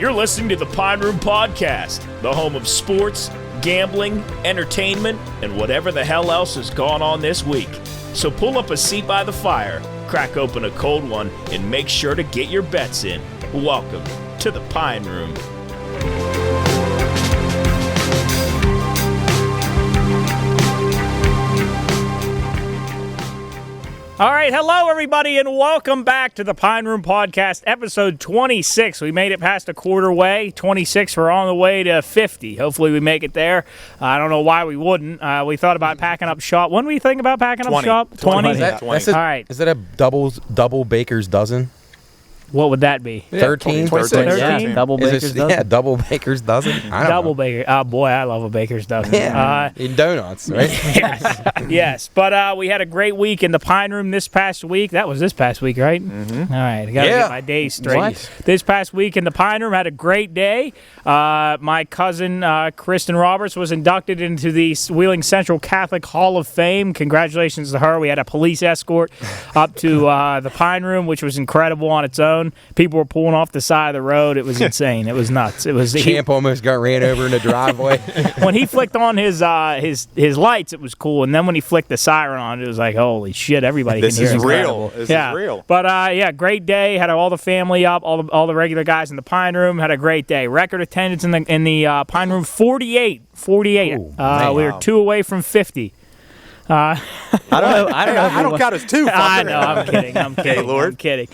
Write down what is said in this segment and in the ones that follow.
You're listening to the Pine Room Podcast, the home of sports, gambling, entertainment, and whatever the hell else has gone on this week. So pull up a seat by the fire, crack open a cold one, and make sure to get your bets in. Welcome to the Pine Room. All right, hello everybody, and welcome back to the Pine Room Podcast, episode 26. We made it past a quarter way. 26, we're on the way to 50. Hopefully we make it there. I don't know why we wouldn't. We thought about packing up shop. When were you thinking about packing up shop? 20? All right. Is that a double baker's dozen? What would that be? 13? 13? Yeah, double baker's dozen. Yeah, double baker's dozen. Double baker. Oh, boy, I love a baker's dozen. Yeah, in donuts, right? Yes. But we had a great week in the Pine Room this past week. That was this past week, right? Mm-hmm. All right, I got to get my days straight. What? This past week in the Pine Room, had a great day. My cousin, Kristen Roberts, was inducted into the Wheeling Central Catholic Hall of Fame. Congratulations to her. We had a police escort up to the Pine Room, which was incredible on its own. People were pulling off the side of the road. It was insane. It was nuts. It was Champ almost got ran over in the driveway. When he flicked on his lights, it was cool, and then when he flicked the siren on, it was like, holy shit! Everybody can hear. This is real. This is real. But great day. Had all the family up, all the regular guys in the Pine Room. Had a great day. Record attendance in the Pine Room 48. Ooh, we were 2 away from 50. I don't know. I don't count as two. I know. I'm kidding. Hey, Lord. I'm kidding.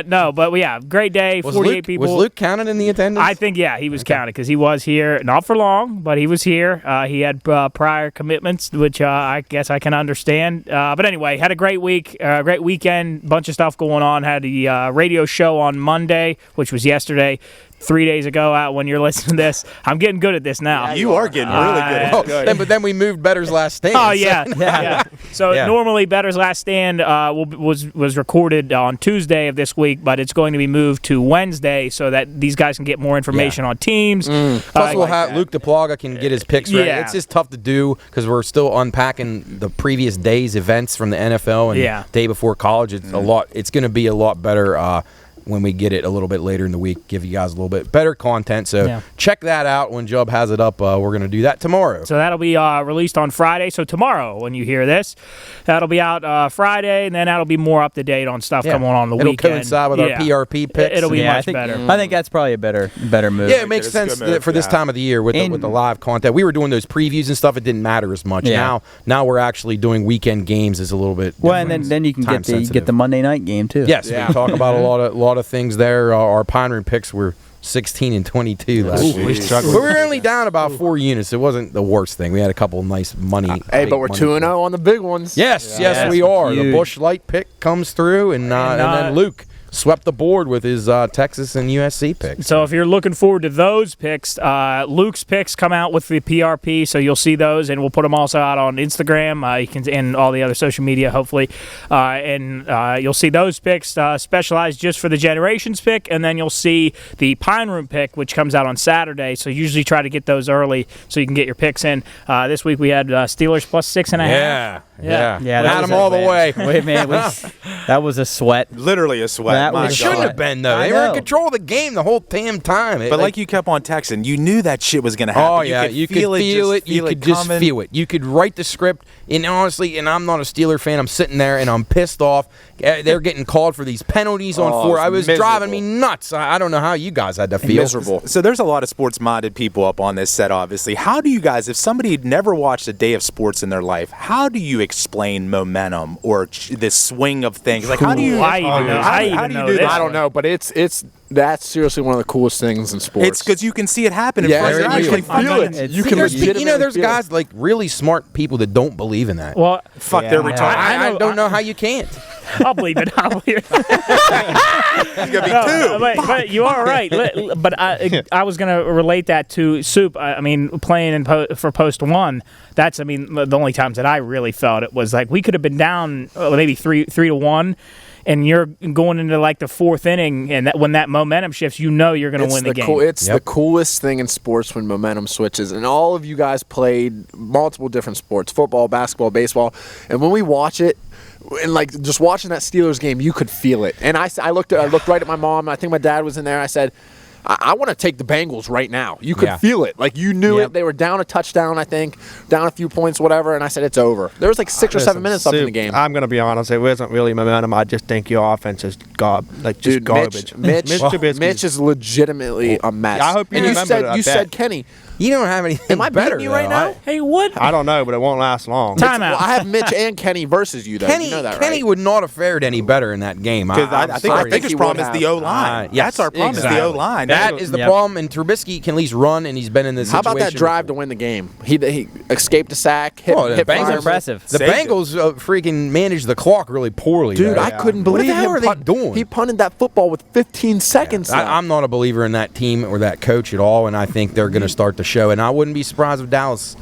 No, but great day. 48 people. Was Luke counted in the attendance? I think, he was counted because he was here. Not for long, but he was here. He had prior commitments, which I guess I can understand. But anyway, had a great week, great weekend, bunch of stuff going on. Had the radio show on Monday, which was yesterday. 3 days ago out when you're listening to this. I'm getting good at this now. You are getting really good. But then we moved Better's Last Stand. Oh, yeah. So normally Better's Last Stand was recorded on Tuesday of this week, but it's going to be moved to Wednesday so that these guys can get more information on teams. Plus we'll have Luke DePlaga can get his picks ready. It's just tough to do because we're still unpacking the previous day's events from the NFL and day before college. It's a lot. It's going to be a lot better when we get it a little bit later in the week, give you guys a little bit better content. So check that out when Jubb has it up. We're going to do that tomorrow. So that'll be released on Friday. So tomorrow, when you hear this, that'll be out Friday, and then that'll be more up to date on stuff coming on the weekend. It'll coincide with our PRP picks. It'll be much better. I think that's probably a better move. Yeah, it makes sense for this time of the year with the live content. We were doing those previews and stuff. It didn't matter as much. Now we're actually doing weekend games is a little bit different. And then you can get the Monday night game too. Yes, we talk about a lot of things there. Our Pine Room picks were 16 and 22 last week. But we were only down about 4 units. It wasn't the worst thing. We had a couple nice money. But we're 2-0 on the big ones. Yes, we are. The Busch Light pick comes through, and then Luke swept the board with his Texas and USC picks. So if you're looking forward to those picks, Luke's picks come out with the PRP, so you'll see those, and we'll put them also out on Instagram you can, and all the other social media, hopefully. And you'll see those picks specialized just for the Generations pick, and then you'll see the Pine Room pick, which comes out on Saturday. So usually try to get those early so you can get your picks in. This week we had Steelers plus 6.5. Yeah. Had them all the way. Wait, man, that was a sweat. Literally a sweat. It shouldn't have been, though. They were in control of the game the whole damn time. But like you kept on texting, you knew that shit was going to happen. Oh, yeah. You could feel it. You could just feel it. You could write the script. And honestly, and I'm not a Steeler fan, I'm sitting there and I'm pissed off. They're getting called for these penalties on 4. It was driving me nuts. I don't know how you guys had to feel. Miserable. So there's a lot of sports-minded people up on this set, obviously. How do you guys, if somebody had never watched a day of sports in their life, how do you explain momentum or this swing of things? Like, how do you? How do you do this? I don't know, but that's seriously one of the coolest things in sports. It's because you can see it happen in front of you. You can feel it. You can legitimately there's guys like really smart people that don't believe in that. Well, they're retarded. I don't know how you can't. I'll believe it. It's gonna be 2. But you are right. But I was gonna relate that to Soup. I mean, playing for Post 1. That's the only times that I really felt it was like we could have been down maybe 3-1. And you're going into like the 4th inning, and when that momentum shifts, you're going to win the game. It's the coolest thing in sports when momentum switches. And all of you guys played multiple different sports: football, basketball, baseball. And when we watch it, and like just watching that Steelers game, you could feel it. And I looked right at my mom. I think my dad was in there. I said, I want to take the Bengals right now. You could feel it. Like, you knew it. They were down a touchdown, I think, down a few points, whatever, and I said, it's over. There was like 6 or 7 minutes left in the game. I'm going to be honest. It wasn't really momentum. I just think your offense is just garbage. Mitch is legitimately a mess. I hope you remember that. You said Kenny. You don't have anything Am I better beating you right now? Hey, what? I don't know, but it won't last long. Time out. Well, I have Mitch and Kenny versus you, though. You know that, right? Kenny would not have fared any better in that game. Because I think our biggest problem is the O-line. That's our problem is the O-line. That is the problem, and Trubisky can at least run, and he's been in this situation. How about that drive to win the game? He escaped a sack, hit Bengals impressive. The Bengals freaking managed the clock really poorly. Dude, I couldn't believe him. What the hell are they doing? He punted that football with 15 seconds left. I'm not a believer in that team or that coach at all, and I think they're going to start to show. And I wouldn't be surprised if Dallas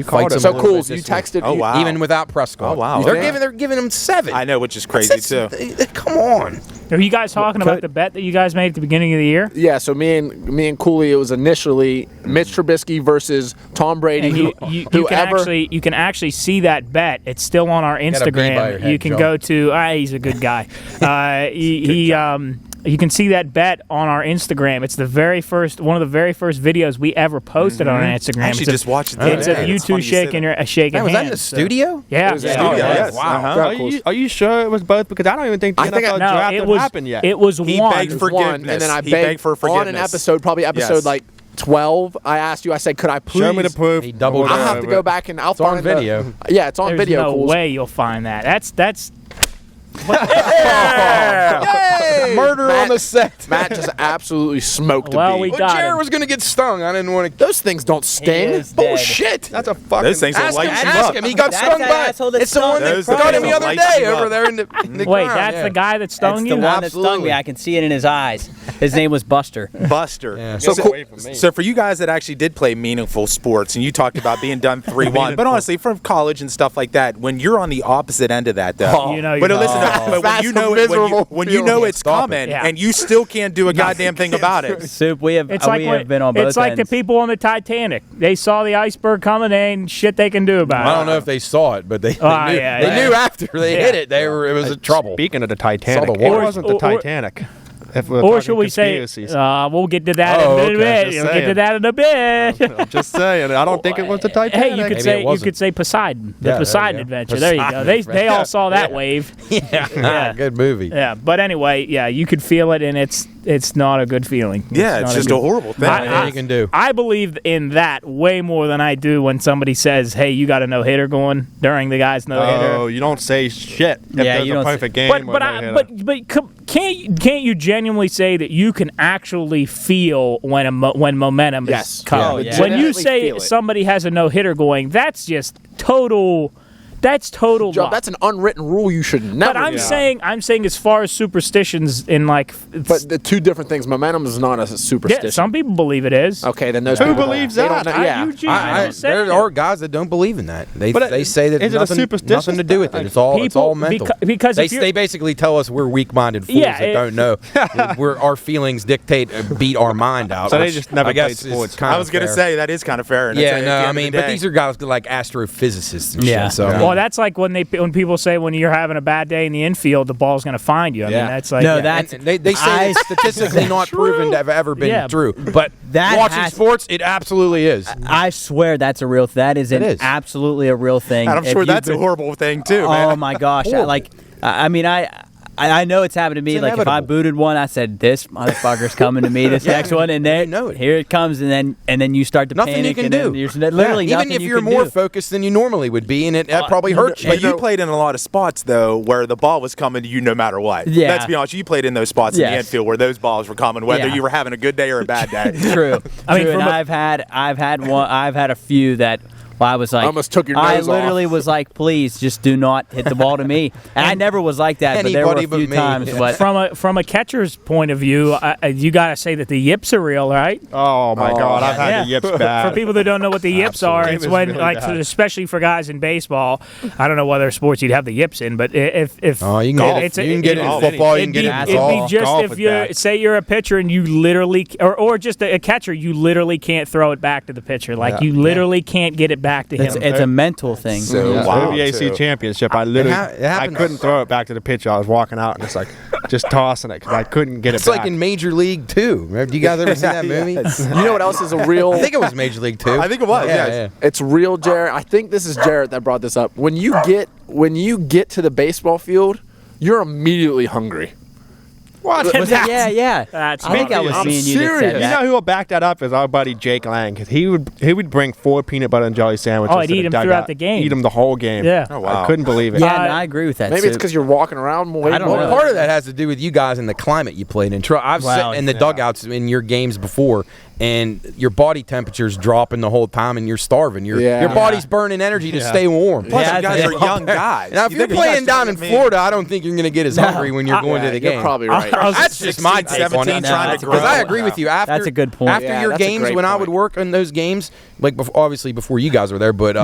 fights them. So cool. You texted. Oh, wow. Even without Prescott. Oh, wow. They're giving him 7. I know, which is crazy, too. Come on. Are you guys talking about the bet that you guys made at the beginning of the year? Yeah, so me and Cooley, it was initially Mitch Trubisky versus Tom Brady. And you can actually see that bet. It's still on our Instagram. You can go to. He's a good guy. You can see that bet on our Instagram. It's one of the very first videos we ever posted on Instagram. I actually just watched it. It's of you two shaking hands. Was that in the studio? Yeah. Yes. Wow. Are you sure it was both? Because I don't even think the NFL draft had happened yet. It was he one. begged forgiveness. And then I begged for forgiveness. On an episode, probably episode like 12, I asked you, I said, could I please? Show me the proof. He doubled I'll have to go back and I'll find on video. It's on There's video. No way you'll find that. That's Murder on the set. Matt just absolutely smoked Well, a beat. we got Jared him. was going to get stung. I didn't want to. Those things don't sting. Bullshit. That's a fucking. Those things will light you Ask up. him. He got That's stung that by. asshole that It's the one that stung got him you. the other Light day you over up. there in the Wait, ground, that's the guy that stung That's you? the one that stung me. I can see it in his eyes. His name was Buster. Buster. Yeah. So for you guys that actually did play meaningful sports, and you talked about being done 3-1, but honestly, from college and stuff like that, when you're on the opposite end of that, though, You know but you're listen, not. but when you know when you know it's coming, and you still can't do a goddamn thing about it. Soup, we have been on both It's like ends. the people on the Titanic. They saw the iceberg coming. There ain't shit they can do about it. I don't know if they saw it, but they knew after they hit it. It was trouble. Speaking of the Titanic, Saw the it water. wasn't the Titanic. If we're Or talking should we say, conspiracies. we'll get to that in a bit. Just We'll get to saying. that in a bit. I'm just saying. I don't think it was the Titanic. Hey, you Maybe could it say wasn't. Poseidon, the Yeah, Poseidon there you go. adventure. There you go. Poseidon They adventure. all saw that wave. Yeah, good movie. Yeah, but anyway, you could feel it, and it's not a good feeling. Yeah, it's not just a horrible thing. Nothing you can do. I believe in that way more than I do when somebody says, "Hey, you got a no hitter going" during the guy's no hitter. Oh, you don't say shit. If Yeah, there's you a don't perfect game. But can't you genuinely say that you can actually feel when momentum is coming? Yeah, When you legitimately say feel it. somebody has a no hitter going, that's just total. That's total. Joe, luck. that's an unwritten rule you should never. But I'm saying as far as superstitions in like. But the two different things. Momentum is not a superstition. Yeah, some people believe it is. Okay, then those Who people believes they that? don't know- Yeah. Eugene, I'm just saying. There are guys that don't believe in that. They But say that is it a nothing superstition? to do with it. It's all mental. Because if you're- they basically tell us we're weak-minded fools Yeah, that don't know. Our feelings dictate, beat our mind out. So they which just never I guess played sports. is kind I was going to fair. say that is kind of fair. And Yeah, it's at the no, end I of the mean, but day. these are guys like astrophysicists and Yeah. shit. So Well, that's like when people say when you're having a bad day in the infield, the ball's going to find you. I mean, that's like No, yeah. that's And they say it's statistically not proven to have ever been Yeah. true. But That watching has- sports, it absolutely is. I swear that's a real. That is It is. absolutely a real thing. And I'm If sure you've that's a been- horrible thing too, man. Oh my gosh! I mean, I know it's happened to me. It's Like if I inevitable. booted one, I said, "This motherfucker's coming to me." This next one, and then know it. here it comes, and then you start to Nothing panic. you can and then do. There's literally Even nothing if you you're can more do. focused than you normally would be, and that probably hurts you. But you played in a lot of spots though, where the ball was coming to you no matter what. Yeah. Let's be honest. You played in those spots in the Yes. infield where those balls were coming, whether Yeah. you were having a good day or a bad day. True. I mean, True. from And a- I've had a few that. Well, I was like, Almost took your I nose literally off. was like, please, just do not hit the ball to me. And I never was like that, but there were a Anybody but few me. times. Yeah. But from a catcher's point of view, you got to say that the yips are real, right? Oh my God, I've had the yips bad. For people that don't know what the yips are, it's It was when really like bad. especially for guys in baseball. I don't know what other sports you'd have the yips in, but if Oh, you can golf, get it. You can get it in football. You can get it in It'd be golf. just Golf if is you bad. say you're a pitcher and you literally, or just a catcher, you literally can't throw it back to the pitcher. Like you literally can't get it back to him. it's a mental thing. So Yeah. wow, OVAC too. championship. I literally it happens. I couldn't throw it back to the pitcher. I was walking out and it's like just tossing it because I couldn't get it It's back. like in Major League 2. Do you guys ever see that movie? You know what else is a real? I think it was Major League 2. I think it was. Yeah. It's real, Jarrett. I think this is Jarrett that brought this up. When you get to the baseball field, you're immediately hungry. What? Yeah. That's I think that was I'm me and you that serious. said You that. know who will back that up is our buddy Jake Lang, because he would bring 4 peanut butter and jelly sandwiches. Oh, I'd to eat the 'em dugout. throughout the game. Eat them the whole game. Yeah. Oh, wow. I couldn't believe it. Yeah, no, I agree with that. Maybe it's because you're walking around way I don't more. know. Well, part of that has to do with you guys and the climate you played in. I've Wow, sat in the dugouts in your games before, and your body temperature's dropping the whole time, and you're starving. Your body's burning energy to stay warm. Plus, Yeah, you guys yeah. are young guys. Now, if You you're think you guys playing down in I mean, Florida, I don't think you're going to get as hungry when you're going to the game. You're probably right. That's just my take on 17 it. trying to grow. Because I agree with you. After, That's a good point. After Yeah, your that's a games, great when I would point. work in those games, like obviously before you guys were there, but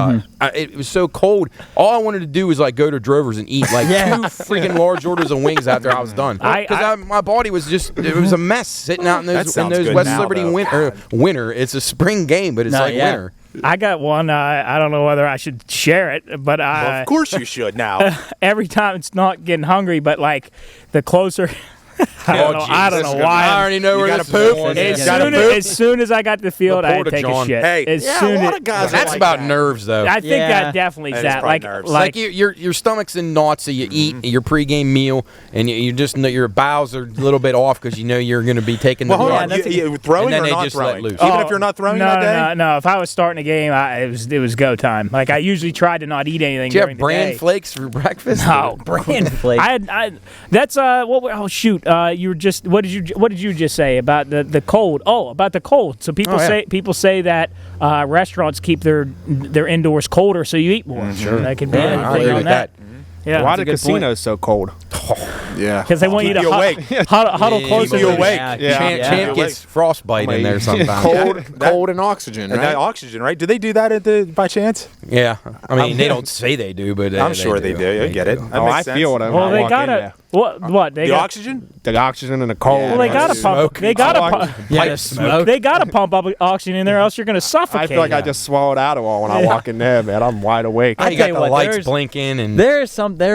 it was so cold. All I wanted to do was like go to Drovers and eat like 2 freaking large orders of wings after I was done. Because my body was just—it was a mess sitting out in That those sounds good West now, Liberty though. winter. It's a spring game, but it's No, like yeah. winter. I got one. I don't know whether I should share it, but Well, of course you should now. every time it's not getting hungry, but like the closer. I don't know why. I already know You where gotta this poop. is As going. as soon as I got to the field, I had to Report to take a John. shit. Hey. As Yeah, soon a lot as- of guys. That's are like about that. nerves, though. I think Yeah. that definitely is That is that. probably Like, nerves. Like your stomach's in knots, so you eat your pregame meal, and you just know your bowels are a little bit off because you know you're going to be taking the Well, hold meal. on. that's You throwing And then or they not just let throwing? loose. Even if you're not throwing no, that day? no. If I was starting a game, it was go time. Like I usually tried to not eat anything Do you during have bran the day. flakes for breakfast? No, Brand flake. That's oh shoot. You were just what did you just say about the cold? Oh, about the cold. So people say that restaurants keep their indoors colder so you eat more. Sure. That could be I anything agree on with that. that. Yeah. Why are the casinos so cold? Yeah. Because they want you Keep to you awake. huddle Yeah, closer. keep you to the- awake. Yeah. Champ gets frostbite in there sometimes. Cold and oxygen, And that right? oxygen, right? Do they do that by chance? Yeah, I mean they don't say they do, but I'm sure they do. I get it. That makes I sense. feel it. when Well, I they walk in gotta there. what they The got. oxygen? The oxygen and the cold. Well, they gotta pump. They gotta pump. Pipe smoke. They gotta pump up oxygen in there, else you're gonna suffocate. I feel like I just swallowed Adderall when I walk in there, man. I'm wide awake. You tell got you the what, lights there's- blinking and There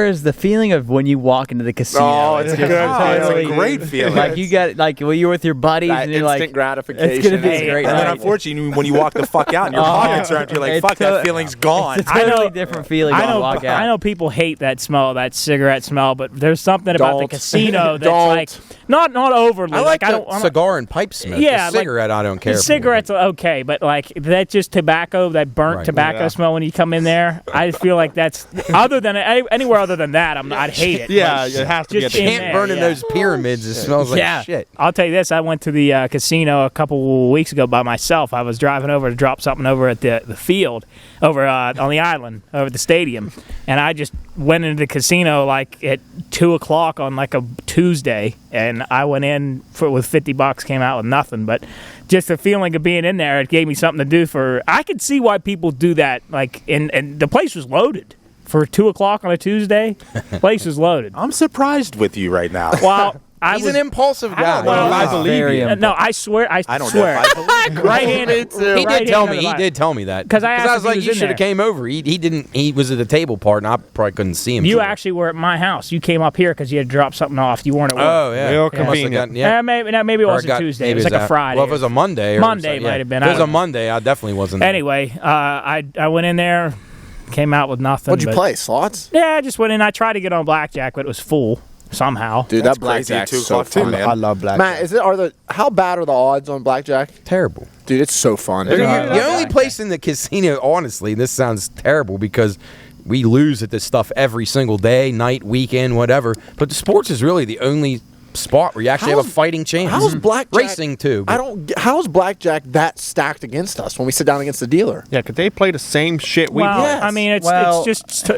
is the feeling of when you walk into the casino. Oh, it's good. It's totally- a great feeling. Like you got when you're with your buddies That and you're instant like, gratification. it's gonna be Hey, a great And then night. unfortunately, when you walk the fuck out and your pockets are empty, you're like, It's fuck, that to- feeling's gone. It's a totally I know- different feeling when you walk out. I know people hate that smell, that cigarette smell, but there's something about the Don't. casino that's Don't. like not overly. I like I the don't. cigar and pipe smoke. Yeah, the like- cigarette I don't care. The for. cigarettes are okay, but like that just tobacco, that burnt Right. tobacco Yeah. smell when you come in there. I just feel like that's anywhere other than that. I'd hate it. Yeah, Like, it has to be. just A in Can't there, burn in yeah. those pyramids. It smells like Yeah. shit. I'll tell you this. I went to the casino a couple weeks ago by myself. I was driving over to drop something over at the field over on the island over at the stadium, and I just went into the casino like at 2:00 on like a Tuesday, and I went in with $50, came out with nothing, but just the feeling of being in there, it gave me something to do. I could see why people do that. Like, and the place was loaded for 2:00 on a Tuesday. Place was loaded. I'm surprised with you right now. Well, He's an impulsive guy. well, I believe very you. no, I swear. I I don't swear. know if I believe Right-handed. He did tell me. He did tell me that 'Cause I asked was if he like, was you in should have there. came over. He didn't. He was at the table part, and I probably couldn't see him. You so- actually were at my house. You came up here because you had to drop something off. You weren't at work. Oh yeah. Real Must have convenient. gotten- yeah. Maybe it Or wasn't got- Tuesday. It maybe was like a that- Friday. Well, if it was a Monday. Or Monday something, might have been. If it I was a don't know. Monday, I definitely wasn't. There. Anyway, I went in there, came out with nothing. What'd you but- play? Slots? Yeah, I just went in. I tried to get on blackjack, but it was full somehow. Dude, That's that crazy at blackjack's 2 so o'clock too, fun. man. I love black. Matt, how bad are the odds on blackjack? terrible. Dude, it's so fun. The only place in the casino, honestly, this sounds terrible because we lose at this stuff every single day, night, weekend, whatever. But the sports is really the only spot where you actually have a fighting chance. How's blackjack Racing too? I don't. How's blackjack that stacked against us when we sit down against the dealer? Yeah, because they play the same shit we Well, play. Yes. I mean, it's just.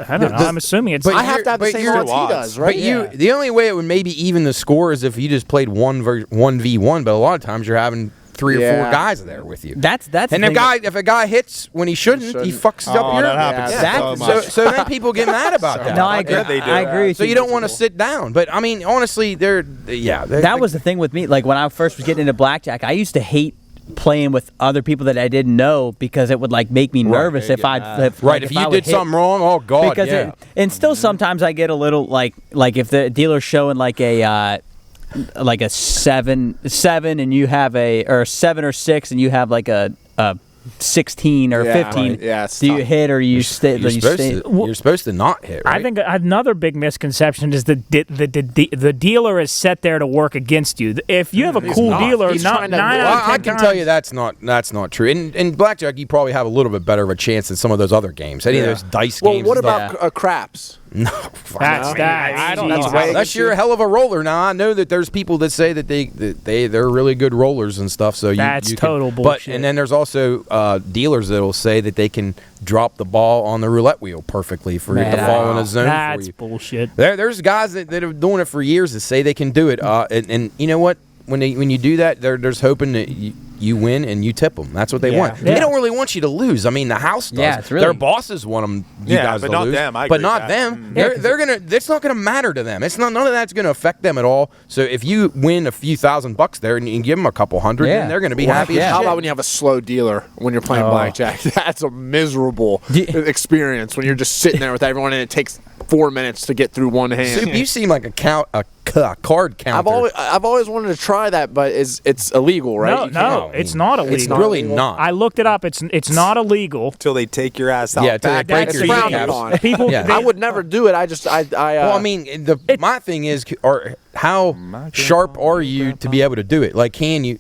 I don't know. I'm assuming it's. but I have to have the but same you're- odds he does, right? But the only way it would maybe even the score is if you just played 1v1. But a lot of times you're having 3 or 4 Yeah. guys there with you. That's And the thing. if a guy hits when he shouldn't, he fucks up Oh, your. that happens Yeah. so So, much. so then people get mad about that. No, I agree. Yeah, they do. I agree with So you. you don't want to sit down. But I mean, honestly, That was the thing with me. Like when I first was getting into blackjack, I used to hate playing with other people that I didn't know because it would like make me nervous if if you did something wrong. Oh God, because and still sometimes I get a little like if the dealer's showing like a 7 and you have or 7 or 6 and you have like a 16 or 15. Right. Yeah, do you hit or you stay? You're supposed to not hit. Right? I think another big misconception is the dealer is set there to work against you. If you have a cool dealer, I can tell you that's not true. In blackjack, you probably have a little bit better of a chance than some of those other games. Any of those dice games. Well, what about craps? No, I don't know. Unless you're a hell of a roller. Now I know that there's people that say that they're really good rollers and stuff. So that's total But bullshit. and then there's also dealers that'll say that they can drop the ball on the roulette wheel perfectly for it to fall in a zone. That's for you. bullshit. There's guys that have been doing it for years that say they can do it. And you know what? When you do that, there's hoping that you win and you tip them. That's what they want. Yeah. They don't really want you to lose. I mean, the house does. Yeah, it's really, their bosses want them. You guys but to not lose, them. I but agree not with them. that. They're gonna. It's not gonna matter to them. It's not. None of that's gonna affect them at all. So if you win a few $1,000 there and you can give them a couple hundred, then they're gonna be happy. As How shit. about when you have a slow dealer when you're playing blackjack? That's a miserable experience when you're just sitting there with everyone and it takes 4 minutes to get through one hand. Soup, you seem like a card counter. I've always wanted to try that, but it's illegal, right? No, it's not illegal. It's really not. I looked it up. It's not illegal. Till they take your ass out. Yeah, till they break That's your frowned kneecaps. upon. People, Yeah. I would never do it. Well, I mean, my thing is, how sharp are you to be able to do it? Like, can you?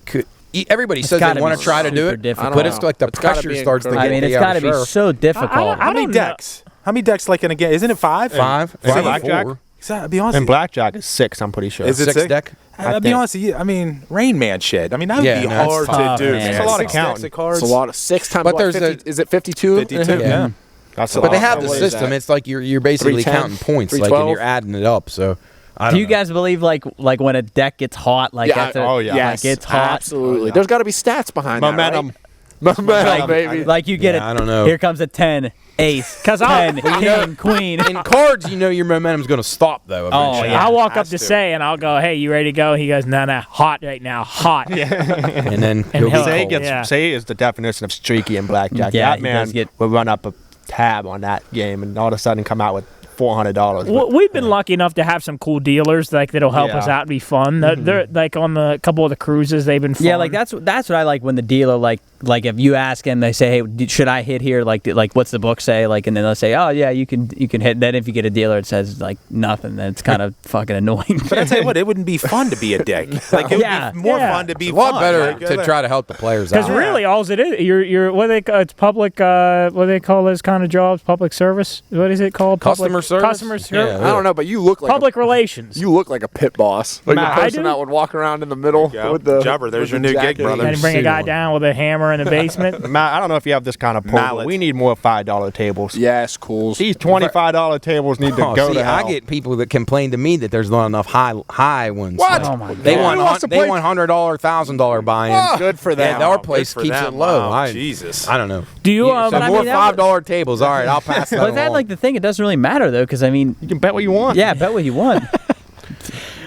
Everybody says they want to try to do it, but it's like the pressure starts to get. I mean, it's got to be so difficult. How many decks? How many decks like in a game? Isn't it 5? 5. Blackjack? 4. I'll be honest. And blackjack is 6. I'm pretty sure. Is it 6 6? deck? I'll be honest with you. I mean, Rain Man shit. I mean, that would be hard to do. Man. It's a lot of 6 counting. decks of cards. It's a lot of 6 times. But what, there's 50, is it 52? 52. Yeah. That's a But lot. they have the What is system. that? It's like you're basically 310? counting points, like, 312? and you're adding it up. So, I don't Do you know. guys believe like when a deck gets hot, like Yeah. after, Yes, like it's hot, absolutely. There's got to be stats behind Momentum. that, right? Momentum, baby. like you get I don't know. Here comes a 10, ace, 10, king, queen. In cards, you know your momentum's going to stop though. Eventually. yeah. I'll walk up Has to to. Say and I'll go, "Hey, you ready to go?" He goes, "No, hot right now, hot." and then And he'll he'll- be Say cold. gets Yeah. say is the definition of streaky in blackjack. Yeah, that he man does get- will run up a tab on that game and all of a sudden come out with $400. Well, we've been lucky enough to have some cool dealers like that'll help us out and be fun. They're like on the couple of the cruises, they've been fun. Yeah, like that's what I like when the dealer like if you ask him, they say, "Hey, should I hit here?" Like what's the book say? Like, and then they'll say, "Oh yeah, you can hit." Then if you get a dealer, it says like nothing. Then it's kind of fucking annoying. But I tell you what, it wouldn't be fun to be a dick. Like it would be more fun to be It's a lot fun. better Like, to try to help the players out. Because really, all it is, you're what it's public. What do they call those kind of jobs? Public service. What is it called? Customer service? Customer service. Yeah. I don't know, but you look like Public relations. You look like a pit boss, like Matt, a I person do? that would walk around in the middle with the Jubber, there's with your the new gig, jacket. brother. And bring a guy down with a hammer in the basement. Matt, I don't know if you have this kind of pull, but Mallet. we need more $5 tables. Yes, cools. These $25 tables need to Oh, go see, to hell. I get people that complain to me that there's not enough high ones. What? Oh my They God. want Who wants to they play- want $100, $1,000 buy-ins. Good for them. And our Good place for keeps them. it low. Wow, I Jesus. I don't know. Do you? So but I more mean, that $5 tables. All right, I'll pass that. But that along. like the thing, it doesn't really matter though, because I mean, You can bet what you want. yeah, bet what you want.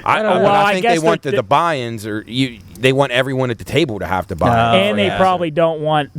I, don't know. but Well, I I think guess they want they're- the buy-ins, or they want everyone at the table to have to buy. And they probably don't want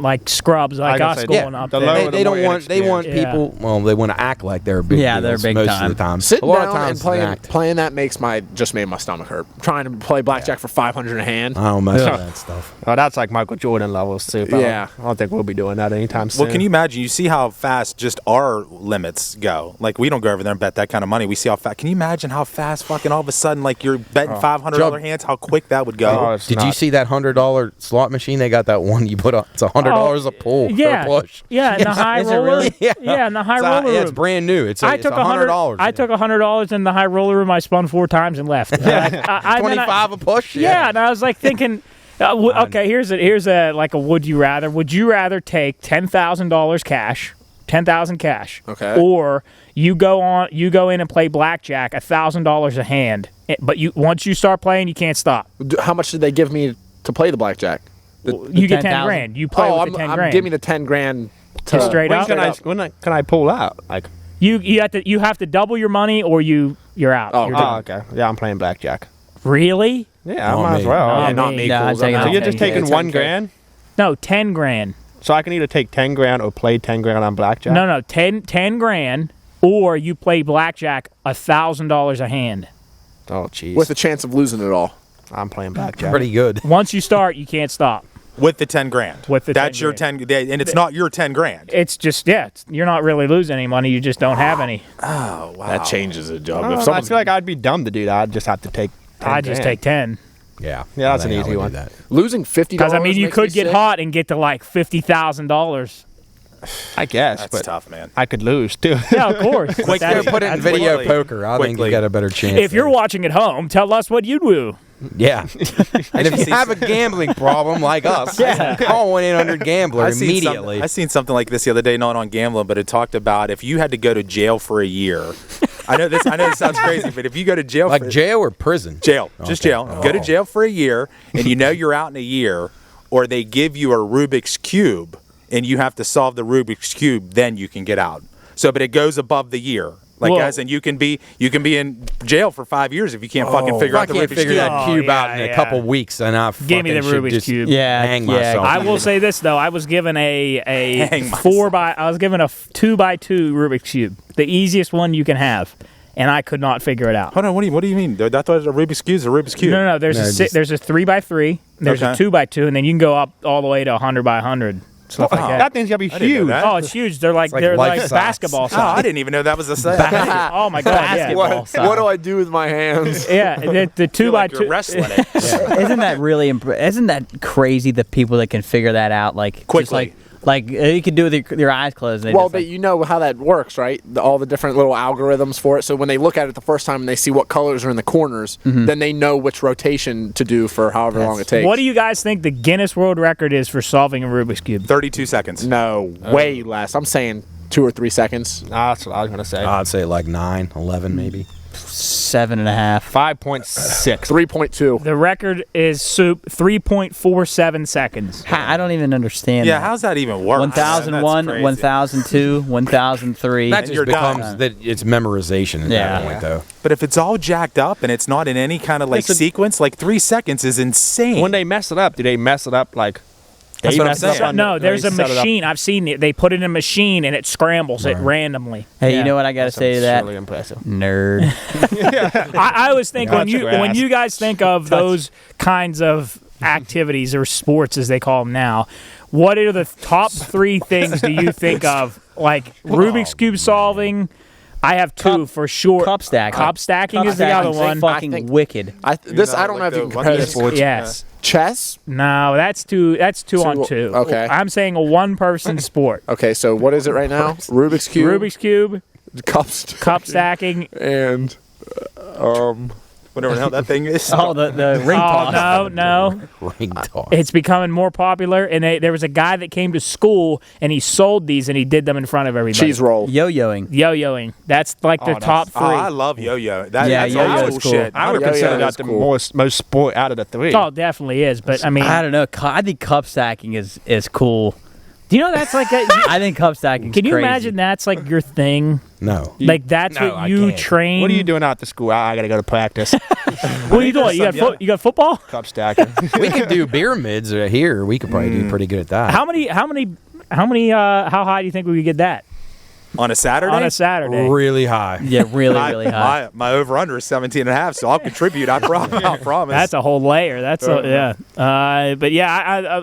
like scrubs like I us say, going yeah, up the there. lower They don't more want. They want inexperienced. people. Well, they want to act like they're big. Yeah, they're deals big most time. of the time. Sitting a lot down of times and it's an act. playing that just made my stomach hurt. Trying to play blackjack for 500 a hand. I don't mess with that stuff. Oh, that's like Michael Jordan levels too. Yeah. I don't think we'll be doing that anytime soon. Well, can you imagine? You see how fast just our limits go. Like we don't go over there and bet that kind of money. We see how fast. Can you imagine how fast fucking all of a sudden like you're betting $500 hands? How quick that would go. Oh, it's Did you not. see that $100 slot machine? They got that one you put up. It's $100 a pull Yeah, per push. yeah, in the high Is it roller. really? Yeah, in the high roller Yeah, room. it's brand new. It's I took $100. I took $100 in the high roller room. I spun 4 times and left. Then I- 25 a push. Yeah, and I was like thinking, okay, here's a like a would you rather? Would you rather take $10,000 cash, 10,000 cash, Okay. or you go in and play blackjack $1,000 a hand, but once you start playing, you can't stop. How much did they give me to play the blackjack? You get 10 10,000? grand. You play with the 10 grand. Give me the 10 grand. To straight When up. can I pull out? Like, You have to double your money or you're out. Oh, You're oh, done. okay. Yeah, I'm playing blackjack. Really? Yeah, I Not might as me. well. Not not me. me. Nah, Cool. I'm taking So it. you're just Yeah, taking 10K. $1,000? No, 10 grand. So I can either take 10 grand or play 10 grand on blackjack? No, 10 grand, or you play blackjack $1,000 a hand. Oh, jeez. With a chance of losing it all. I'm playing blackjack. Pretty good. Once you start, you can't stop. With the 10 grand. With the That's 10 your grand. 10, and it's not your 10 grand. It's just you're not really losing any money. You just don't have any. Oh, wow. That changes it, Joe. I feel like I'd be dumb to do that. I'd just have to take 10 I just grand. take 10. Yeah. Yeah, that's I an think I easy would one. do that. losing $50. Because I mean, you makes could me get sick. hot and get to like $50,000. I guess, That's but tough, man. I could lose, too. Yeah, of course. Quick, That's- put it in that's video quickly. poker. I think Quickly. you got a better chance. If you're there. watching at home, tell us what you'd do. Yeah. And if you have a gambling problem like us, call 1-800-GAMBLER immediately. I seen something like this the other day, not on gambling, but it talked about if you had to go to jail for a year. I know this sounds crazy, but if you go to jail Like for jail or prison? jail, just Okay. jail. Go to jail for a year, and you know you're out in a year, or they give you a Rubik's Cube, and you have to solve the Rubik's Cube, then you can get out. So, but it goes above the year. Like, Whoa. guys, and you can be in jail for 5 years if you can't fucking figure If I out the can't Rubik's figure Cube. that cube Oh, out in yeah, a couple weeks, and I Give me the fucking should Rubik's just Cube. Yeah, hang yeah. myself. I will say this though, I was given a Hang myself. 4x. I was given a 2x2 Rubik's Cube, the easiest one you can have, and I could not figure it out. Hold on, what do you mean? I thought a Rubik's Cube is a Rubik's Cube. No, there's No, a just- there's a 3x3, there's a Okay. 2x2, and then you can go up all the way to 100x100. Stuff like That that. thing's going to be I didn't know huge. that. Oh, it's huge. They're like like they're life like size. basketball Oh, I size. didn't even know that was a set. Oh my god! Yeah, What do I do with my hands? yeah. The 2x2. Like you're wrestling it. Isn't that really? Isn't that crazy? The people that can figure that out, like Quickly. just like you can do it with your eyes closed. And they Well, just, but like, you know how that works, right? All the different little algorithms for it. So when they look at it the first time and they see what colors are in the corners, then they know which rotation to do for however long it takes. What do you guys think the Guinness World Record is for solving a Rubik's Cube? 32 seconds. No, way less. I'm saying 2 or 3 seconds. That's what I was going to say. I'd say like 9, 11 maybe. 7.5. 5.6. 3.2. The record is 3.47 seconds. I don't even understand. Yeah, that. how's that even work? 1001, That's crazy. 1002, 1003. That just you're done. becomes that it's memorization at Yeah. that point, though. But if it's all jacked up and it's not in any kind of like Listen- sequence, like 3 seconds is insane. When they mess it up, do they mess it up like... That's they what I'm mess it up saying. on No, the- there's they a set it up- machine. I've seen it. They put it in a machine and it scrambles it randomly. Hey, Yeah. you know what I got to say to that? Really impressive. Nerd. I always think when Touch grass. you guys think of those kinds of activities or sports as they call them now, what are the top 3 things do you think of? Like Rubik's Cube solving. I have 2 for sure. Cup stacking. Cup stacking Cup is the other stacking's one. fucking I think- wicked. I don't know if you can compare this. Yes. Chess? No, that's two on 2. Okay. I'm saying a one-person sport. Okay, so what is it right now? Rubik's Cube? Rubik's Cube, cup stacking. and Whatever the hell that thing is. Oh, the ring Oh, toss. no. Ring toss. It's becoming more popular, and there was a guy that came to school, and he sold these, and he did them in front of everybody. cheese roll. Yo-yoing. Yo-yoing. That's like the top 3. Oh, I love yo-yo. That's yo-yo old is school cool. shit. I would Yeah, consider yeah, that that's the cool. most sport out of the 3. Oh, it definitely is. But I mean, I don't know. I think cup stacking is cool. do you know that's like a, I think cup stacking. can you crazy. imagine that's like your thing? No. Like that's No, what I you can't. train. What are you doing after school? I got to go to practice. What are you doing? You got football? Cup stacking. We could do beer mids here. We could probably do pretty good at that. How high do you think we could get that On a Saturday? on a Saturday? Really high. Yeah, really, really high. My over-under is 17.5, so I'll contribute. I promise. That's a whole layer. That's yeah. But yeah,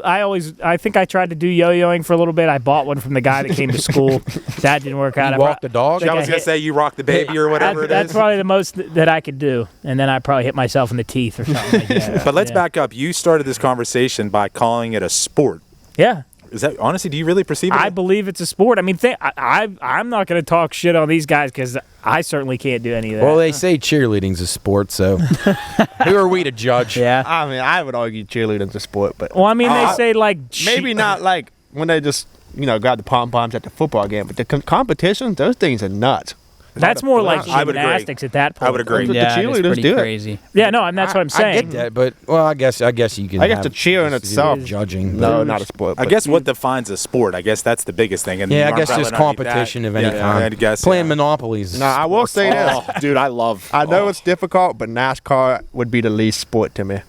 I think I tried to do yo-yoing for a little bit. I bought one from the guy that came to school. That didn't work out. You walk the dog? I was going to say you rock the baby or whatever it That's is. probably the most that I could do, and then I probably hit myself in the teeth or something like that. But let's Yeah. back up. You started this conversation by calling it a sport. Yeah. Is that honestly? Do you really perceive it? I believe it's a sport. I mean, I'm not going to talk shit on these guys because I certainly can't do any of that. Well, they say cheerleading's a sport, so who are we to judge? Yeah. I mean, I would argue cheerleading's a sport, but Well, I mean, they say like maybe not like when they just, grab the pom-poms at the football game, but the competitions, those things are nuts. That's more like I would agree. gymnastics at that point. I would agree. The Yeah, cheerleaders it's pretty do it. crazy. Yeah, no, and that's what I'm I saying. get that, but I guess you can. I guess have the cheer in this itself- judging. No, but- not a sport. I but- guss what defines a sport. I guess that's the biggest thing. And Yeah, I the guess just umbrella underneath competition that. of any Yeah, kind. I guess Playing yeah. Monopolies. No, I will say this. Oh, dude, I love. I know it's difficult, but NASCAR would be the least sport to me.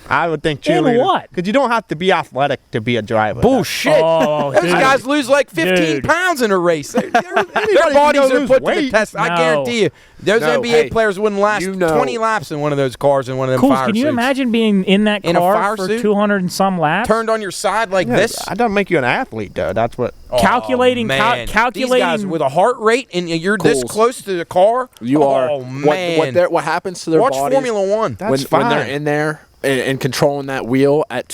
I would think In cheerleader. what? Because you don't have to be athletic to be a driver. Bullshit. Oh, Those dude. guys lose like 15 Dude. pounds in a race. Their can bodies go are lose put to the weight. test. I No. guarantee you. Those No, NBA hey, players wouldn't last you know- 20 laps in one of those cars in one of them Cool. fire Can you suits. imagine being in that In a car fire for suit? 200 and some laps? Turned on your side like Yeah, this? that doesn't make you an athlete, though. That's what. Calculating, Oh, man. calculating. These guys with a heart rate and you're this Cools. close to the car? You are. Oh, man. What happens to their Watch bodies Formula One. That's when they're fine. in there and controlling that wheel at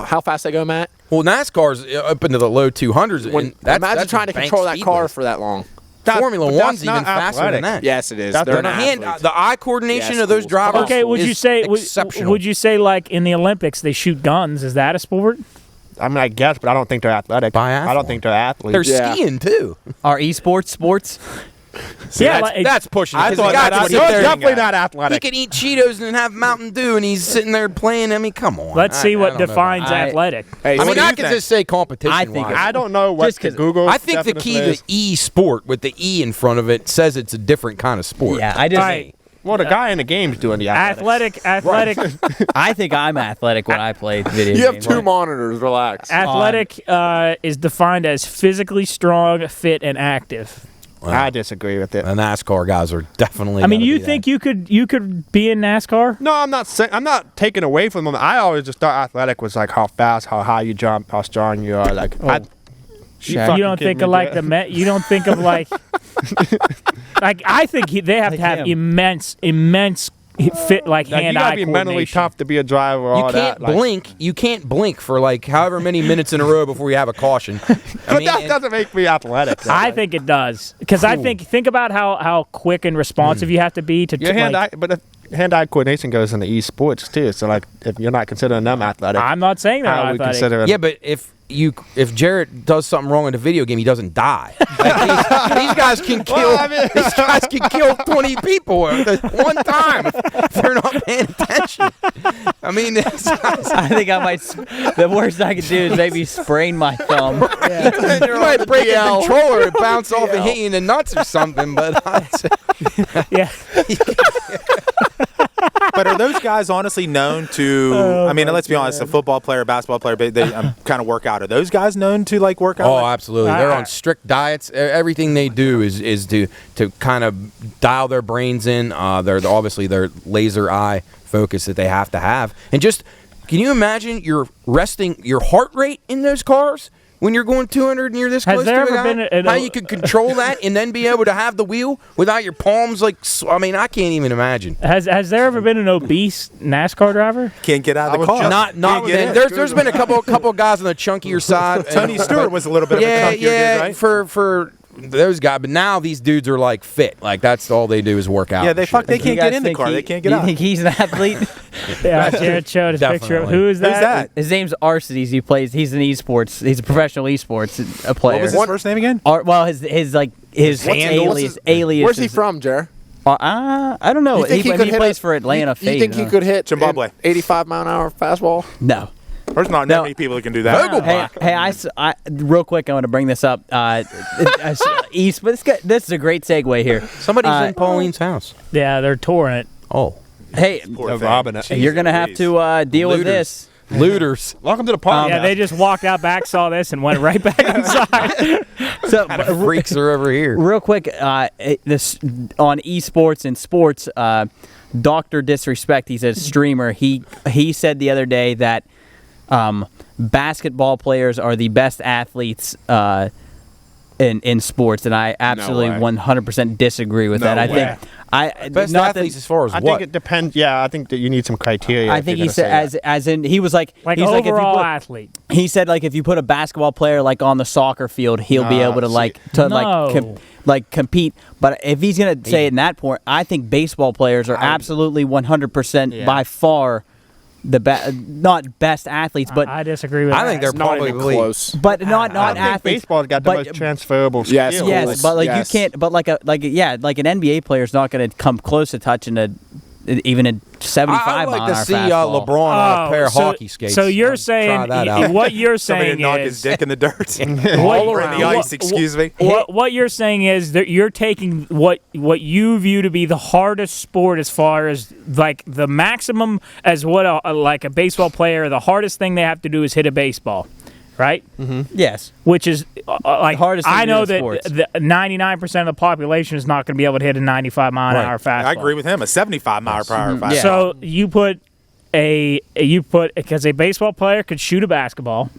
how fast they go, Matt? Well, NASCAR's up into the low 200s. When, and that's, imagine that's trying to bank control that speed car limit. for that long. Formula but One's that's not even faster than athletic. that. Yes, it is. That's They're the an athlete. The eye coordination Yes, of those cool. drivers Okay, would you is say exceptional. would you say like in the Olympics they shoot guns? Is that a sport? I mean, I guess, but I don't think they're athletic. Biathlon. I don't think they're athletes. They're Yeah. skiing, too. Are esports sports? Yeah, That's pushing it. I 'cause thought the guy that could was sit there- definitely not He athletic. could eat Cheetos and have Mountain Dew, and he's sitting there playing. I mean, come on. Let's see I what don't know defines about athletic. Hey, that. I what mean, do I you could think? just say competition. I think I don't know what Just the 'cause- Google. I think the key to is. e-sport with the E in front of it says it's a different kind of sport. Yeah, I just. All right. Well, the guy in the game's doing the athletics. Athletic. I think I'm athletic when I play video You have games. two monitors. Relax. Athletic is defined as physically strong, fit, and active. I disagree with it. The NASCAR guys are definitely. I mean, gotta you be think that. you could be in NASCAR? No, I'm not saying. I'm not taking away from them. I always just thought athletic was like how fast, how high you jump, how strong you are. Like, You don't think of like the Met. You don't think of like. Like I think they have to have him. immense fit like Like, you hand-eye gotta be mentally coordination. tough to be a driver. You All can't that. Like, blink. You can't blink for like however many minutes in a row before you have a caution. but that doesn't make me athletic. though. I Like, think it does because I think about how quick and responsive you have to be to your hand-eye, like, but if hand-eye coordination goes into esports too. So like, if you're not considering them athletic, I'm not saying that. how I'm we athletic. consider it? Yeah, but if Jarrett does something wrong in the video game, he doesn't die. Like, these guys can kill. Well, I mean- These guys can kill 20 people at one time if they're not paying attention. I mean, these guys, I think I might. The worst I could do is maybe sprain my thumb. you might break a DL. controller and bounce off and hit you in the nuts or something. But Yeah. But are those guys honestly known to? I mean, let's be honest. A football player, a basketball player, they kind of work out. Are those guys known to like work out? oh, absolutely, they're on strict diets. Everything they do is to kind of dial their brains in. They're obviously their laser eye focus that they have to have. And just can you imagine you're resting your heart rate in those cars? When you're going 200 and you're this Has close there to a ever guy, been how you could control that and then be able to have the wheel without your palms like I mean I can't even imagine. Has there ever been an obese NASCAR driver? Can't get out of the was car. just- Not Can't get in. there's been a couple guys on the chunkier side. Tony Stewart was a little bit of a yeah, chunkier yeah, dude, right? for those guys, but now these dudes are like fit. Like that's all they do is work out. Yeah, and they shit. fuck. They You can't guys get in the think car. he- They can't get you out. think he's an athlete? Yeah, Jared showed his picture. Definitely. Who is that? Who's that? His name's Arcides. He plays. He's an esports. He's a professional esports player. What was his first name again? Well, his alias. Where's he from, Jer? I don't know. You think He could hit plays a- for Atlanta. You think he could hit Zimbabwe. an 85-mile-an-hour fastball? No. There's not No. that many people that can do that. Hey, real quick, I want to bring this up. East, but this is a great segue here. Somebody's in Pauline's house. Yeah, they're touring it. Oh, Hey, Poor They're thing. robbing it. you're gonna have to deal with Looters. this. looters. Welcome to the party. Yeah, they just walked out back, saw this, and went right back inside. So, Freaks are over here. real quick, this on esports and sports. Dr. Disrespect, he's a streamer. He said the other day that basketball players are the best athletes in sports, and I absolutely way. 100% disagree with No that. I way. think Best not athletes that, as far as I what? think it depends. Yeah, I think that you need some criteria. I if think you're he gonna said say as in he was like Like he's like if you overall put, athlete. he said like if you put a basketball player like on the soccer field, he'll be able to No. compete. But if he's gonna say it in that point, I think baseball players are absolutely 100% by far the not best athletes, but I disagree with I that. think they're Not even probably close. but not I think athletes. baseball's got the but- most transferable Yes, skills. Yes, Yes, but like yes. you can't. But like an NBA player is not going to come close to touching a even at 75 I'd like mile to an hour see fastball. LeBron on a pair of hockey skates. So you're I'd saying try that out. what you're Somebody saying knock is his dick in the dirt. All or in the ice, excuse me. What you're saying is that you're taking what you view to be the hardest sport as far as like the maximum as what like a baseball player, the hardest thing they have to do is hit a baseball, right? Mm-hmm. Yes. Which is like hardest thing I to do know in that sports. 99% of the population is not going to be able to hit a 95 mile an hour fastball. I agree with him. A 75 mile per hour fastball. Yeah. So because a baseball player could shoot a basketball,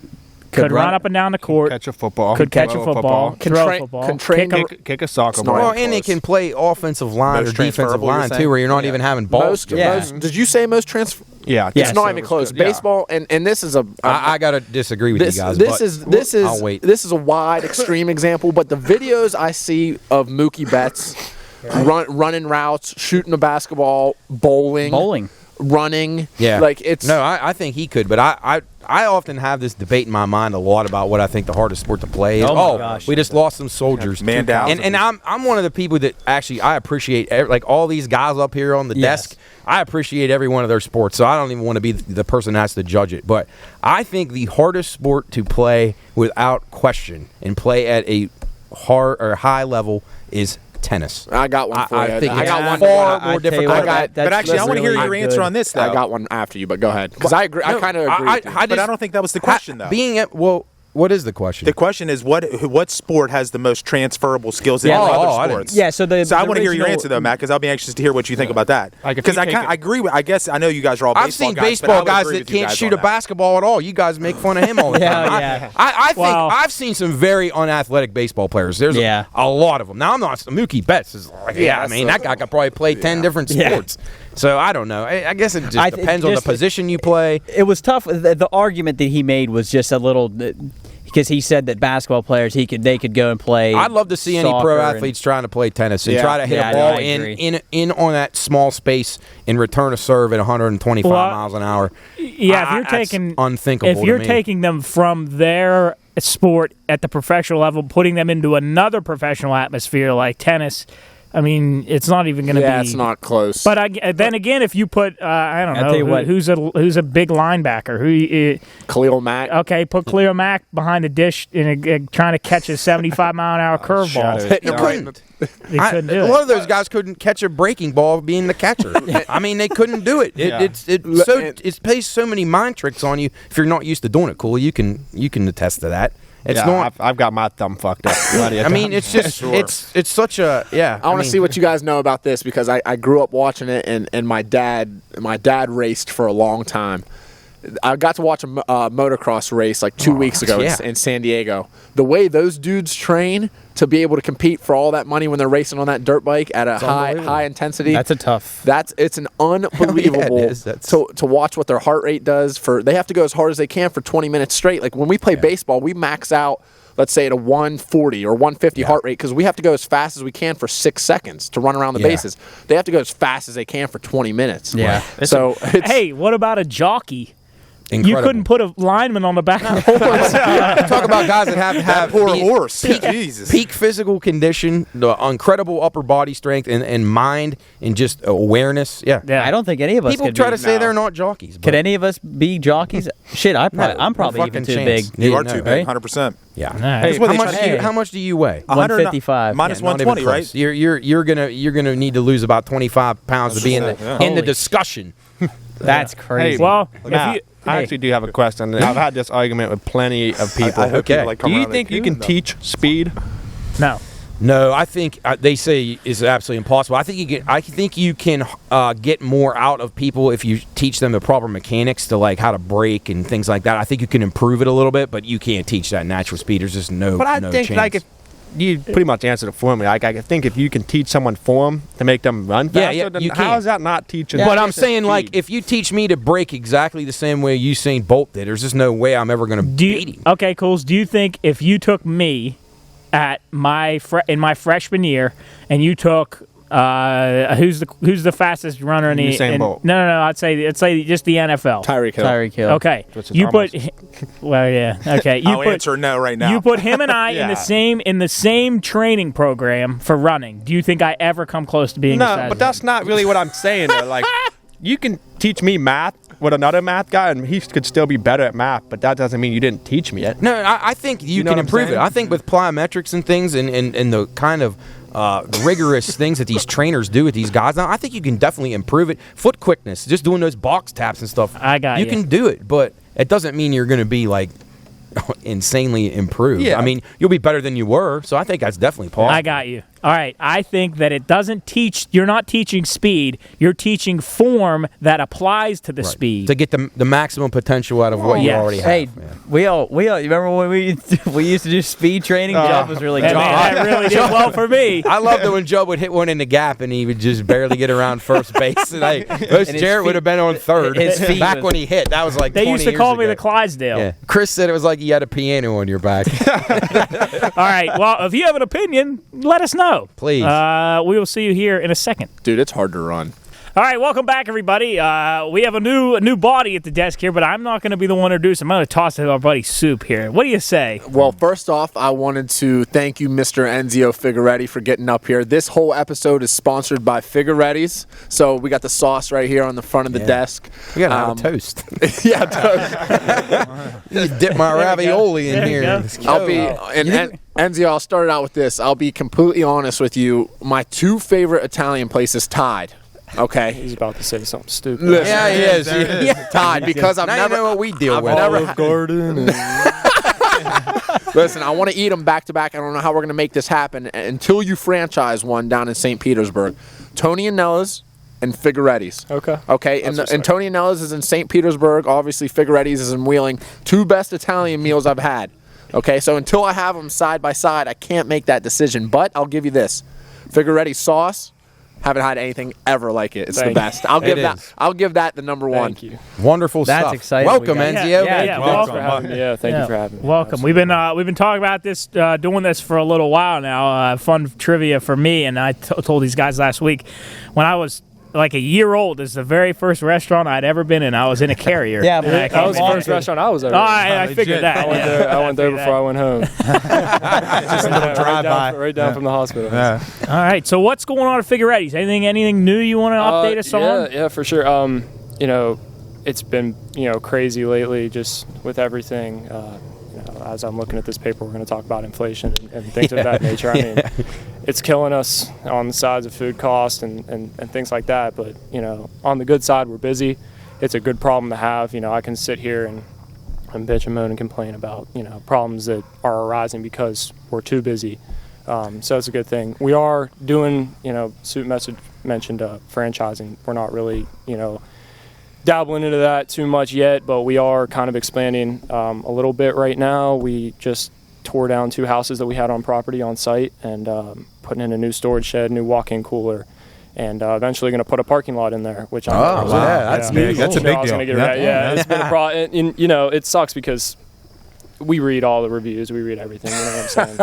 could run up and down the court, Catch a football. could catch a throw football, Can throw a train- football, can train kick a- kick a soccer not ball. Well, and it can play offensive line Most or defensive transferable, you're line saying? too, where you're not even having balls. Did you say most transfer? Yeah, It's not so even it's close. good. Yeah. Baseball, and this is a. I gotta disagree with This, you guys. this but is I'll wait. this is a wide extreme example, but the videos I see of Mookie Betts running routes, shooting a basketball, bowling, running, like it's no. I think he could, but I often have this debate in my mind a lot about what I think the hardest sport to play is. Oh my gosh. We just lost some soldiers. Man down. And I'm one of the people that actually I appreciate like all these guys up here on the desk. I appreciate every one of their sports, so I don't even want to be the person that has to judge it. But I think the hardest sport to play without question and play at a hard or high level is tennis. I got one for you. I think I it's got one far I more tell you difficult. what, But actually, I want to hear your answer on this, though. I got one after you, but go ahead because I agree. I kind of agree. with you. But I don't think that was the question, though. What is the question? The question is what sport has the most transferable skills in Yeah, other I didn't- sports? Yeah, so I want to hear your original- answer though, Matt, because I'll be anxious to hear what you think about that. Like, if Because you I take kind it- agree with. I guess I know you guys are all I've baseball seen guys, but I baseball would guys agree that with you can't guys shoot on a that. basketball at all. You guys make fun of him all the time. Yeah. I think Well- I've seen some very unathletic baseball players. There's Yeah. a lot of them. Now I'm not. Mookie Betts is like, I mean that guy could probably play 10 different sports. So I don't know. I guess it just depends on the position you play. It was tough. The argument that he made was just a little because he said that basketball players they could go and play. I'd love to see any pro athletes trying to play tennis and try to hit a ball I agree. in on that small space and return a serve at 125 miles an hour. Yeah, if you're That's taking unthinkable. if you're to me. taking them from their sport at the professional level, putting them into another professional atmosphere like tennis, I mean, it's not even going to be. Yeah, it's not close. But then again, if you put, I don't I'll tell you know, what. who's a big linebacker? Khalil Mack. Okay, put Cleo Mack behind the dish and trying to catch a 75 mile an hour curveball. He couldn't. He couldn't do A it. lot of those guys couldn't catch a breaking ball being the catcher. I mean, they couldn't do it. It plays so many mind tricks on you if you're not used to doing it. Cool, you can attest to that. It's not. I've got my thumb fucked up. I mean, it's just it's such a I want to see what you guys know about this because I grew up watching it and my dad raced for a long time. I got to watch a motocross race like 2 weeks ago in San Diego. The way those dudes train to be able to compete for all that money when they're racing on that dirt bike at a high intensity. That's a tough. It's an unbelievable it is. to watch what their heart rate does they have to go as hard as they can for 20 minutes straight. Like when we play baseball, we max out, let's say at a 140 or 150 heart rate because we have to go as fast as we can for 6 seconds to run around the bases. They have to go as fast as they can for 20 minutes. Yeah. So Hey, what about a jockey? incredible. You couldn't put a lineman on the back. Talk about guys that have Poor horse. Jesus. peak physical condition, the incredible upper body strength, and mind and just awareness. Yeah. I don't think any of us People could try be, to say they're not jockeys. Could But any of us be jockeys? Shit, I'm probably no even fucking too chance. big. You are No, too big, right? 100%. yeah. Hey, what how they much? try to How much do you weigh? 155. Minus Not even 120, close. right? You're gonna need to lose about 25 pounds to be in the Holy discussion. That's crazy. Well, Matt, if you, I actually do have a question. I've had this argument with plenty of people. I hope people, like, come Do you around think and you can though. teach speed? no. No, I think they say it's absolutely impossible. I think you can get more out of people if you teach them the proper mechanics to like how to brake and things like that. I think you can improve it a little bit, but you can't teach that natural speed. There's just no. But I no think chance. like if you pretty much answered it for me. Like I think if you can teach someone form to make them run faster, then you how can. is that not teaching? But I'm speed? saying, like, if you teach me to brake exactly the same way Usain Bolt did, there's just no way I'm ever going to beat him. Okay, Coles. Do you think if you took me at in my freshman year and you took Who's the fastest runner in the? Usain Bolt. No. I'd say just the NFL. Tyreek Hill. Tyreek Hill. Okay, you put. Well, yeah. Okay, I'll answer no right now. You put him and I in the same training program for running. Do you think I ever come close to being? No, but that's not really what I'm saying. Though. Like, you can teach me math with another math guy, and he could still be better at math. But that doesn't mean you didn't teach me it. No, I think you know can what I'm improve it. saying? I think with plyometrics and things, and the kind of rigorous things that these trainers do with these guys, now I think you can definitely improve it. Foot quickness, just doing those box taps and stuff. I got you. You can do it, but it doesn't mean you're going to be like insanely improved. Yeah. I mean, you'll be better than you were, so I think that's definitely possible. I got you. All right. I think that it doesn't teach. You're not teaching speed. You're teaching form that applies to the speed. To get the maximum potential out of what you yes. already have. Hey, man. we all. You remember when we used to do speed training? Job was really good. That really did well for me. I loved it when Joe would hit one in the gap and he would just barely get around first base. And Jarrett would have been on third. Back when he hit, that was like 20 They used to years call me ago. the Clydesdale. Yeah. Chris said it was like you had a piano on your back. All right. Well, if you have an opinion, let us know. Please. We will see you here in a second. Dude, it's hard to run. All right, welcome back, everybody. We have a new body at the desk here, but I'm not going to be the one to introduce him. I'm going to toss it to our buddy Soup here. What do you say? Well, first off, I wanted to thank you, Mr. Enzio Figaretti, for getting up here. This whole episode is sponsored by Figaretti's. So we got the sauce right here on the front of the desk. We got to have a toast. Yeah, toast. Just dip my ravioli in here. I'll be Enzio, I'll start it out with this. I'll be completely honest with you. My two favorite Italian places tied. Okay. He's about to say something stupid. Listen, Yeah, he is. Yeah. tied because I've Now never you know what we deal with. never Garden. Listen, I want to eat them back to back. I don't know how we're going to make this happen until you franchise one down in St. Petersburg. Tony Annella's and Figaretti's. Okay, and Tony Annella's is in St. Petersburg. Obviously, Figaretti's is in Wheeling. Two best Italian meals I've had. Okay, so until I have them side by side, I can't make that decision. But I'll give you this: Figaretti's sauce. Haven't had anything ever like it. It's the best. I'll give that the number one. Thank you. Wonderful stuff. That's exciting. Welcome, Enzio. Thank you for having me. Welcome. We've been talking about this, doing this for a little while now. Fun trivia for me, and I told these guys last week when I was like a year old. This is the very first restaurant I'd ever been in. I was in a carrier. Yeah, that was the first restaurant I was ever. I figured that. I went there before I went home. Just a little drive-by. Right down from the hospital. Yeah. All right. So what's going on at Figaretti's? Anything new you want to update us on? Yeah, for sure. It's been crazy lately, just with everything. As I'm looking at this paper, we're going to talk about inflation and things of that nature. I mean, it's killing us on the sides of food costs and things like that. But, on the good side, we're busy. It's a good problem to have. I can sit here and bitch and moan and complain about, problems that are arising because we're too busy. So it's a good thing. We are doing, Suit mentioned franchising. We're not really, dabbling into that too much yet, but we are kind of expanding a little bit right now. We just tore down 2 houses that we had on property on site and putting in a new storage shed, new walk-in cooler, and eventually going to put a parking lot in there, which That's big. That's a big deal. It's been a problem. And, it sucks because we read all the reviews, we read everything, you know what I'm saying?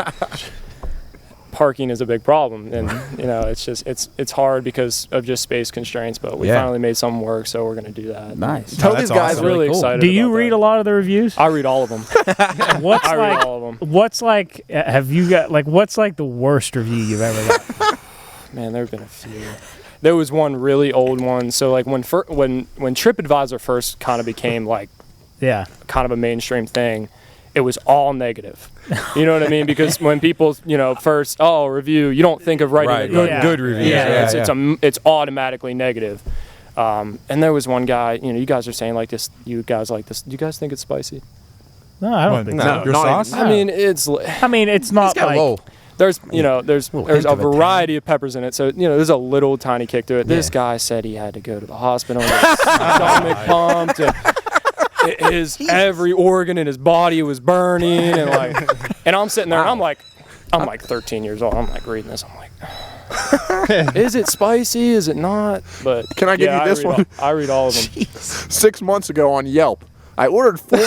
Parking is a big problem, and it's just it's hard because of just space constraints. But we finally made something work, so we're going to do that. Nice. Tell these guys really excited. Do you about read that. a lot of the reviews? I read all of them. What's I like? read all of them. What's like? Have you got like? What's like the worst review you've ever got? Man, there have been a few. There was one really old one. So like when TripAdvisor first kind of became like kind of a mainstream thing, it was all negative. You know what I mean? Because when people, first, review, you don't think of writing a good review. It's automatically negative. And there was one guy, you guys are saying like this, you guys like this. Do you guys think it's spicy? No, I don't think so. Your sauce? I mean, it's not like. Low. There's a variety of peppers in it, so there's a little tiny kick to it. This guy said he had to go to the hospital, and his stomach pumped, and every organ in his body was burning, and I'm sitting there, and I'm like 13 years old. I'm like reading this, I'm like, is it spicy? Is it not? But can I give you this one? I read all of them. 6 months ago on Yelp, I ordered 4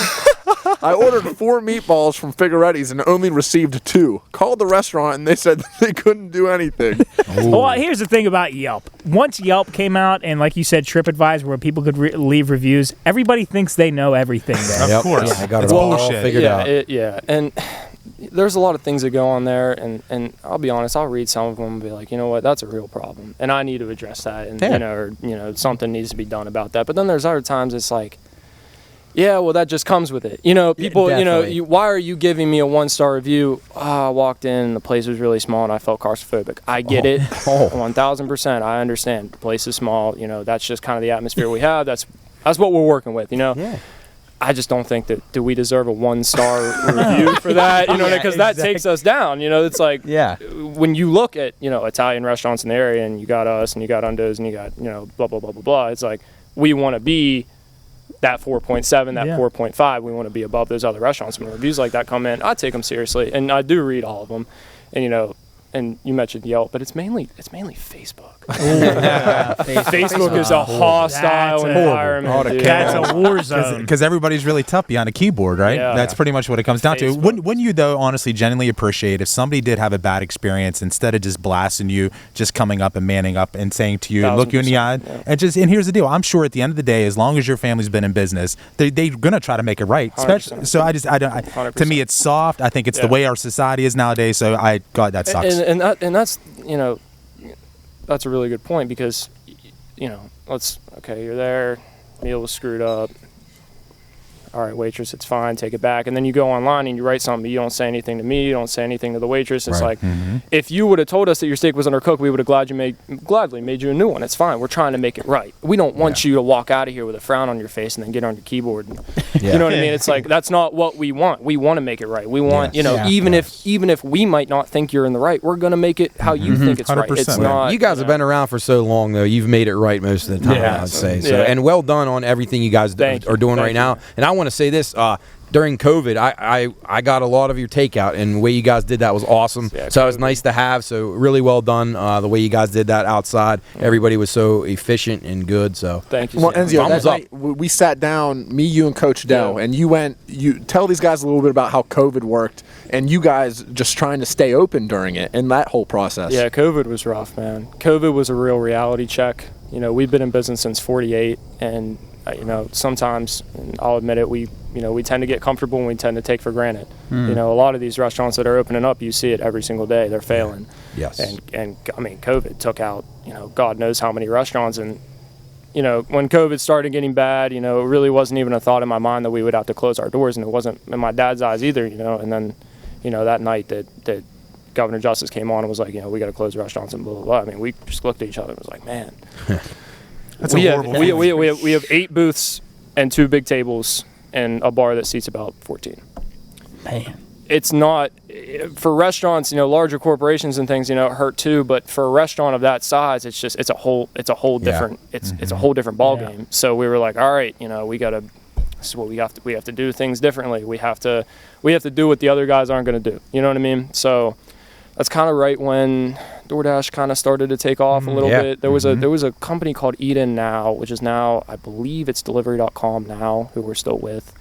I ordered 4 meatballs from Figaretti's and only received 2. Called the restaurant and they said they couldn't do anything. Well, here's the thing about Yelp. Once Yelp came out and, like you said, TripAdvisor, where people could leave reviews, everybody thinks they know everything there. Of course. I got it all figured out. And there's a lot of things that go on there, and I'll be honest, I'll read some of them and be like, you know what, that's a real problem, and I need to address that, and something needs to be done about that. But then there's other times it's like, yeah, well, that just comes with it. People, why are you giving me a 1-star review? I walked in, and the place was really small, and I felt claustrophobic. I get it, 1,000%. I understand. The place is small. That's just kind of the atmosphere we have. That's what we're working with. Yeah. I just don't think do we deserve a 1-star review for that? Because that takes us down. It's like when you look at Italian restaurants in the area, and you got us, and you got Undo's, and you got blah blah blah blah blah. It's like we want to be that 4.7, that 4.5. We want to be above those other restaurants. When reviews like that come in, I take them seriously, and I do read all of them. And and you mentioned Yelp, but it's mainly Facebook. Facebook is a hostile environment. That's a war zone. Because everybody's really tough behind a keyboard, right? Yeah. That's pretty much what it comes down to. Wouldn't you, though, honestly, genuinely appreciate if somebody did have a bad experience, instead of just blasting you, just coming up and manning up and saying to you, look you in the eye, and here's the deal. I'm sure at the end of the day, as long as your family's been in business, they're going to try to make it right. Especially, so to me, it's soft. I think it's the way our society is nowadays. So God, that sucks. And that's that's a really good point, because you're there, meal was screwed up, all right, waitress, it's fine, take it back. And then you go online and you write something, but you don't say anything to me, you don't say anything to the waitress. It's like, if you would have told us that your steak was undercooked, we would have gladly made you a new one. It's fine. We're trying to make it right. We don't want you to walk out of here with a frown on your face and then get on your keyboard. And, you know what I mean? It's like, that's not what we want. We want to make it right. We want, even if we might not think you're in the right, we're going to make it how you think it's 100%. Right. It's not. You guys have been around for so long, though. You've made it right most of the time, I'd say. So, and well done on everything you guys are doing right now. And I want to say this. During COVID, I got a lot of your takeout, and the way you guys did that was awesome. So it was nice to have. So really well done the way you guys did that outside. Everybody was so efficient and good. So thank you. Well, Enzio, that night we sat down, me, you, and Coach Dell, and you tell these guys a little bit about how COVID worked, and you guys just trying to stay open during it and that whole process. Yeah, COVID was rough, man. COVID was a real reality check. We've been in business since '48, and sometimes, and I'll admit it, we tend to get comfortable and we tend to take for granted. A lot of these restaurants that are opening up, you see it every single day. They're failing. Yes. And I mean, COVID took out, God knows how many restaurants. And, when COVID started getting bad, it really wasn't even a thought in my mind that we would have to close our doors. And it wasn't in my dad's eyes either, And then, that night that Governor Justice came on and was like, we got to close restaurants and blah, blah, blah. I mean, we just looked at each other and was like, man. That's a horrible thing. We have 8 booths and 2 big tables and a bar that seats about 14. Man. It's not for restaurants, larger corporations and things, it hurt too, but for a restaurant of that size, it's a whole different it's a whole different ball game. So we were like, all right, we got to, this is what we have to do things differently. We have to do what the other guys aren't going to do. You know what I mean? So that's kind of right when DoorDash kind of started to take off a little bit. There was a company called Eat In Now, which is now, I believe it's delivery.com now, who we're still with.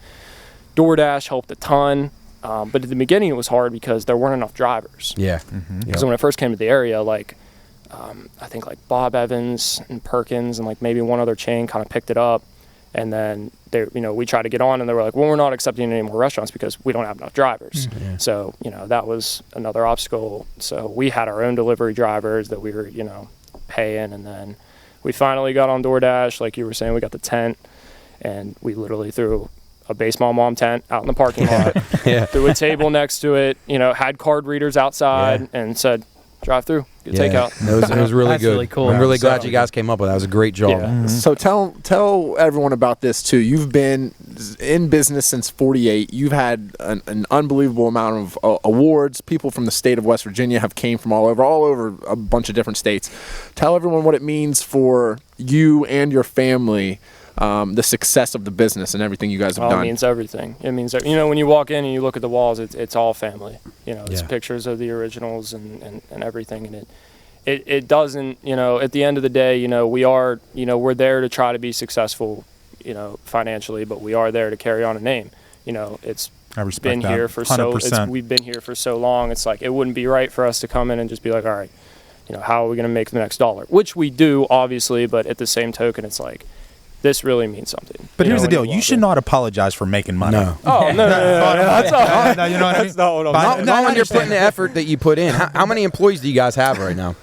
DoorDash helped a ton, but at the beginning it was hard because there weren't enough drivers. Yeah. So when I first came to the area, I think Bob Evans and Perkins and maybe one other chain kind of picked it up. And then we tried to get on, and they were like, well, we're not accepting any more restaurants because we don't have enough drivers. So, that was another obstacle. So we had our own delivery drivers that we were, paying. And then we finally got on DoorDash. Like you were saying, we got the tent, and we literally threw a baseball mom tent out in the parking lot, threw a table next to it, had card readers outside and said, drive through, get takeout. It was really good. Really cool. I'm really glad you guys came up with that. It was a great job. Yeah. So tell everyone about this too. You've been in business since '48. You've had an unbelievable amount of awards. People from the state of West Virginia have came from all over a bunch of different states. Tell everyone what it means for you and your family. The success of the business and everything you guys have done. It means everything. It means, when you walk in and you look at the walls, it's all family. It's pictures of the originals and everything. And it doesn't, at the end of the day, we are, we're there to try to be successful, financially, but we are there to carry on a name. it's I respect been that. here for 100%. we've been here for so long. It's like it wouldn't be right for us to come in and just be like, all right, how are we going to make the next dollar? Which we do, obviously, but at the same token, it's like, this really means something. But here's the deal: you should not apologize for making money. No. Oh no, that's all. No, you know what I mean? Not when you're putting the effort that you put in. How many employees do you guys have right now?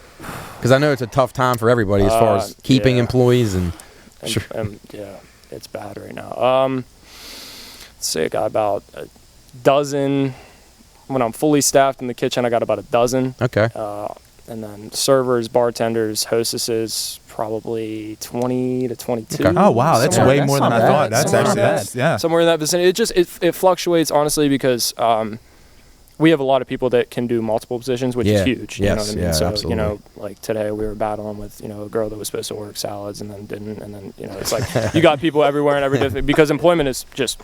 Because I know it's a tough time for everybody as far as keeping employees and yeah, it's bad right now. Let's say I got about a dozen. When I'm fully staffed in the kitchen, I got about a dozen. Okay. And then servers, bartenders, hostesses, probably 20 to 22. Okay. Oh wow, that's way more than I thought. That's actually yeah. Somewhere in that vicinity. It fluctuates honestly because we have a lot of people that can do multiple positions, which is huge. You know what I mean? Yeah, so absolutely. like today we were battling with a girl that was supposed to work salads and then didn't, and then it's like you got people everywhere and everything because employment is just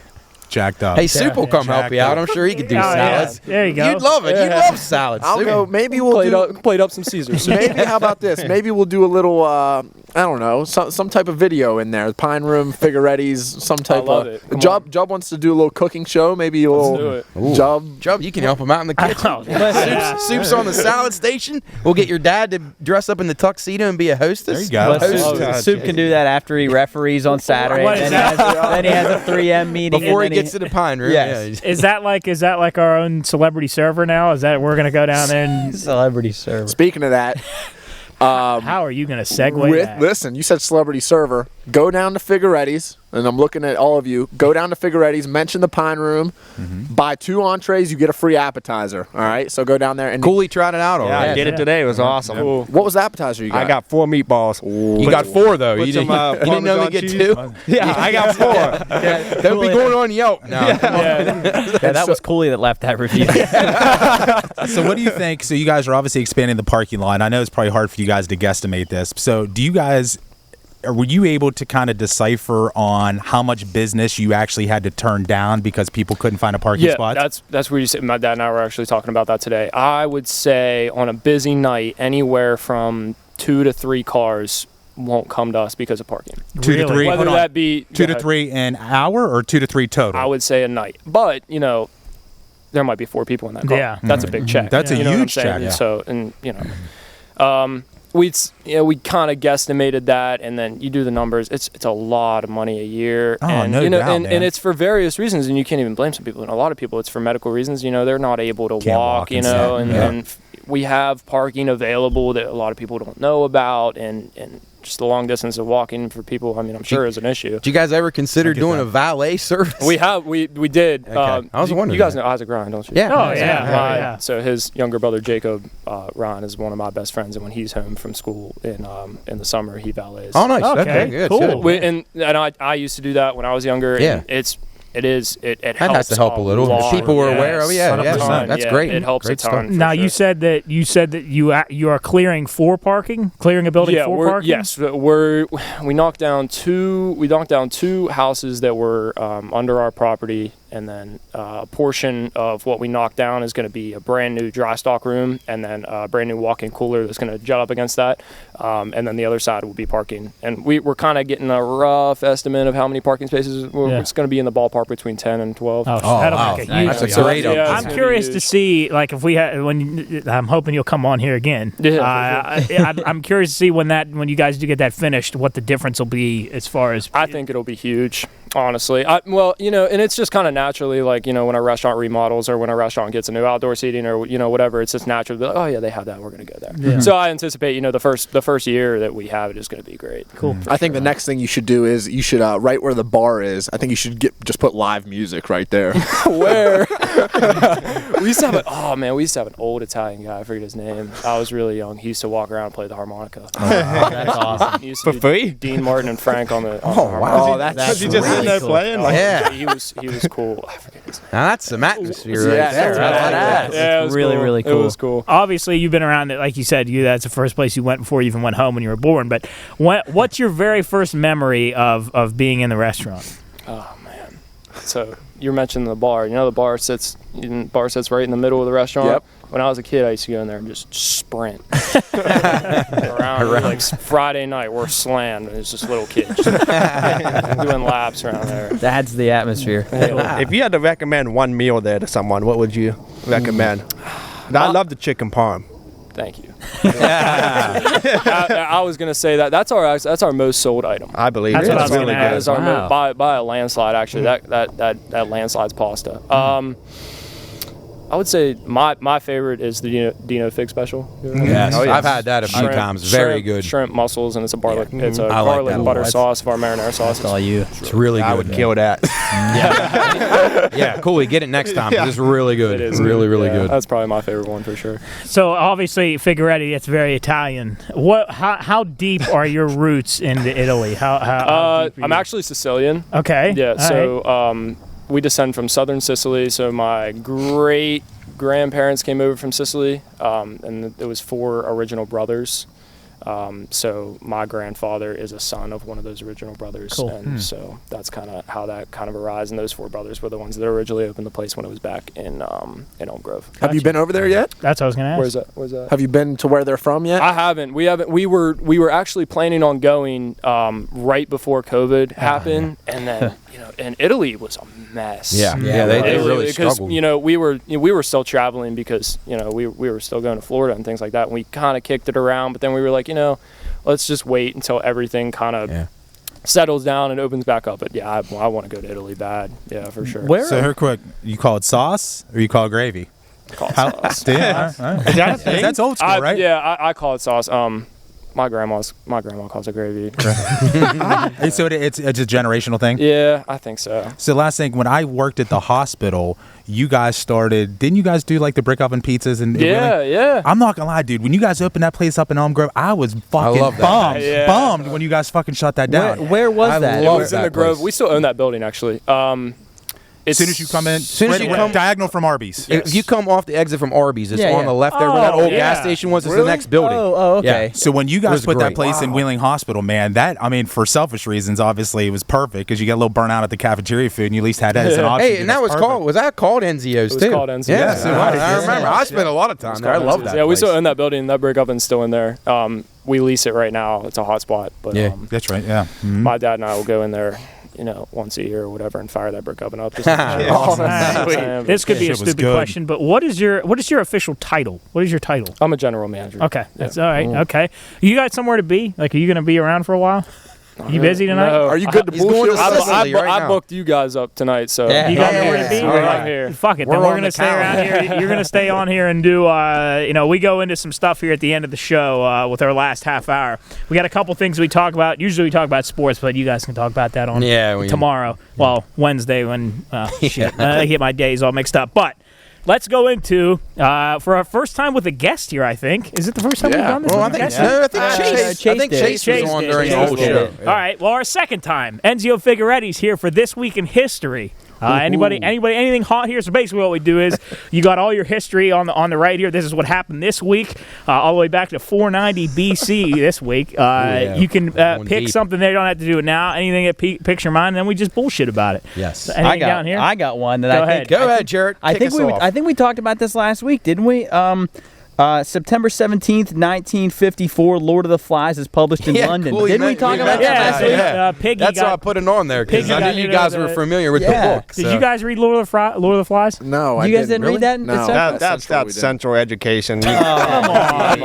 jacked up. Hey, Soup will come help you out. I'm sure he could do salads. Yeah. There you go. You'd love it. You love salads. I'll go. Maybe we'll plate up some Caesars. Maybe how about this? Maybe we'll do a little. I don't know, some type of video in there. Pine Room, Figaretti's, some type love of. it. Job wants to do a little cooking show. Maybe a little. do it. Job, you can help him out in the kitchen. Soup's on the salad station. We'll get your dad to dress up in the tuxedo and be a hostess. There you go. Soup can do that after he referees on Saturday. Then he has a 3M meeting before he gets to the Pine Room. Yes. Yeah. Is that like our own celebrity server now? Is that we're gonna go down there and celebrity server? Speaking of that, how are you gonna segue that? Listen, you said celebrity server. Go down to Figaretti's, and I'm looking at all of you. Go down to Figaretti's, mention the Pine Room, buy 2 entrees, you get a free appetizer. All right, so go down there and Cooley tried it out already. I did it today. It was awesome. Cool. What was the appetizer you got? I got 4 meetballs. You got 4 though. You some, didn't know they get 2. Yeah, I got 4. Don't be going on Yelp now. Yeah, that was Cooley that left that review. So what do you think? So you guys are obviously expanding the parking lot. And I know it's probably hard for you guys to guesstimate this. So do you guys, or were you able to kind of decipher on how much business you actually had to turn down because people couldn't find a parking spot? Yeah, that's where you say. My dad and I were actually talking about that today. I would say on a busy night, anywhere from 2 to 3 cars won't come to us because of parking. 2 to 3. Whether that be 2 to 3 an hour or 2 to 3 total? I would say a night, but there might be 4 people in that car. Yeah, that's a big check. That's a huge check. Yeah. So we kind of guesstimated that, and then you do the numbers. It's a lot of money a year, and and it's for various reasons, and you can't even blame some people. And a lot of people, it's for medical reasons. They're not able to walk. And we have parking available that a lot of people don't know about, and just the long distance of walking for people, I'm sure is an issue. Did you guys ever consider doing a valet service? We did. Okay. I was wondering. You guys know Isaac Ryan, don't you? Yeah. Oh, yeah. So his younger brother Jacob Ryan is one of my best friends, and when he's home from school in the summer, he valets. Oh, nice. Okay, good. cool. Good. And I used to do that when I was younger. Yeah. And it that helps has to help a little. If people were aware of it. Yeah, 100%. that's great. It helps great a ton. stuff. Now you said that you are clearing for parking, clearing a building for parking. Yes, we knocked down 2 houses that were under our property, and then a portion of what we knocked down is going to be a brand new dry stock room, and then a brand new walk-in cooler that's going to jut up against that, and then the other side will be parking. And we're kind of getting a rough estimate of how many parking spaces. It's going to be in the ballpark between 10 and 12. That'll wow. make a huge That's a great I'm curious to see, like, if we had I'm hoping you'll come on here again. Yeah, I'm curious to see when you guys do get that finished, what the difference will be as far as. I think it'll be huge, honestly. And it's just kind of naturally, like, when a restaurant remodels or when a restaurant gets a new outdoor seating or whatever, it's just natural to be like, oh yeah, they have that, we're going to go there. Yeah. So I anticipate the first year that we have it is going to be great. Cool. I think the next thing you should do is you should right where the bar is. I think you should just put live music right there. Where we used to have an old Italian guy. I forget his name. I was really young. He used to walk around and play the harmonica. That's awesome. He used For to free? Dean Martin and Frank on the. Wow. That's he just sitting there playing? Yeah. He was cool. I forget his name. Now that's some atmosphere right Yeah, there. that's I like that. Yeah, it was really, cool. really cool. It was cool. Obviously, you've been around it, like you said. That's the first place you went before you even went home when you were born. But what's your very first memory of being in the restaurant? Oh man. So you mentioned the bar. You know, the bar sits right in the middle of the restaurant. Yep. When I was a kid, I used to go in there and just sprint around. Like Friday night, we're slammed, and it's just little kids doing laps around there. That's the atmosphere. If you had to recommend one meal there to someone, what would you recommend? I love the chicken parm. Thank you. I was gonna say that's our most sold item. I believe That's it. what I was It's gonna really ask. good. It's our by a landslide. Actually, that landslide's pasta. I would say my favorite is the Dino Fig Special. Yes, Oh, yes. I've had that a few times. Very good. Shrimp mussels, and it's a garlic. It's a I like garlic that. butter That's- sauce of our marinara sauce. That's all you. It's really good. I would man. kill that. Yeah, cool. Get it next time. 'Cause it's really good. It is really, really Yeah, good. That's probably my favorite one for sure. So obviously Figaretti, it's very Italian. How deep are your roots into Italy? How deep are I'm you? actually Sicilian. Okay. Yeah, all right. so we descend from southern Sicily. So my great grandparents came over from Sicily, and it was 4 original brothers. So my grandfather is a son of one of those original brothers, Cool. and so that's kind of how that kind of arose. And those 4 brothers were the ones that originally opened the place when it was back in Elm Grove. Have you been over there yet? That's what I was going to ask. Where's that? Have you been to where they're from yet? I haven't. We haven't. We were actually planning on going right before COVID happened, and then and Italy was a mess. Yeah, they really because struggled. we were still traveling because we were still going to Florida and things like that. And we kind of kicked it around, but then we were like, let's just wait until everything kind of settles down and opens back up. But yeah, I want to go to Italy bad. Yeah, for sure. Where? So here, quick, you call it sauce or you call it gravy? Call it sauce. Damn, all right. That's old school, right? Yeah, I call it sauce. My grandma calls it gravy. So it's a generational thing. Yeah, I think so. So last thing, when I worked at the hospital, you guys started. Didn't you guys do like the brick oven pizzas and Yeah. I'm not gonna lie, dude. When you guys opened that place up in Elm Grove, I was fucking love that. bummed, Yeah. bummed when you guys fucking shut that down. Where was I that? love It was in that the Grove. place. We still own that building, actually. As soon as you come in, Soon as you come- diagonal from Arby's. If you come off the exit from Arby's, it's Yeah, on yeah. the left there where that Oh, old yeah. gas station was. It's Really? the next building. Oh, okay. Yeah. So when you It guys was put that great. place in Wheeling Hospital, man, for selfish reasons, obviously, it was perfect because you get a little burnout at the cafeteria food, and you at least had that as an option. Hey, and that was called. Was that called Enzio's It was too? called Enzio's. Yes, Yeah. I remember. I spent a lot of time there. I love that. Yeah, we place. still own that building. That brick oven's still in there. We lease it right now. It's a hot spot. But Yeah. That's right. Yeah. Mhm. my dad and I will go in there, once a year or whatever, and fire that brick oven up. Just Awesome. This could be a Shit was stupid good. question, but what is your official title? What is your title? I'm a general manager. Okay, that's all right. Okay, you got somewhere to be? Like, are you going to be around for a while? You busy tonight? No. Are you good to He's going bullshit? to with us? Sicily right I now. booked you guys up tonight, so Yeah. You got Yeah. nowhere to be? All All right. right. Here. Fuck it. We're Then we're on going the to stay around calendar. here. You're going to stay on here and do, we go into some stuff here at the end of the show with our last half hour. We got a couple things we talk about. Usually we talk about sports, but you guys can talk about that on tomorrow. Well, Wednesday when, shit, I get my days all mixed up. But let's go into, for our first time with a guest here, I think. Is it the first time we've done this Well, I with a think guest? no, I think Chase Chase. I think did. Chase was on did. during the whole Chase show. did. All right. Well, our second time, Enzio Figaretti's here for This Week in History. Anybody, anything hot here? So basically, what we do is you got all your history on the right here. This is what happened this week, all the way back to 490 BC this week. You can pick deep. something there. You don't have to do it now. Anything that picks your mind, and then we just bullshit about it. Yes. So anything down here? I got one that Go I ahead. think. Go ahead, Jarrett. I think we talked about this last week, didn't we? September 17th, 1954, Lord of the Flies is published in London. Cool, Didn't we talk about mentioned that? that. So, Piggy That's got- why I put it on there because Piggy I got knew you hit guys over were the- familiar with Yeah. the book. Did you guys read Lord of the Flies? No, I You guys didn't read that? No, It's That's Central we didn't. central education. Come on.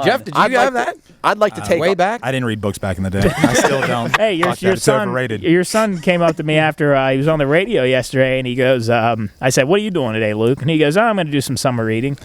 Jeff, did you have that? I'd like to take way back? I didn't read books back in the day. I still don't. Hey, your Fuck that. It's son. overrated. Your son came up to me after he was on the radio yesterday, and he goes, "I said, what are you doing today, Luke?" And he goes, "I'm going to do some summer reading."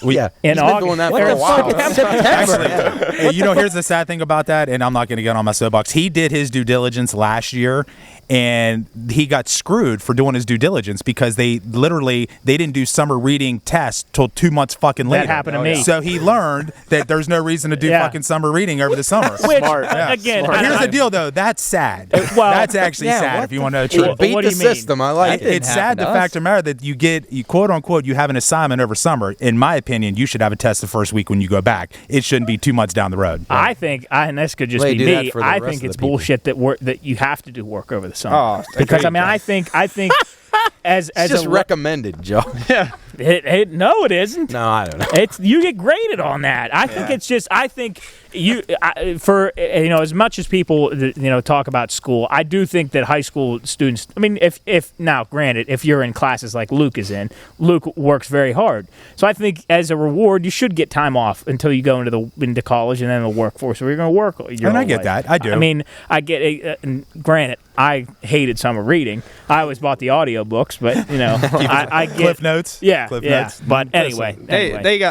Yeah. In He's August. been doing that What for a the while. Actually, hey, here's the sad thing about that, and I'm not going to get on my soapbox. He did his due diligence last year, and he got screwed for doing his due diligence because they didn't do summer reading tests till 2 months fucking later. That happened to me. So he learned that there's no reason to do Yeah. fucking summer reading over the summer. Which, Smart. again, But here's the deal, though. That's sad. well, that's actually yeah, sad what if you want to know the Well, truth. Beat what the do you mean? system. I like it. It's sad happen the to fact us. of the matter that you quote unquote you have an assignment over summer. In my opinion, opinion, you should have a test the first week when you go back. It shouldn't be 2 months down the road. I think, and this could just be me, I think it's bullshit that you have to do work over the summer. Because, I mean, I think as it's just a recommended, Joe. Yeah. No, it isn't. No, I don't know. It's you get graded on that. I think it's just. I think as much as people talk about school, I do think that high school students. I mean, if now, granted, if you're in classes like Luke is in, Luke works very hard. So I think as a reward, you should get time off until you go into college and then the workforce where you're going to work. And I get that. I do. I mean, I get it. Granted, I hated summer reading. I always bought the audiobooks, but I get Cliff Notes. Yeah. Cliff Notes. But anyway,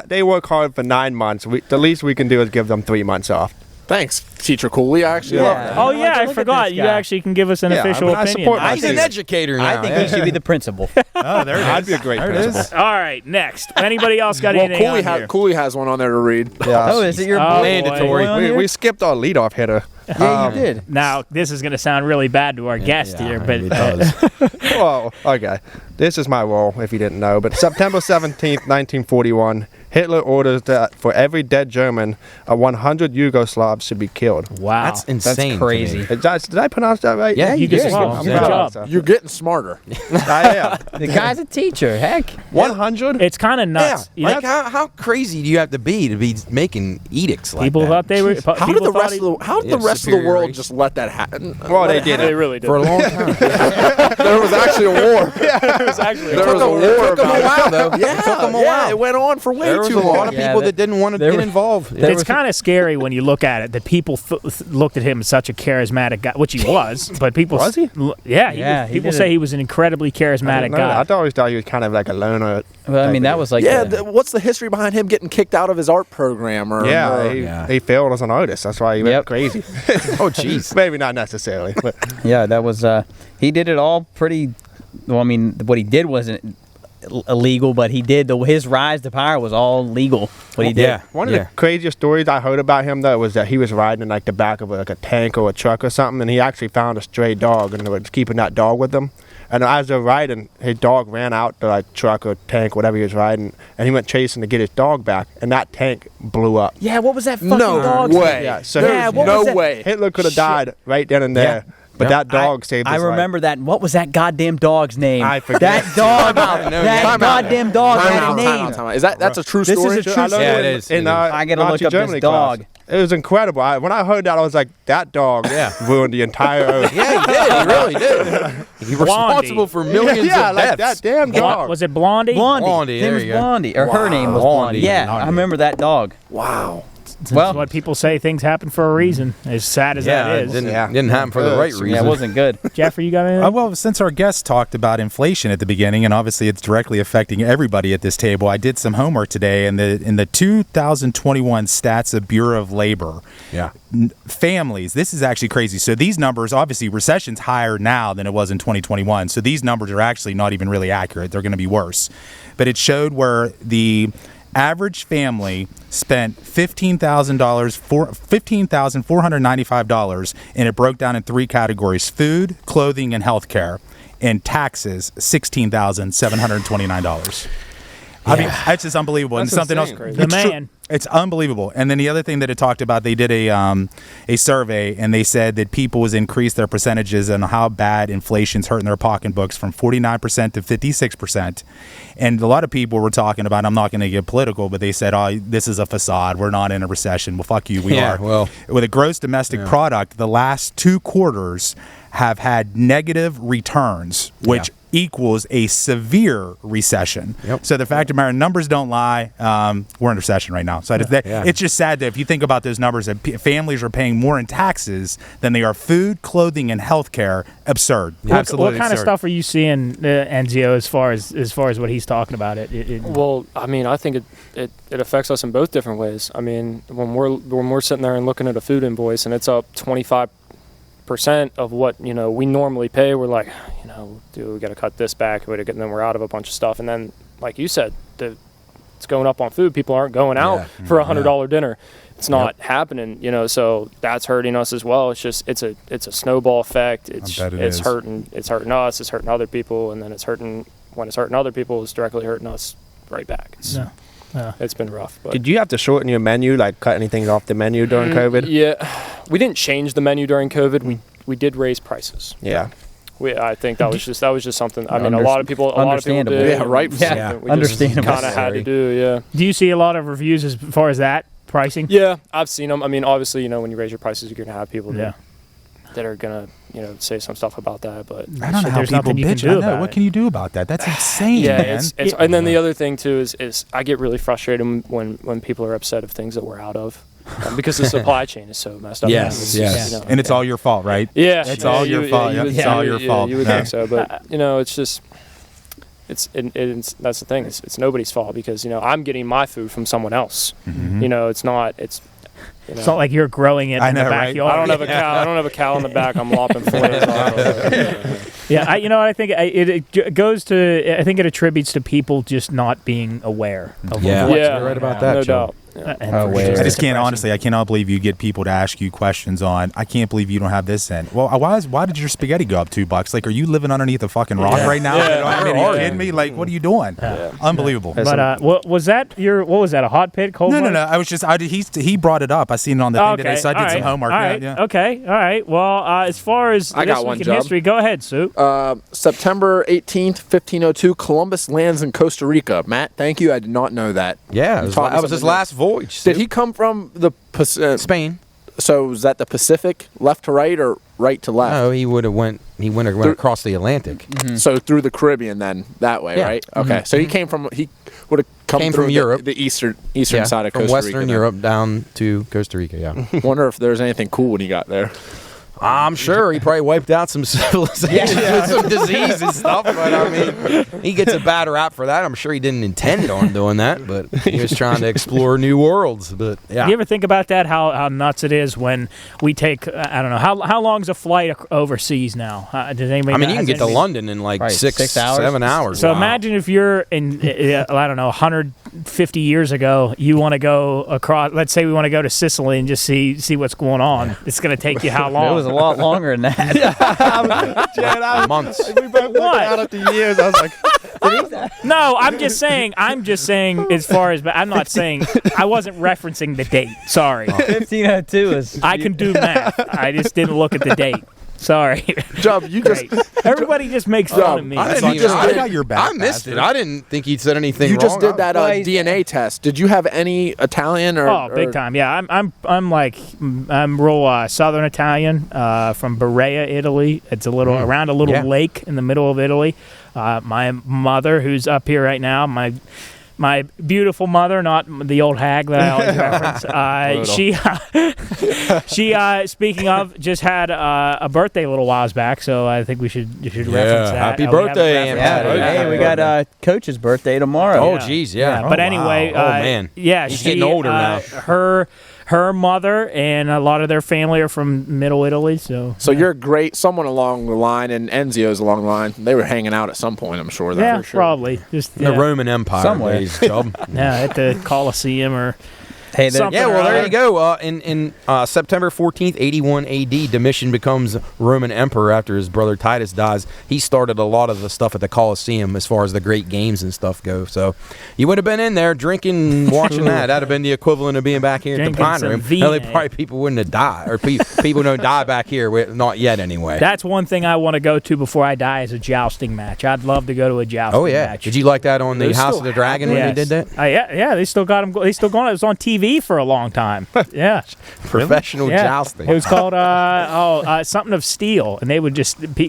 they work hard for 9 months. The least we can do is give them 3 months off. Thanks, Teacher Cooley. I actually love that. Oh yeah, I forgot. You actually can give us an official opinion. He's an educator now. I think he should be the principal. Oh, there it is. I'd be a great principal. All right, next. Anybody else got anything on here? Cooley has one on there to read. Yeah. Oh, is it your mandatory? We skipped our leadoff hitter. Yeah, you did. Now, this is going to sound really bad to our guest here, but it does. Well, okay. This is my role, if you didn't know. But September 17th, 1941, Hitler orders that for every dead German, 100 Yugoslavs should be killed. wow. That's insane. That's crazy. Did I pronounce that right? Yeah, you did. Yugoslav. Good Good job. job. You're getting smarter. I am. The guy's a teacher. Heck. 100? It's kind of Yeah, nuts. like how crazy do you have to be making edicts like People that? thought they were. How did the rest of the world just let that happen? Well, they did They it. really did. for a long time? There was actually a war. There was a war. It took them a while, though. Yeah, It took them a while. It went on for way There was too a lot long. of Yeah, people that didn't want to get involved. It's kind of scary when you look at it that people looked at him as such a charismatic guy, which he was. But people Was he? Yeah, he people did say it. he was an incredibly charismatic guy. I always thought he was kind of like a loner. Well, I mean, that was like. What's the history behind him getting kicked out of his art program? He failed as an artist. That's why he went crazy. Oh, jeez. Maybe not necessarily. But Yeah, that was. He did it all pretty. Well, I mean, what he did wasn't illegal, but he did. His rise to power was all legal. What he did. Yeah. one of the craziest stories I heard about him though was that he was riding in like the back of a tank or a truck or something, and he actually found a stray dog and was keeping that dog with him. And as they're riding, his dog ran out the truck or tank, whatever he was riding, and he went chasing to get his dog back, and that tank blew up. Yeah, what was that fucking No dog? way. Yeah, so Yeah, what no was that? way. Hitler could have died right then and there, but that dog saved his I life. remember that. What was that goddamn dog's name? I forget. That dog. that goddamn dog had a name. Time out. Is that's a true This story? is a true story. Yeah, it is. In, I gotta look Nazi up this Germany dog. class. It was incredible. When I heard that, I was like, that dog ruined the entire earth. Yeah, he did. He really did. He's responsible for millions yeah, of like deaths. that damn dog. Was it Blondie? Blondie. His name there was you go. Blondie, or her name was Blondie. Yeah, I remember that dog. Wow. Well, what people say, things happen for a reason. As sad as that It is. didn't happen for the right reason. Yeah, it wasn't good. Jeffrey, you got anything? Well, since our guest talked about inflation at the beginning, and obviously it's directly affecting everybody at this table, I did some homework today. In the 2021 stats of Bureau of Labor, families, this is actually crazy. So these numbers, obviously, recession's higher now than it was in 2021. So these numbers are actually not even really accurate. They're going to be worse. But it showed where the average family spent $15,495, and it broke down in 3 categories: food, clothing, and healthcare, and taxes $16,729. I mean, that's just unbelievable. That's and something insane. else, The man. It's unbelievable. And then the other thing that it talked about, they did a survey, and they said that people has increased their percentages on how bad inflation's hurting their pocketbooks from 49% to 56%. And a lot of people were talking about, I'm not going to get political, but they said, oh, this is a facade. We're not in a recession. Well, fuck you. We are. Well, with a gross domestic product, the last 2 quarters have had negative returns, which equals a severe recession. So the fact of the matter, numbers don't lie. We're in a recession right now. So it's just sad that if you think about those numbers, that families are paying more in taxes than they are food, clothing, and healthcare. Absurd. Absolutely What kind of absurd. stuff are you seeing, Enzio, as far as what he's talking about? Well, I mean, I think it affects us in both different ways. I mean, when we're sitting there and looking at a food invoice and it's up 25% of what we normally pay, we're like, dude, we got to cut this back, and then we're out of a bunch of stuff. And then, like you said, it's going up on food. People aren't going out for $100 dinner. It's not happening, so that's hurting us as well. It's just it's a snowball effect. It's hurting us, it's hurting other people, and then when it's hurting other people, it's directly hurting us right back. It's been rough. But. Did you have to shorten your menu, like cut anything off the menu during COVID? Yeah, we didn't change the menu during COVID. We did raise prices. Yeah. I think that was just something. I mean, a lot of people did. Yeah, right. Yeah, we understandable. Kind of had to do. Yeah. Do you see a lot of reviews as far as that pricing? Yeah, I've seen them. I mean, obviously, when you raise your prices, you're going to have people that are going to, say some stuff about that. But I don't know how people bitch. I know. What can you do about that? That's insane, man. And then the other thing, too, is I get really frustrated when people are upset of things that we're out of. Because the supply chain is so messed up. Yes. And it's all your fault, right? Yeah. It's all your fault. It's all your fault. You would think so. But, it's just... It's that's the thing. It's nobody's fault because, I'm getting my food from someone else. Mm-hmm. It's not... It's not like you're growing it in the backyard. I don't have a cow. I don't have a cow in the back. I'm lopping fillets off. Yeah, I think it goes to. I think it attributes to people just not being aware of you're right about that. No doubt. I just can't honestly. I cannot believe you get people to ask you questions on. I can't believe you don't have this in. Well, why did your spaghetti go up $2? Like, are you living underneath a fucking rock right now? Are you kidding me? Like, what are you doing? Unbelievable. But what was that? What was that? A hot pit? Cold? No. I was just. He brought it up. I seen it on the thing today, so I did some homework. All right. Okay. All right. Well, as far as I got one in history, go ahead, Sue. September 18th, 1502, Columbus lands in Costa Rica. Matt, thank you. I did not know that. Yeah, that was his last voyage. Did he come from the Spain? So was that the Pacific, left to right or right to left? No, he would have went across the Atlantic. Mm-hmm. So through the Caribbean then, that way, right? Okay. Mm-hmm. So he would have come through from Europe, the eastern side of Costa Rica. From Western Europe down to Costa Rica, yeah. Wonder if there's anything cool when he got there. I'm sure he probably wiped out some civilizations with some disease and stuff, but I mean, he gets a bad rap for that. I'm sure he didn't intend on doing that, but he was trying to explore new worlds. But yeah, you ever think about that? How nuts it is when we take I don't know how long's a flight overseas now? Does anybody? I mean, you can get to London in like 6 hours, 7 hours. So imagine if you're in I don't know 150 years ago, you want to go across. Let's say we want to go to Sicily and just see what's going on. It's going to take you how long? It was a lot longer than that. Months. We both looked out at the years. I was like, no, I'm just saying. As far as, but I'm not saying. I wasn't referencing the date. Sorry. 1502 is. I can do math. I just didn't look at the date. Sorry. Job, you just everybody just makes fun of me. I got your back. I missed it. I didn't think he'd said anything. You just wrong. did that DNA test. Did you have any Italian or? Big time. Yeah, I'm real Southern Italian from Berea, Italy. It's a little around a little lake in the middle of Italy. My mother, who's up here right now, my beautiful mother, not the old hag that I always reference. She speaking of, just had a birthday a little while back, so I think we should reference that. Happy birthday! Hey, we got Coach's birthday tomorrow. Oh, geez, yeah. But anyway, man, she's getting older now. Her mother and a lot of their family are from Middle Italy, so you're great. Someone along the line, and Enzio's along the line. They were hanging out at some point, I'm sure. For sure. Probably just the Roman Empire somewhere. At the Colosseum or. Hey, there you go. In September 14th, 81 A.D., Domitian becomes Roman emperor after his brother Titus dies. He started a lot of the stuff at the Colosseum as far as the great games and stuff go. So you would have been in there drinking, watching that. That'd have been the equivalent of being back here at the Pine Room. Probably people wouldn't have died, or people don't die back here. Not yet, anyway. That's one thing I want to go to before I die is a jousting match. I'd love to go to a jousting match. Did you like that on the House of the Dragon when they did that? Yeah, they still got them. They still going. It was on TV for a long time. Yeah. Professional jousting. It was called something of steel, and they would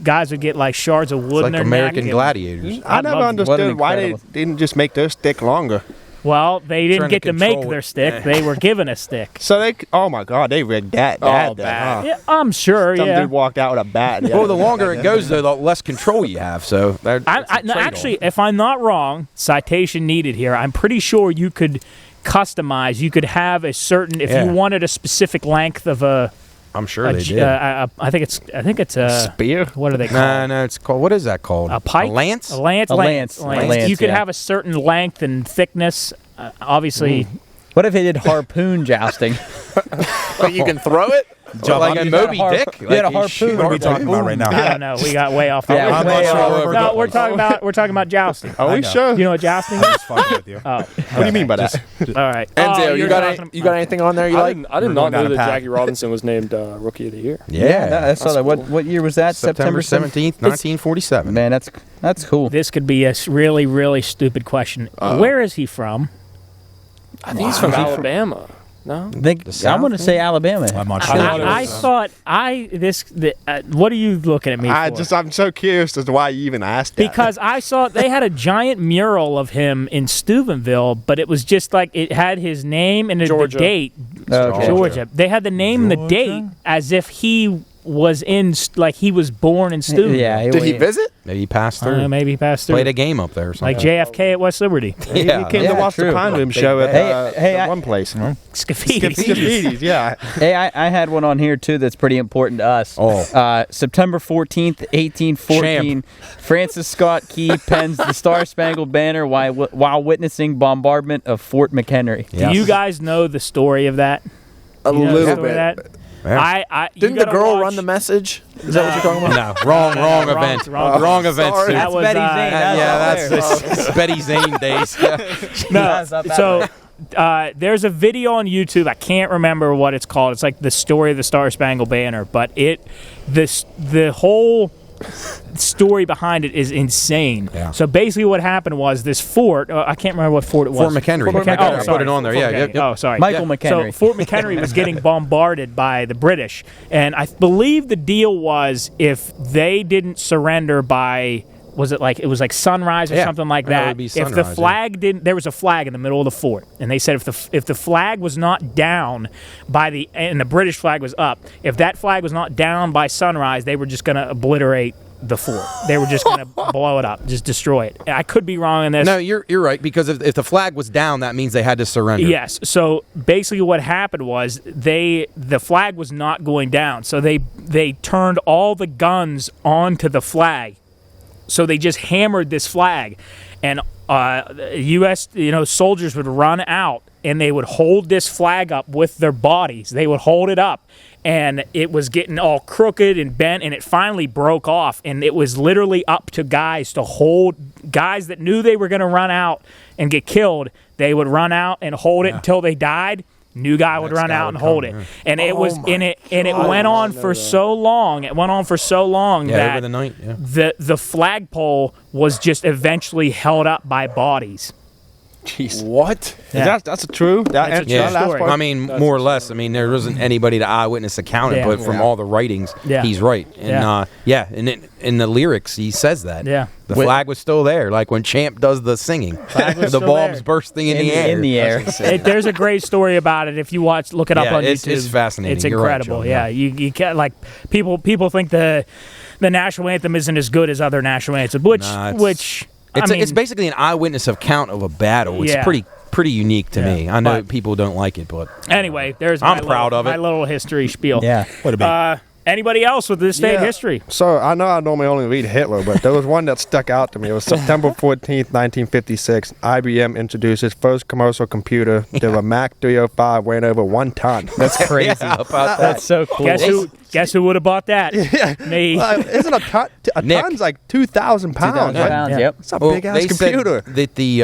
guys would get like shards of wood in their American neck. Gladiators. I never understood why they didn't just make their stick longer. Well, they didn't get to make their stick. They were given a stick. So oh my God, they rigged that bad. Bad. Yeah, I'm sure. Some dude walked out with a bat. Well, the longer it goes, though, the less control you have. So actually, if I'm not wrong, citation needed here. I'm pretty sure you could customize. You could have a certain if you wanted a specific length of a. I'm sure they did. I think it's a spear. What are they called? No, it's called. What is that called? A pike. A lance. A lance. You could have a certain length and thickness. Obviously. What if they did harpoon jousting? You can throw it? like a Moby Dick. He had a harpoon. What are we talking about right now? I don't know. We got way off. Yeah, I'm not sure. No, we're talking about jousting. Are we sure? You know what jousting is? Just fucking with you. Oh, What do you mean by that? all right. Enzio, you're you got anything on there you like? I did not down know a that path. Jackie Robinson was named Rookie of the Year. I saw that. What year was that? September 17th, 1947. Man, that's cool. This could be a really, really stupid question. Where is he from? I think he's from Alabama. No? I'm going to say Alabama. I'm not sure. I thought what are you looking at me for? I'm so curious as to why you even asked that. Because I saw they had a giant mural of him in Steubenville, but it was just like it had his name and the date. Okay. Georgia. They had the name and the date as if he was he was born in Steubenville. Yeah. Did he visit? Maybe he passed through. Maybe he passed through. Played a game up there or something. Like JFK at West Liberty. He came to watch the Pine Room show at one place. Scafidi. Scafidi, yeah. Hey, I had one on here too that's pretty important to us. September 14th, 1814, Francis Scott Key pens the Star-Spangled Banner while witnessing bombardment of Fort McHenry. Do you guys know the story of that? A You know the little story of bit. that? Yeah. Didn't the girl run the message? Is that what you're talking about? No, wrong event. wrong event. sorry. Stu. That was Betty Zane. That's Betty Zane days. No, so there's a video on YouTube. I can't remember what it's called. It's like the story of the Star-Spangled Banner, but the whole story behind it is insane. Yeah. So basically, what happened was this fort. I can't remember what fort it was. Fort McHenry. Fort McHenry. I Oh, sorry. put it on there. Fort Yeah. McHenry. Yep. Oh, sorry. Michael McHenry. So Fort McHenry was getting bombarded by the British, and I believe the deal was if they didn't surrender by. It was like sunrise or something like Yeah, it that. would be If the sunrise, flag didn't, there was a flag in the middle of the fort, and they said if the flag was not down and the British flag was up, if that flag was not down by sunrise, they were just going to obliterate the fort. They were just going to blow it up, just destroy it. I could be wrong in this. No, you're right, because if the flag was down, that means they had to surrender. Yes. So basically, what happened was the flag was not going down, so they turned all the guns onto the flag. So they just hammered this flag, and U.S. soldiers would run out and they would hold this flag up with their bodies. They would hold it up, and it was getting all crooked and bent, and it finally broke off. And it was literally up to guys that knew they were going to run out and get killed. They would run out and hold it until they died. New guy would run out and hold it, and it was in it, and it went on for so long. It went on for so long that over the night. Yeah. the flagpole was just eventually held up by bodies. Jeez. What? Yeah. That's true. That's a true Yeah, story. I mean, more or less. I mean, there wasn't anybody to eyewitness account it, Yeah. but from all the writings, he's right. And and in the lyrics, he says that. Yeah. The flag was still there, like when Champ does the singing. The still bombs there. bursting in the air. In the air. There's a great story about it. If you look it up on it's, YouTube. it's fascinating. It's You're right, incredible. Joe, yeah, you can't people think the national anthem isn't as good as other national anthems, it's basically an eyewitness account of a battle. It's pretty unique to me. I know people don't like it, but anyway, there's I'm proud of it. my little history spiel. Yeah. What a big. Anybody else with this day in history? So I know I normally only read Hitler, but there was one that stuck out to me. It was September 14th, 1956. IBM introduced its first commercial computer. The Mac 305 weighing over 1 ton. That's crazy. That's so cool. Guess who would have bought that? Me. Isn't a ton? A Nick. ton's like 2,000 pounds. 2,000 right? pounds, Yeah. yep. It's a big ass they computer. said that the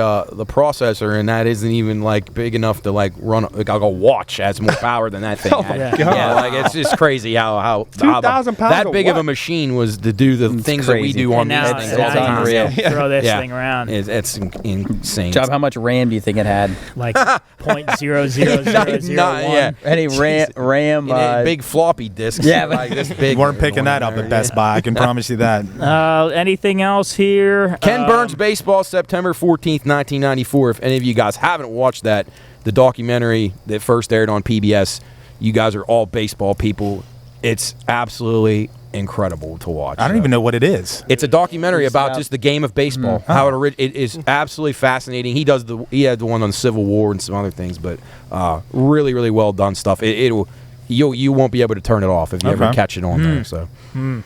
processor in that isn't even like big enough to like run like a watch has more power than that thing. Oh my had. God. Yeah, like it's just crazy how 2,000 pounds that of big of a what? maching was to do the things that we crazy. do on And these now things it's all the time. unreal. Throw this Yeah. thing around It's insane. Job, how much RAM do you think it had? like .00001. Any RAM? Big floppy disks. Yeah, like this big. You weren't picking that up at Best Buy. I can promise you that. Anything else here? Ken Burns Baseball, September 14th, 1994. If any of you guys haven't watched that, the documentary that first aired on PBS, you guys are all baseball people. It's absolutely incredible to watch. I don't even know what it is. It's a documentary about just the game of baseball. How it is absolutely fascinating. He had the one on the Civil War and some other things, but really, really well done stuff. You won't be able to turn it off if you ever catch it on there. So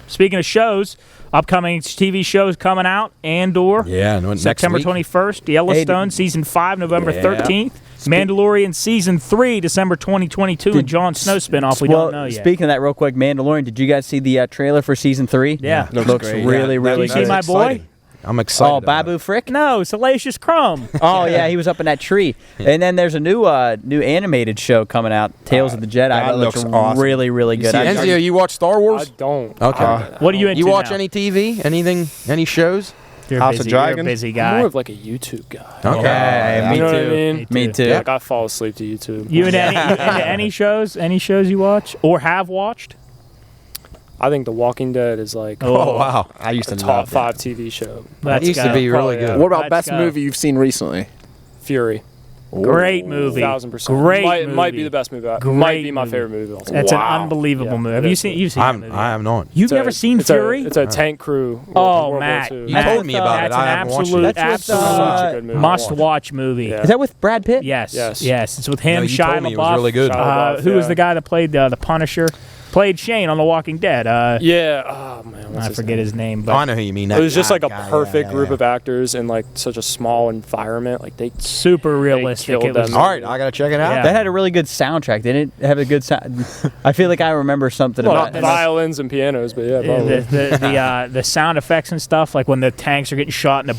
Speaking of shows, upcoming TV shows coming out. Andor. next September week. 21st. Yellowstone season 5, November 13th. Mandalorian Season 3, December 2022, and Jon Snow spinoff. We don't know yet. Speaking of that real quick, Mandalorian, did you guys see the trailer for Season 3? Yeah. Looks really, really Did good. you see my boy? I'm excited. Oh, Babu Frick? No, Salacious Crumb. Oh, yeah, he was up in that tree. And then there's a new animated show coming out, Tales of the Jedi. That looks awesome. really, really good. Enzio, you watch Star Wars? I don't. Okay. What are you into You watch now? any TV? Anything? Any shows? You're House of busy. Dragon? You're a busy I'm guy. more of like a YouTube guy. Okay. Yeah, You know what I too. mean? Me too. Like I fall asleep to YouTube. You into any shows? Any shows you watch or have watched? I think The Walking Dead is like Oh, wow. I used to top love 5 TV show. That used to go. be really Probably, good. What about Let's best go. movie you've seen recently? Fury. Great movie. 1000%. Great Might movie. be the best movie. Great might be my movie. favorite movie of all time. That's Wow. an unbelievable Yeah, movie. Have it you is. seen? You've seen that movie? I have not. You've It's never seen Fury? It's a tank crew. Oh, World Matt. War II. You Matt, told me about it. that's I an haven't watched absolute, it. That's with, such a good movie. must-watch movie. Yeah. Is that with Brad Pitt? Yes. Yes. It's with him, No, you Shia told me LaBeouf. it was really good. Shia LaBeouf, Who was yeah. the guy that played the Punisher? Played Shane on The Walking Dead. Yeah. Oh man. What's I forget name? his name, Oh, but I know who you mean. It was just like a guy, perfect yeah, group yeah. of actors in like such a small environment. Like they super realistic. killed It was them. All right, I gotta check it out. Yeah. That had a really good soundtrack. Didn't it have a good sound? I feel like I remember something well, about not violins and pianos, but yeah, probably. the sound effects and stuff, like when the tanks are getting shot and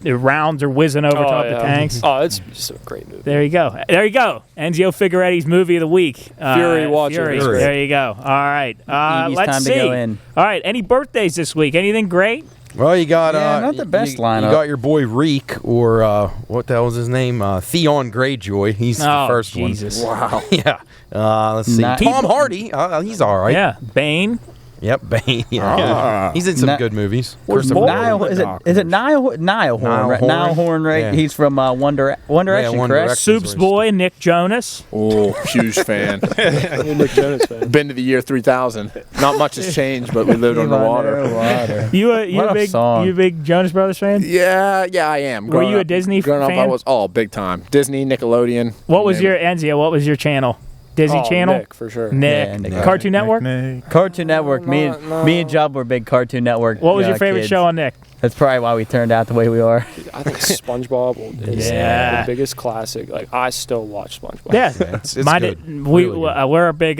the rounds are whizzing over top the tanks. Oh, it's just a great movie. There you go. Enzio Figaretti's movie of the week. Fury, watch it. Fury. It's great. There you go. All right. Evie's Let's time see. to go in. All right. Any birthdays this week? Anything great? Well, you got Yeah, not the best you lineup. got your boy Reek, or what the hell was his name? Theon Greyjoy. He's the first Jesus. one. Wow. Yeah. Let's see. Not- Tom Hardy. He's all right. Yeah. Bane. Yep. Bane. Yeah. He's in some Not- good movies. Where's Christopher Niall- Nolan. Is it Niall Horn? Niall Right? Horn? Niall Horn, right? Yeah. He's from One Direction, One correct? Direction. Soups boy Nick Jonas. Oh, huge fan. Nick Jonas fan. Been to the year 3000. Not much has changed, but we lived underwater. You What a song. a big Jonas Brothers fan? Yeah, I am. Were Growing you a up- Disney growing up, fan? I was big time. Disney, Nickelodeon. What was you your name Enzio? What was your channel? Disney Oh, Channel. Nick, for sure. Nick. Yeah, Nick. Cartoon Network. Cartoon Network. Me and Job were big Cartoon Network. What was your favorite kids. show on Nick? That's probably why we turned out the way we are. I think SpongeBob is Yeah. the biggest classic. Like I still watch SpongeBob. Yeah, It's Mine good. did- Really good. we're a big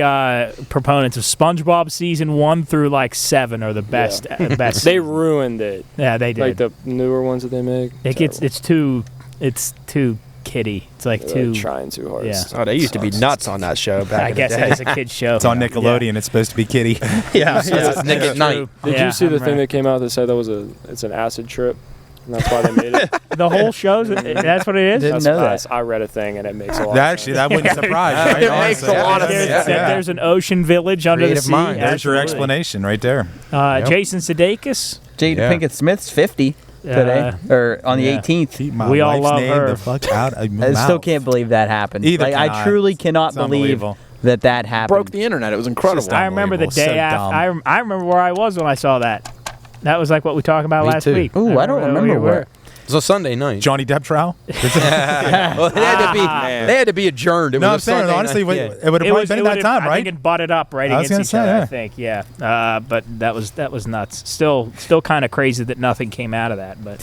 proponents of SpongeBob season 1 through like 7 are the best. Best. They ruined it. Yeah, they did. Like the newer ones that they make. It's too kiddie. It's like They're too. trying too hard. Yeah. Oh, they used to be nuts on that show back I in guess the day. it is a kid's show. It's on Nickelodeon. It's supposed to be kiddie. Yeah. It's Nick at Night. Did Yeah, you see the I'm thing right. that came out that said it's an acid trip? And that's why they made it. The whole show's that's what it is. Didn't know that. I read a thing and it makes a lot Actually, of sense. that wouldn't surprise. Right? It makes a lot of There's, sense. there's an ocean village under the Creative sea. mind. There's your Absolutely. explanation right there. Yep. Jason Sudeikis. Jada Yeah. Pinkett Smith's 50 today, or on the yeah. 18th. Keep my We all wife's love name her. the fuck out of my I still mouth. can't believe that happened. Either Like, can I I. truly cannot It's believe unbelievable. that happened. Broke the internet. It was incredible. I remember the Unbelievable. day So after. dumb. I remember where I was when I saw that. That was like what we talked about Me last too. week. Ooh, I don't remember where. where. It's a Sunday night. Johnny Depp trial? Well, they had to be adjourned. It No, was I'm a saying, Sunday honestly, night. it would have probably been that time, I right? think it butted up right I was against gonna each say, other. yeah. I think, yeah. But that was nuts. Still kind of crazy that nothing came out of that. But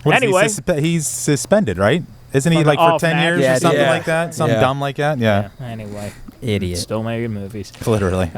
What is anyway, he's suspended, right? Isn't he From like the for off 10 match. years Yeah, or something yeah. like that? Something Yeah. dumb like that? Yeah. anyway, Idiot. still making movies. Literally.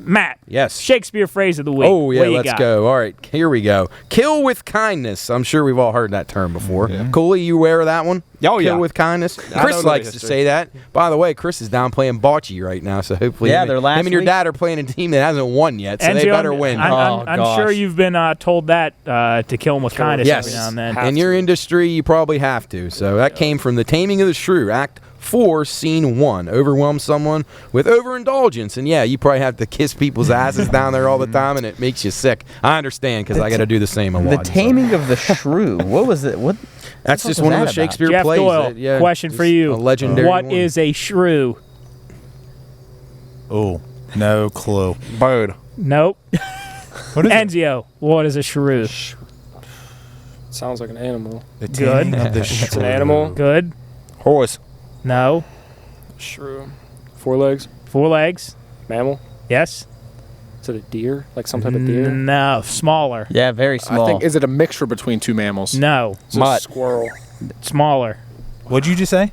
Matt, Yes. Shakespeare phrase of the week. Oh, yeah, What do you let's got? go. All right, here we go. Kill with kindness. I'm sure we've all heard that term before. Cooley, you aware of that one? Oh, yeah. Kill with kindness. I Chris know the likes to history. say that. By the way, Chris is down playing bocce right now, so hopefully Yeah, him, their last him and your week. dad are playing a team that hasn't won yet, so they Enzio, better win. I'm gosh. sure you've been told that to kill him with kindness Yes. every now and then. In your industry, you probably have to. So that came from The Taming of the Shrew, Act 4, Scene 1. Overwhelm someone with overindulgence. And yeah, you probably have to kiss people's asses down there all the time, and it makes you sick. I understand, because I got to do the same a The lot. Taming of the Shrew. What was it? What? That's What just was one of that the about? Shakespeare Jeff plays. Doyle, Yeah, question for just you. A legendary What one. is a shrew? Oh, no clue. Bird. Nope. What is it? Enzio, what is a shrew? Sounds like an animal. The Good. Taming of the It's an Shrew. animal. Good. Horse. No. Shrew. 4 legs. 4 legs. Mammal. Yes. Is it a deer? Like some type of deer? No. Smaller. Yeah, very small. I think, is it a mixture between two mammals? No. It's a Mutt. squirrel. Smaller. What'd you just say? I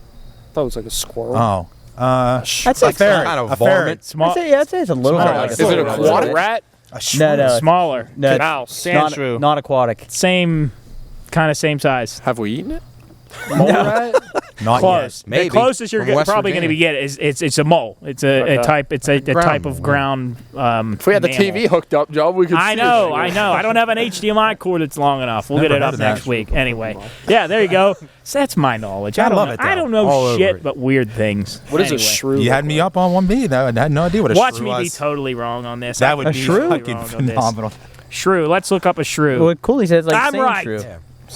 thought it was like a squirrel. Oh. I'd say Kind of varmint. Small. I'd say it's a little. Smaller. Is it aquatic? Rat? No. Smaller. No, Mouse. Sand shrew. Not aquatic. Same size. Have we eaten it? Mole rat? Not Close. yet. Maybe. The closest you're From West probably going to be Virginia. get it's a mole. It's a type. It's a type of ground. If we had the mammal. TV hooked up, Joe, we could. I see know. it. I don't have an HDMI cord that's long enough. We'll Never get it heard up of that. next week. Anyway, yeah, there you go. So that's my knowledge. I don't love know. it, though. I don't All know over shit it. but weird things. What is Anyway. a shrew? You had me up on 1B. I had no idea what a Watch shrew me was. be totally wrong on this. That would I be could totally fucking wrong on this. phenomenal. Shrew. Let's look up a shrew. Well, cool. He says like I'm sand right. shrew.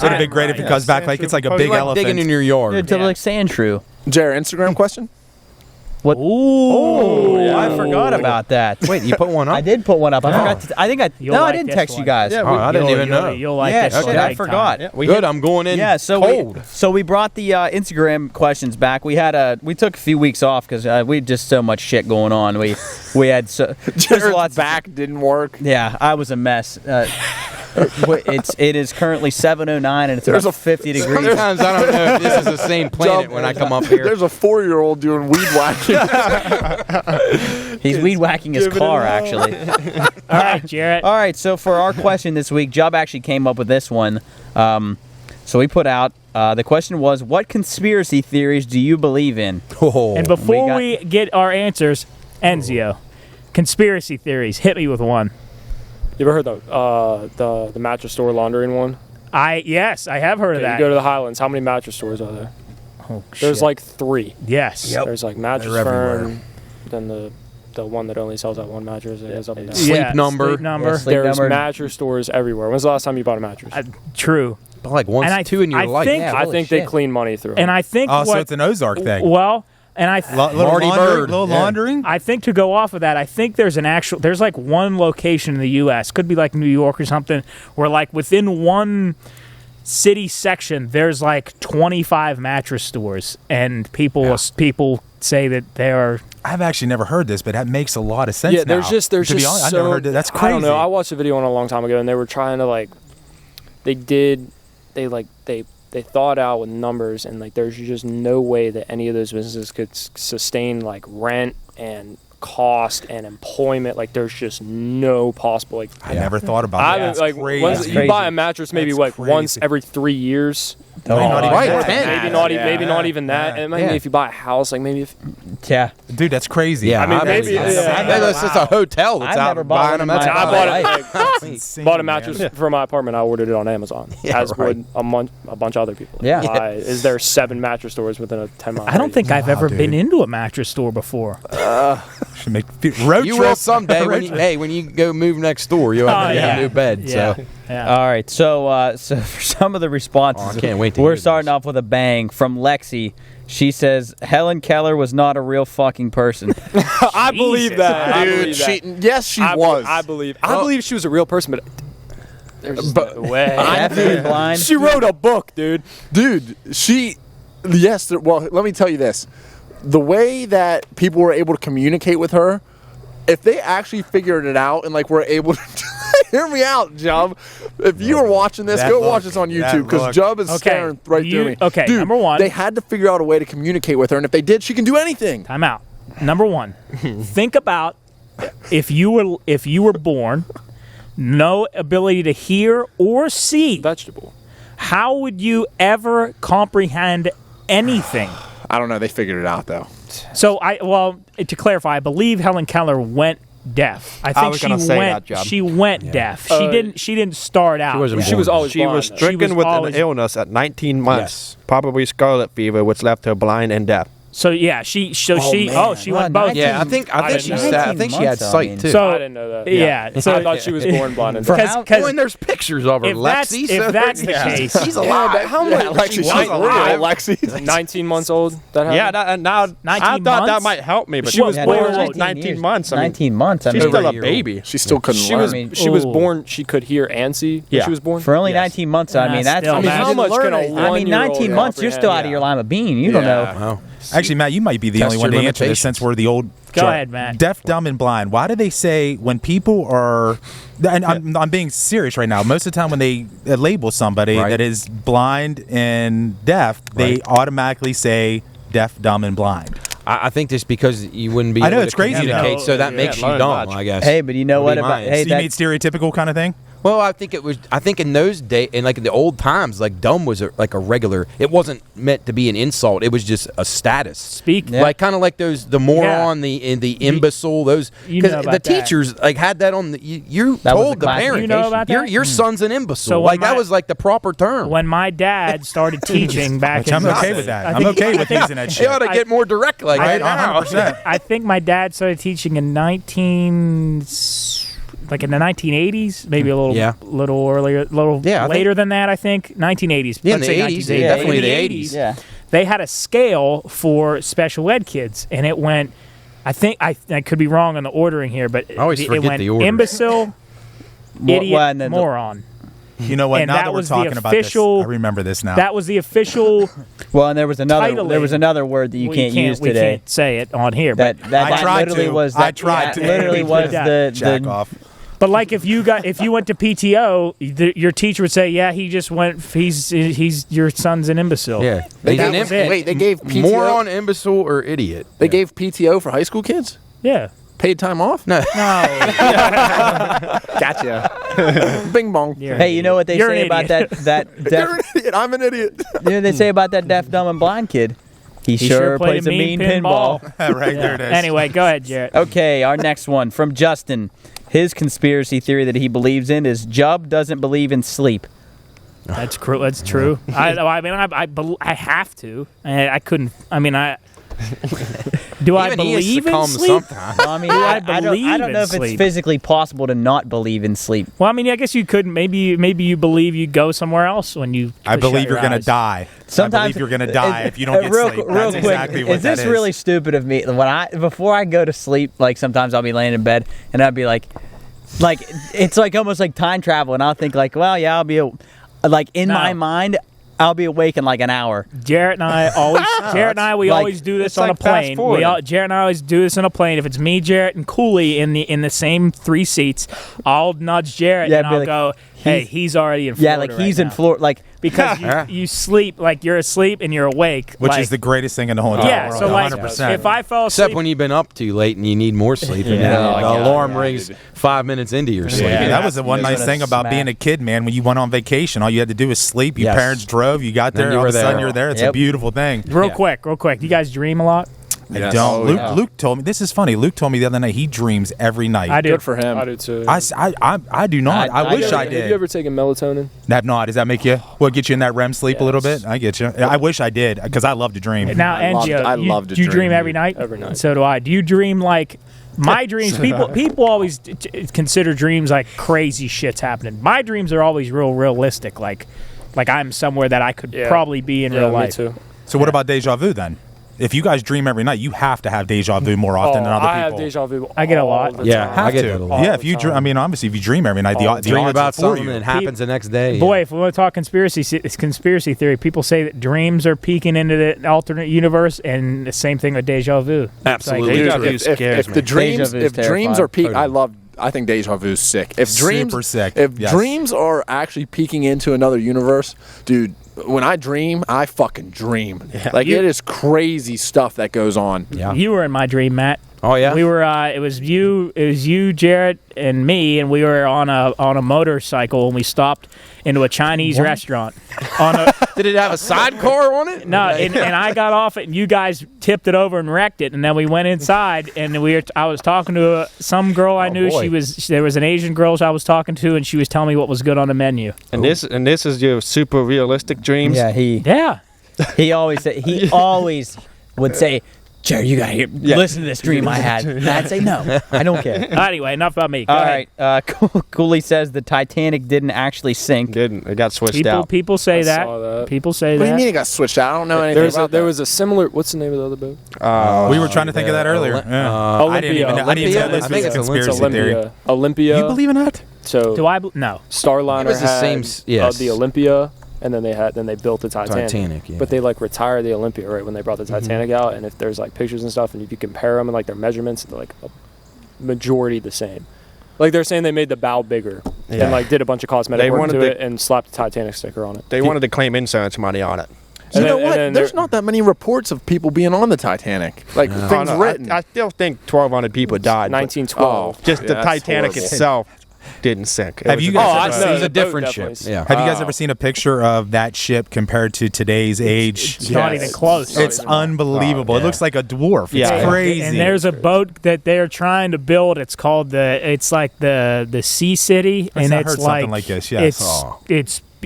Would have been great if it comes back like it's like a big Like elephant. digging in your yard. Dude, like sand shrew. Jared, Instagram question? What? Ooh. I forgot about that. Wait, you put one up? I did put one up. I forgot. I think I. You'll No, I like didn't this text one. you guys. Oh, I didn't even know. You'll like Yeah, this shit, one. I big forgot. time. Good, I'm going in cold. So we brought the Instagram questions back. We took a few weeks off because we had just so much shit going on. We had so there's Jared's lots. back didn't work. Yeah, I was a mess. It is currently 7:09 and it's about 50 degrees. Sometimes I don't know if this is the same planet when I come up here. There's a 4-year-old doing weed whacking. He's weed whacking his car actually. All right, Jarrett. All right, so for our question this week, Job actually came up with this one. So we put out the question was, what conspiracy theories do you believe in? Oh, And before we get our answers, Enzio, conspiracy theories. Hit me with one. You ever heard the mattress store laundering one? Yes, I have heard of Okay, that. you go to the Highlands. How many mattress stores are there? Oh, There's shit. like 3. Yes. There's like Mattress They're everywhere. Firm, then the one that only sells that one mattress. It goes up and down. Sleep Yeah, number. Sleep number. Yeah, sleep There's number. mattress stores everywhere. When's the last time you bought a mattress? True. like once, And I- two in your I life. think- Yeah, I holy think they shit. clean money through. And I think Oh, what so it's an Ozark thing. well, and I Little Marty Bird. Little Yeah. laundering. I think to go off of that, I think there's like one location in the U.S. could be like New York or something, where like within one city section there's like 25 mattress stores, and people say that they are. I've actually never heard this, but that makes a lot of sense. yeah, there's now. just To be honest, I've never heard that. That's crazy. I don't know. I watched a video on a long time ago, and they were trying to they thought out with numbers, and like there's just no way that any of those businesses could sustain like rent and cost and employment. Like there's just no possible. Like I never thought about I that. haven't, like crazy. once- That's you buy a mattress maybe That's like crazy. once every 3 years. Maybe not even Right, that. 10. Maybe not even that. And maybe Yeah. if you buy a house, like maybe if Yeah. Dude, that's crazy. Yeah, I mean, I've maybe- never- yeah. Hey, that's just a hotel that's I've out never bought buying one them. in That's my I about bought right. it. That's insane, Bought a man. mattress for my apartment. I ordered it on Amazon, Yeah, as right. would a bunch of other people. Yeah. Is there 7 mattress stores within a 10-mile? I don't think I've Wow, ever dude. been into a mattress store before. Should make road You trip. will someday when you go move next door. You'll have yeah. a new bed. Yeah. So Yeah. All right, so for some of the responses, Oh, I can't wait to we're hear starting this. off with a bang from Lexi. She says Helen Keller was not a real fucking person. I believe that, I believe that. Yes, she was. I believe she was a real person, but there's no way. Definitely blind. She wrote a book, dude. Dude, well, let me tell you this. The way that people were able to communicate with her, if they actually figured it out and like were able to hear me out, Jub. If you were watching this, That go look, watch this on that YouTube because look. Jub is Okay, staring right through me. okay, Dude, number one. they had to figure out a way to communicate with her, and if they did, she can do anything. Time out. Number one, think about if you were born no ability to hear or see. Vegetable. How would you ever comprehend anything? I don't know. They figured it out though. So to clarify, I believe Helen Keller went deaf. I think was gonna say that, Job. she went deaf. She didn't start out. wasn't She was born. always She blind, was though. stricken was with always- an illness at 19 months, Yes. probably scarlet fever, which left her blind and deaf. So yeah, she went both. yeah, I think she 19 said. I think she had months, I sight mean. too. So I didn't know that. yeah, so I thought she was born blind and deaf. because and there's pictures of her, if that's Lexi. if that's the case, she's alive. How much? Lexi, she's was real, alive. Lexi. 19 months old. That happened? Yeah, and now 19 I thought that months? might help me, but She was born born at 19 years. months. I mean, 19 months. I she's mean, still a year old. baby. She still couldn't She learn. was I mean, she was ooh. born. She could hear and see when Yeah. she was born. for only Yes. 19 months. I mean, that's. still, I mean, man. how much can a I mean, 19 months. You're still out of your lima bean. You don't know. Wow. Actually, Matt, you might be the Test only one to your answer this since we're the old. Go ahead, Matt. Deaf, dumb, and blind. Why do they say when people are? And I'm being serious right now. Most of the time, when they label somebody that is blind and deaf, they automatically say deaf, dumb, and blind. I think just because you wouldn't be. I know able it's to crazy, communicate, so that makes you dumb. I guess. Hey, but you know what about? Hey, so you mean stereotypical kind of thing? Well, I think in those days, in the old times, like dumb was a regular. It wasn't meant to be an insult. It was just a status. Like kind of like the moron, the imbecile. Those because the teachers had that on. You told the parent, you know about that? Your son's an imbecile. So that was the proper term. When my dad started teaching back, I'm okay with that. I'm okay with using that shit. You ought to get more direct, right? 100%. I think my dad started teaching in in the 1980s, maybe a little earlier, later than that. I think 1980s. Yeah, in the 80s, definitely the 80s. Yeah, they had a scale for special ed kids, and it went. I think I could be wrong on the ordering here, but I always forget it went the order. Imbecile, idiot, moron. You know what? And now that we're talking about this, I remember this now. That was the official. Well, and there was another word that you can't use today. We can't say it on here. That literally was. I tried to. Literally was the jack off. But if you went to PTO, your teacher would say, "Yeah, he just went. He's your son's an imbecile." Yeah, they gave PTO? Moron, imbecile, or idiot. They gave PTO for high school kids. Yeah, paid time off. No. Gotcha. Bing bong. Hey, you know what they say about that You're an idiot. I'm an idiot. You know what they say about that deaf, dumb, and blind kid? He sure plays a mean pinball. Right, there it is. Anyway, go ahead, Jarrett. Okay, our next one from Justin. His conspiracy theory that he believes in is Jub doesn't believe in sleep. That's true. That's true. I have to. I couldn't. Do I believe in sleep? I don't know if it's physically possible to not believe in sleep. Well, I guess you could. Maybe you believe you go somewhere else when you. I believe you're going to die. Sometimes I believe you're going to die if you don't get sleep. Real That's quick, exactly what is this really stupid of me? Before I go to sleep, sometimes I'll be laying in bed and I'll be like it's almost like time travel, and I'll think I'll be my mind. I'll be awake in an hour. Jarrett and I always do this on a plane. Jarrett and I always do this on a plane. If it's me, Jarrett, and Cooley in the same 3 seats, I'll nudge Jarrett and I'll go, "Hey, he's already in Florida." Yeah, he's in Florida. Because you sleep, you're asleep and you're awake. Which is the greatest thing in the whole entire world. Yeah, so 100%. if I fell asleep. Except when you've been up too late and you need more sleep. And the alarm rings 5 minutes into your sleep. Yeah, that was the one nice thing about being a kid, man. When you went on vacation, all you had to do was sleep. Your parents drove. You got there. All of a sudden, you're there. It's a beautiful thing. Real quick. You guys dream a lot? I don't. Luke told me. This is funny. Luke told me the other night he dreams every night. I do. Good for him. I do too. I do not. I wish I did. Have you ever taken melatonin? Have not. Does that make you? Get you in that REM sleep a little bit? I get you. I wish I did because I love to dream. Now, Enzio, do you dream every night? Every night. So do I. Do you dream my dreams? People always consider dreams like crazy shit's happening. My dreams are always real realistic. Like I'm somewhere that I could probably be in real life. Me too. So what about deja vu then? If you guys dream every night, you have to have deja vu more often than other people. I have deja vu. I get a lot. I get it a lot. Yeah, if you dream, obviously, if you dream every night, the dream odds about are for something you. that happens the next day. Boy, if we want to talk conspiracy theory, people say that dreams are peeking into the alternate universe, and the same thing with deja vu. Absolutely, deja vu scares me. If dreams are peaking, I think deja vu is sick. If dreams, super sick. If dreams are actually peeking into another universe, dude. When I dream, I fucking dream. Yeah. It is crazy stuff that goes on. Yeah. You were in my dream, Matt. Oh yeah. We were. It was you, Jarrett, and me, and we were on a motorcycle, and we stopped into a Chinese restaurant. Did it have a sidecar on it? No, and I got off it, and you guys tipped it over and wrecked it, and then we went inside, and I was talking to some girl I knew. Boy. There was an Asian girl I was talking to, and she was telling me what was good on the menu. And this is your super realistic dreams. Yeah, he always would say, "Jerry, you gotta listen to this dream I had." And I'd say, "No, I don't care." Anyway, enough about me. Go All ahead. right. Cooley says the Titanic didn't actually sink. It got switched out. People say saw that. People say What that. do you mean it got switched out? I don't know anything about There was a similar. What's the name of the other boat? We were trying to think of that earlier. I didn't even know this was a conspiracy theory. Olympia. You believe in that? So Do I? No. Starliner It was the had same. Yes. the Olympia, and then they built the Titanic. Yeah. But they like retired the Olympia right when they brought the Titanic out, and if there's like pictures and stuff, and if you compare them and like their measurements, they're like a majority the same. Like they're saying they made the bow bigger and like did a bunch of cosmetic work to it and slapped the Titanic sticker on it. They wanted to claim insurance money on it. You know what? There's not that many reports of people being on the Titanic. Like things written. I still think 1,200 people died. 1912. Just the Titanic itself didn't sink. Have you guys? It was a different ship. Yeah. Have you guys ever seen a picture of that ship compared to today's age? It's not even close. It's unbelievable. It looks like a dwarf. It's crazy. And there's a boat that they're trying to build. It's called it's like the Sea City, and it's like something like this. Yes.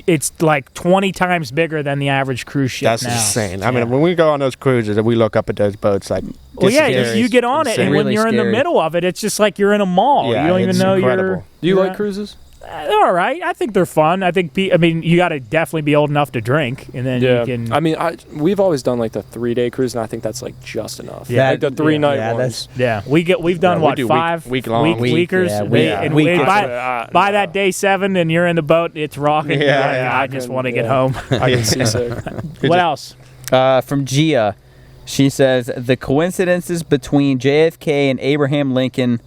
It's like 20 times bigger than the average cruise ship. That's now. insane. I mean, when we go on those cruises and we look up at those boats, like, well, yeah, you get on it, and when you're in the middle of it, it's just like you're in a mall. Yeah, you don't even know incredible. Do you like cruises? They're all right. I think they're fun. I mean, you got to definitely be old enough to drink, and then you can. I mean, we've always done like the 3-day cruise, and I think that's like just enough. Yeah, like the 3-night ones. We've done what, do 5 week-long weekers. By that day 7, and you're in the boat, it's rocking. I just want to get home. I get seasick. What else? From Gia, she says the coincidences between JFK and Abraham Lincoln.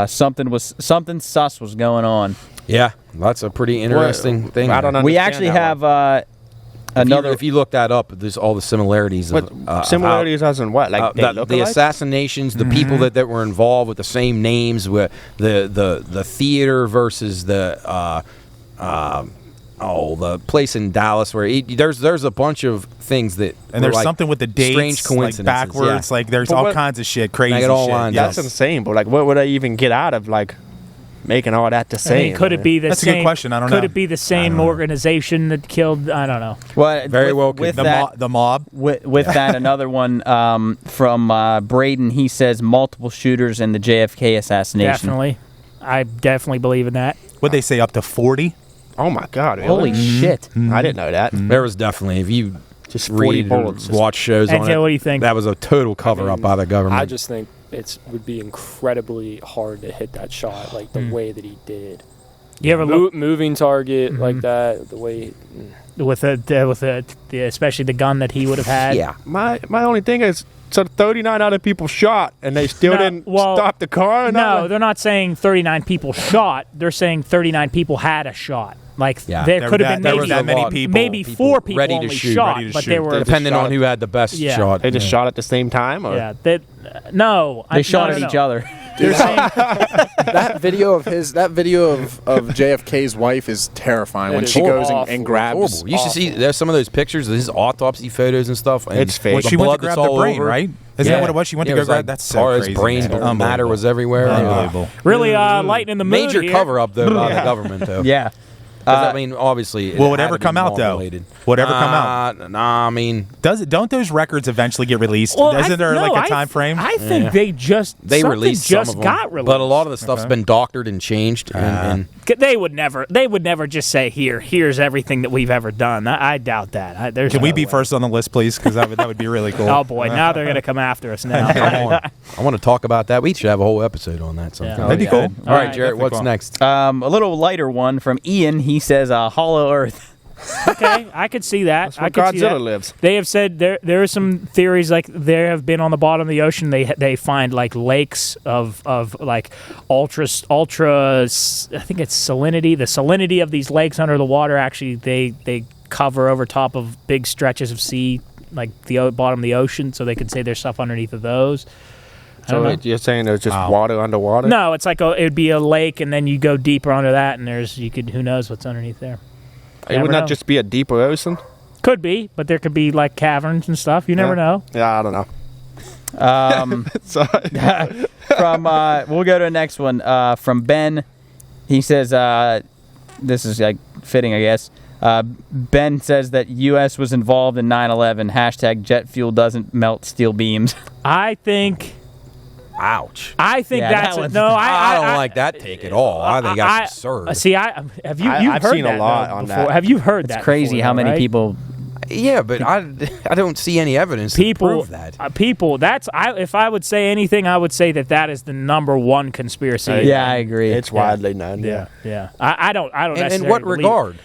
Something sus was going on. Yeah, that's a pretty interesting thing. I don't understand. We actually have another. If you look that up, there's all the similarities. Similarities as in what? Like the assassinations, the people that were involved with the same names, with the theater versus the place in Dallas where there's a bunch of things that and there's like something with the dates, strange coincidences, like backwards, like there's all kinds of shit, crazy it all shit. lines That's insane. But like, what would I even get out of like making all that the same? I mean, could it be the That's same? a good question. I don't know. Could it be the same organization that killed? I don't know. Well, very well could. The mob. With that, another one from Braden. He says multiple shooters in the JFK assassination. Definitely, I definitely believe in that. Would they say up to 40? Oh my God! Really? Holy shit! I didn't know that. There was definitely, if you just 40 read bullets, watch shows on it, what do you think? That was a total cover-up by the government. I just think it would be incredibly hard to hit that shot like the way that he did. You ever moving target like that? The way with especially the gun that he would have had. Yeah. My only thing is, so 39 other people shot, and they still didn't stop the car? No, they're not saying 39 people shot. They're saying 39 people had a shot. Like there could have been maybe 4 people ready to only shoot, shot, but they were depending on who had the best shot. They just shot at the same time? Or? Yeah, they shot at each other. They're saying that video of JFK's wife is terrifying when she goes and grabs. Horrible. You should see there's some of those pictures, his autopsy photos and stuff. And it's fake. Well, she went to grab the brain, right? Isn't that what it was? She went to go grab. That's so crazy. His brain matter was everywhere. Unbelievable. Really lightening the mood. Major cover-up though by the government though. Yeah. I mean, obviously. Will it ever come out though? Would ever come out? Nah, I mean, don't those records eventually get released? Well, Isn't there like a time frame? I think they released some of them, got released, but a lot of the stuff's been doctored and changed. And they would never just say here's everything that we've ever done. I doubt that. Can we be first on the list, please? Because that would be really cool. Oh boy, now they're gonna come after us now. I want to talk about that. We should have a whole episode on that. Sometime. That'd be cool. All right, Jarrett, what's next? A little lighter one from Ian. He says Hollow Earth. Okay, I could see that. That's where Godzilla lives. They have said there are some theories like there have been on the bottom of the ocean. They find like lakes of like ultra. I think it's salinity. The salinity of these lakes under the water actually they cover over top of big stretches of sea, like the bottom of the ocean, so they could say there's stuff underneath of those. So you're saying there's just water underwater? No, it's like it would be a lake, and then you go deeper under that, and who knows what's underneath there. It would not just be a deeper ocean? Could be, but there could be like caverns and stuff. You never know. Yeah, I don't know. From we'll go to the next one. From Ben, he says this is like fitting, I guess. Ben says that U.S. was involved in 9/11. # jet fuel doesn't melt steel beams. I think. Ouch! I think that's that no. I don't like that take at all. I think that's absurd. See, I've I've heard seen that a lot before. on that. Have you heard that? It's crazy before, how many right? people. Yeah, but I don't see any evidence to prove that. If I would say anything, I would say that is the number one conspiracy. Yeah, I agree. It's widely known. Yeah. I don't. In what regard?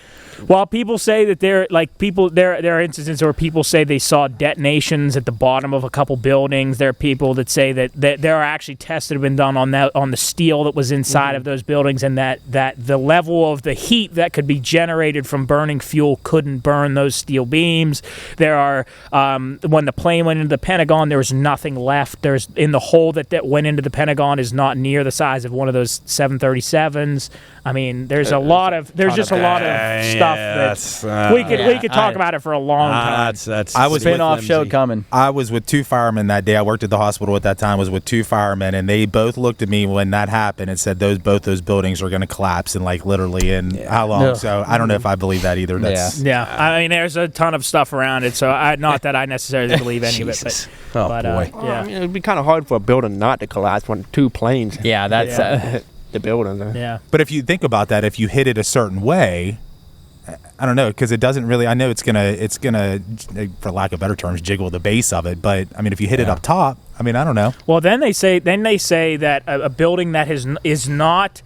While people say that there are instances where people say they saw detonations at the bottom of a couple buildings. There are people that say that there are actually tests that have been done on the steel that was inside of those buildings, and that the level of the heat that could be generated from burning fuel couldn't burn those steel beams. There are when the plane went into the Pentagon, there was nothing left. There's in the hole that went into the Pentagon is not near the size of one of those 737s. I mean, there's just a lot of stuff that we could talk about it for a long time. I was spin-off show coming. I was with 2 firemen that day. I worked at the hospital at that time. Was with 2 firemen, and they both looked at me when that happened and said both those buildings are going to collapse in literally in how long. No. So I don't know if I believe that either. I mean, there's a ton of stuff around it. So not that I necessarily believe any of it, but boy. I mean, it'd be kind of hard for a building not to collapse when 2 planes. Yeah, that's hit the building. Yeah. But if you think about that, if you hit it a certain way, I don't know, because it doesn't really. I know it's gonna, for lack of better terms, jiggle the base of it. But I mean, if you hit it up top, I mean, I don't know. Well, then they say that a building that is not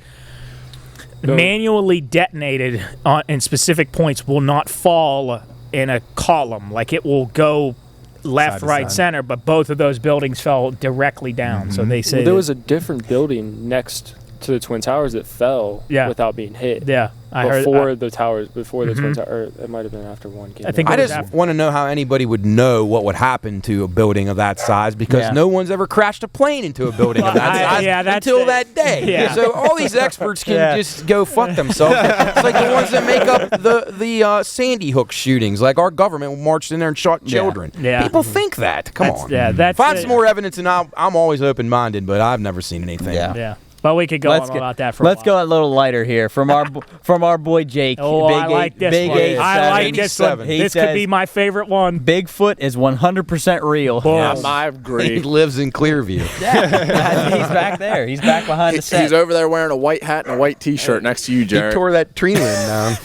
manually detonated in specific points will not fall in a column. Like it will go left, right, center. But both of those buildings fell directly down. So they say there was a different building next to the Twin Towers that fell without being hit. Yeah, before the Twin Towers, or it might have been after one came. I just want to know how anybody would know what would happen to a building of that size, because no one's ever crashed a plane into a building of that size until that day. Yeah. So all these experts can just go fuck themselves. It's like the ones that make up the Sandy Hook shootings. Like our government marched in there and shot children. Yeah. People think that. Come on. Yeah, find some more evidence, and I'm always open-minded, but I've never seen anything. Yeah. But we could go on about that for Let's a while. go a little lighter here from our boy Jake. Oh, I like this one. I like this one. This could be my favorite one. Bigfoot is 100% real. I agree. He lives in Clearview. Yeah, he's back there. He's back behind the set. He's over there wearing a white hat and a white T-shirt next to you, Jared. He tore that tree limb down.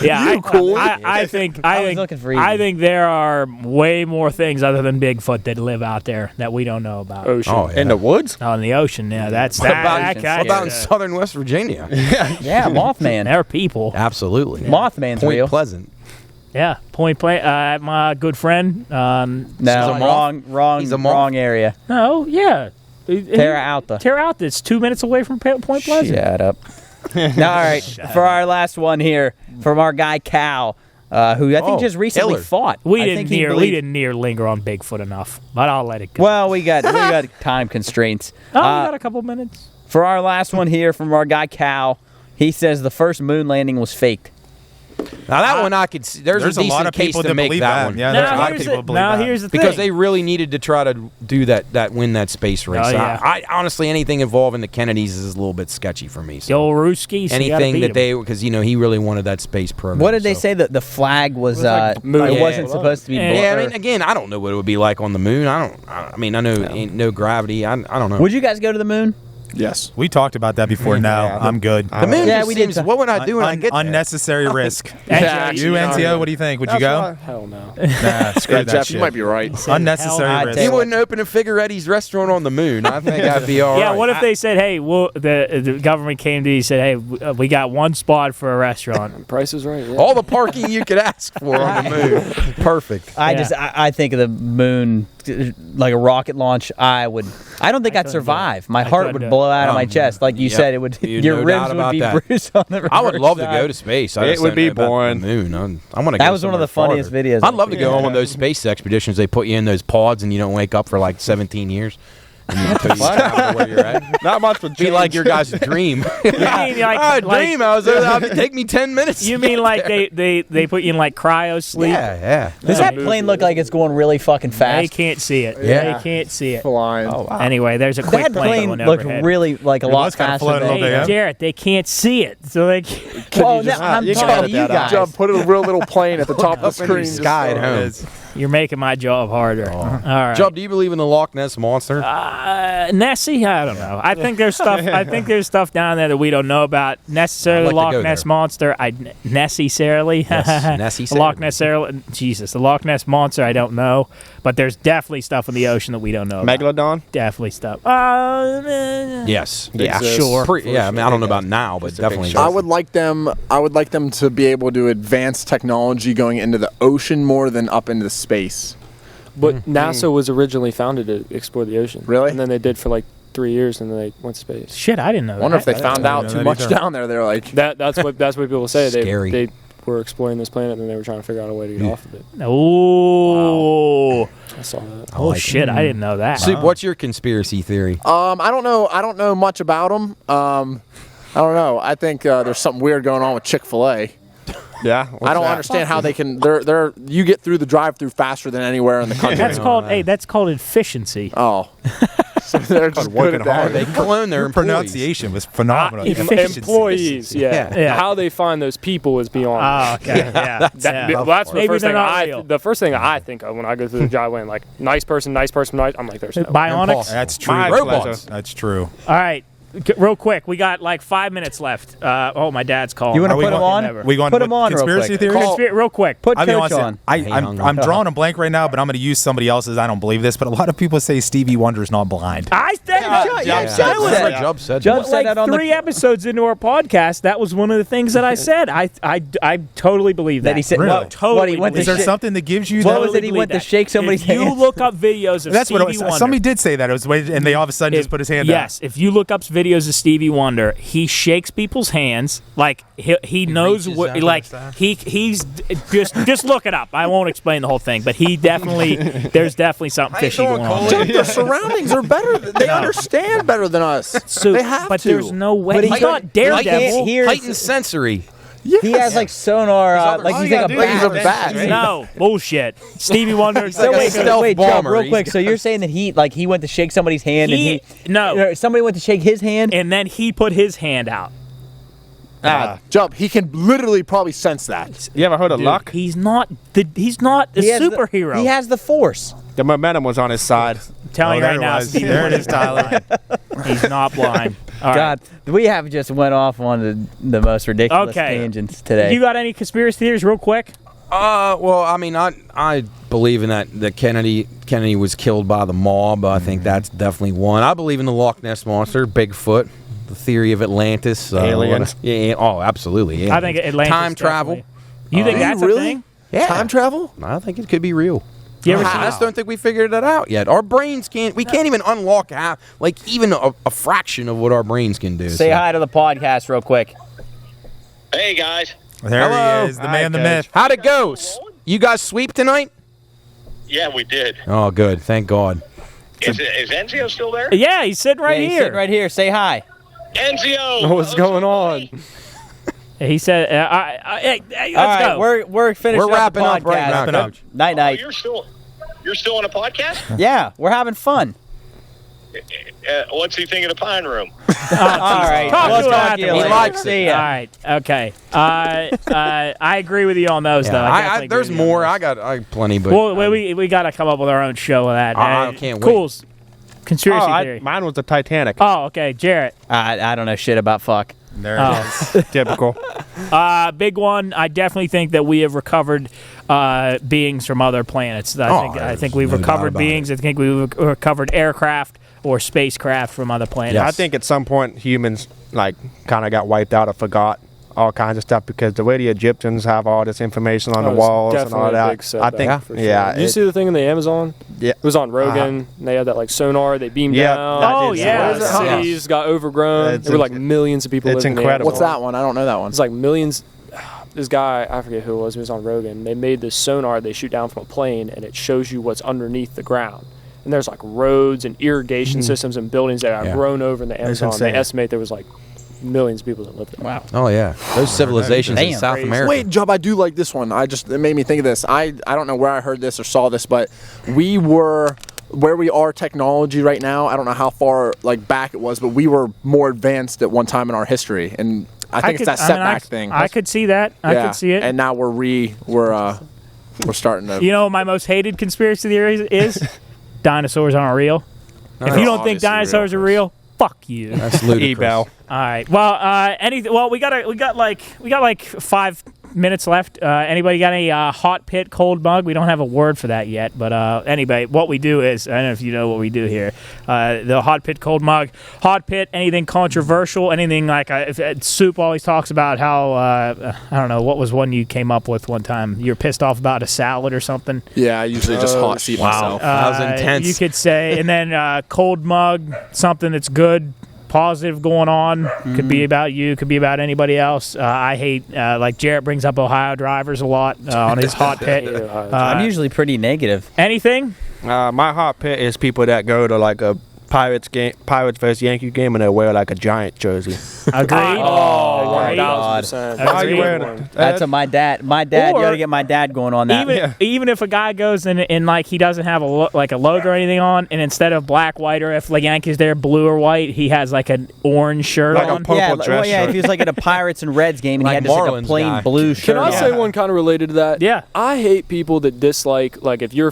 Yeah, I think there are way more things other than Bigfoot that live out there that we don't know about. Ocean. Oh, yeah. In the woods? Oh, in the ocean. Yeah, that's What about in southern West Virginia? Yeah, Mothman. There are people. Absolutely. Mothman's Point real. Pleasant. Yeah, Point Pleasant. My good friend. No, wrong area. No, yeah. Terra Alta. Terra Alta. It's 2 minutes away from Point Pleasant. Shut up. Now, all right, for our last one here, from our guy Cal, who I think just recently fought. We didn't near linger on Bigfoot enough, but I'll let it go. Well, we got time constraints. We got a couple minutes. For our last one here, from our guy Cal, he says the first moon landing was faked. Now that one I could see. There's a decent lot of case people to that make believe that that. one. Yeah, there's a lot of people that believe that. Here's the thing. Because they really needed to try to do win that space race. Oh, yeah. I honestly, anything involving the Kennedys is a little bit sketchy for me. So. The old Ruskies. Anything that because he really wanted that space program. What did they say that the flag was? It wasn't supposed to be. Yeah, I mean, again, I don't know what it would be like on the moon. I know ain't no gravity. I don't know. Would you guys go to the moon? Yes. We talked about that before. No, I'm good. The moon just seems, what would I do when I get there? Unnecessary risk. Exactly. You, Enzio, what do you think? Would you go? Hell no. Nah, screw that Jeff, shit. you might be right. Unnecessary risk. He wouldn't open a Figaretti's restaurant on the moon. I think I'd be all right. Yeah, what if they said, hey, the government came to you and said, hey, we got one spot for a restaurant. Price is right. Yeah. All the parking you could ask for on the moon. Perfect. I think of the moon like a rocket launch. I don't think I'd survive. My heart would blow out of my chest. Like you said, it would. Your ribs would be bruised on the reverse I would love to side. go to space. It would be boring. The moon. I want to. That was one of the funniest videos. I'd love to go on one of those space expeditions. They put you in those pods and you don't wake up for like 17 years. And you travel to where you're at. Not much would be like your guys' dream. Dream. I was there. That would take me 10 minutes. You mean like they put you in like cryo sleep? Yeah. Does that plane look like it's going really fucking fast? They can't see it. Yeah. They can't see it. Flying. Oh, wow. Anyway, there's a quick That plane looked really like a lot faster than Jarrett, they can't see it. So they Well, I'm talking to you guys. John, put a real little plane at the top of the screen. Sky at home. You're making my job harder. All right. Job, do you believe in the Loch Ness Monster? Nessie? I don't know. I think there's stuff. I think there's stuff down there that we don't know about necessarily. I'd like to Loch go Ness there. Monster. Nessie-sarily. Yes, Nessie. The Loch Ness. Jesus, the Loch Ness Monster. I don't know, but there's definitely stuff in the ocean that we don't know. Megalodon? Definitely stuff. Yes. Yeah. Sure. I mean, I don't know about now, but definitely. I would like them to be able to advance technology going into the ocean more than up into space. But NASA was originally founded to explore the ocean. Really? And then they did for like 3 years, and then they went to space. Shit, I didn't know. I wonder that. if they found out too much down there. They're like That's what people say. Scary. They were exploring this planet, and they were trying to figure out a way to get off of it. Oh. Wow. I saw that. Oh shit! I didn't know that. Soup, what's your conspiracy theory? I don't know much about them. I don't know. I think there's something weird going on with Chick-fil-A. Yeah. I don't understand how they can. They're you get through the drive-through faster than anywhere in the country. That's called that's called efficiency. Oh, so they're just good at that. They clone their Your employees. pronunciation was phenomenal. Efficiency. Employees, Yeah. How they find those people is beyond. Oh, okay. Yeah. That's Maybe the first they're thing not real. the first thing I think of when I go through the driveway. And like nice person. I'm like, there's no. Bionics. That's true. My Robots. pleasure. That's true. All right. Real quick, we got like 5 minutes left. My dad's calling. You want to Are we put him going- on? We going Put with him on real conspiracy quick. theories? Real quick. Put I'll be Coach honest, on. I'm drawing a blank right now, but I'm going to use somebody else's. I don't believe this, but a lot of people say Stevie Wonder's not blind. I said Job said Judge that. said like that on 3 episodes into our podcast. That was one of the things that I said. I totally believe that. That he said, Really? no, Totally what, he went to Is there shake- something that gives you What that? was it? He went to shake somebody's If you hand. look up videos of That's what Stevie it was. Wonder. Somebody did say that. It was, and they all of a sudden just put his hand Yes, if you look up videos of Stevie Wonder, he shakes people's hands like he knows reaches what out like like that. he's just look it up. I won't explain the whole thing, but he definitely there's definitely something fishy going on. Dude, their surroundings are better. They understand better than us. So, they have but to. there's no way. But He's he not can't Daredevil. hear- Heightened sensory. He has like sonar, like he's like a He's a bat. bat. No bullshit. Stevie Wonder. He's like a stealth Wait, bomber. Joe, real quick. So you're saying that he went to shake somebody's hand no, somebody went to shake his hand? and then he put his hand out. Jump. He can literally probably sense that. You ever heard of Dude, luck? he's not a He has superhero. he has the force. The momentum was on his side. I'm telling you there right it now, was. Stevie There it Wonder's is, Tyler. He's not blind. All right. God, we have just went off on the most ridiculous Okay. tangents today. You got any conspiracy theories, real quick? Well, I mean, I believe in that Kennedy was killed by the mob. I think that's definitely one. I believe in the Loch Ness Monster, Bigfoot, the theory of Atlantis. Aliens. Oh, absolutely. I think Atlantis. Time travel. definitely. You think Do you that's really? a thing? Yeah. Time travel? I think it could be real. You ever I seen just don't think we figured that out yet. Our brains can't. We can't even unlock even a fraction of what our brains can do. Say hi to the podcast real quick. Hey guys. There Hello. he is, the man, the myth. How'd it go? You guys sweep tonight? Yeah, we did. Oh, good. Thank God. Is Enzio still there? Yeah, he's sitting right He's here. sitting right here. Say hi. Enzio! What's going on? He said, "Hey, let's All right, go." we're finishing We're wrapping up up the podcast. right now, Coach. Night Oh, night. you're still on a podcast? Yeah, we're having fun. What's he thinking of Pine Room? All right, Talk we'll to him talk to you afterwards. later. He likes it. See All ya. right, okay. I agree with you on those, though. I definitely there's agree with you more. on I got plenty, but those. Well, we got to come up with our own show of that. I can't wait. Cool's conspiracy theory. Mine was the Titanic. Oh, okay, Jarrett. I don't know shit about fuck. There it is. Typical. Big one. I definitely think that we have recovered beings from other planets. I think we've no doubt recovered about beings. I think we've recovered aircraft or spacecraft from other planets. I think at some point humans kind of got wiped out or forgot all kinds of stuff because the way the Egyptians have all this information on the It's walls and all definitely a big that. I setback, think, for sure. yeah. Did you see the thing in the Amazon? Yeah. It was on Rogan. And they had that sonar. They beamed Yeah, down. I Oh, did see yeah. that. The Yeah. cities got overgrown. It's There were like millions of people it's living in the incredible. What's that one? I don't know that one. It's like millions. This guy, I forget who it was. He was on Rogan. They made this sonar they shoot down from a plane, and it shows you what's underneath the ground. And there's like roads and irrigation systems and buildings that have grown over in the Amazon. They insane. estimate there was like millions of people that lived there. Wow. oh yeah, those civilizations in Damn. South Crazy. America. Wait, Job, I do like this one. It made me think of this. I don't know where I heard this or saw this, but we were where we are technology right now. I don't know how far back it was, but we were more advanced at one time in our history, and I think it's that setback thing. I could see that. I could see it. And now we're We're starting to. You know what my most hated conspiracy theory is? Dinosaurs aren't real. If you don't think dinosaurs are real, fuck you. That's ludicrous. E-bell. All right. Well, we got like 5 minutes left. Anybody got any hot pit cold mug? We don't have a word for that yet, but anyway, what we do is, I don't know if you know what we do here. The hot pit cold mug, hot pit, anything controversial, anything like Soup always talks about how I don't know, what was one you came up with one time? You're pissed off about a salad or something. Yeah, I usually just hot seat myself. That was intense. You could say, and then cold mug, something that's good, positive going on. Could be about you, could be about anybody else. I hate, like Jarrett brings up Ohio drivers a lot on his hot pit. I'm usually pretty negative. Anything? My hot pit is people that go to like a Pirates versus Yankee game and they wear like a Giant jersey. Agreed. Oh, Agreed. 1000%. Why are you wearing it? That's a my dad. My dad. You got to get my dad going on that. Even if a guy goes and like he doesn't have a logo or anything on, and instead of black, white, or if like Yankees there blue or white, he has like an orange shirt like on. A purple dress shirt. If he was like at a Pirates and Reds game and he had just like a plain blue shirt. Can I say one kind of related to that? Yeah. I hate people that dislike, like if you're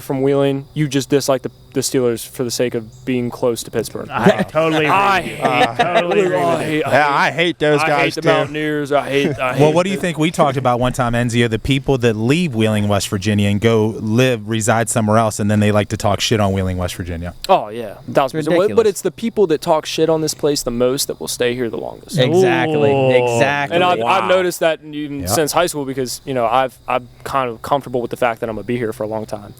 from Wheeling, you just dislike the Steelers for the sake of being close to Pittsburgh. I totally agree. I hate those guys. I hate the Mountaineers. I hate. Well, what do you think we talked about one time, Enzio? The people that leave Wheeling, West Virginia, and go reside somewhere else, and then they like to talk shit on Wheeling, West Virginia. Oh yeah, 1000%. But it's the people that talk shit on this place the most that will stay here the longest. Exactly. And I've noticed that even since high school because I'm kind of comfortable with the fact that I'm gonna be here for a long time.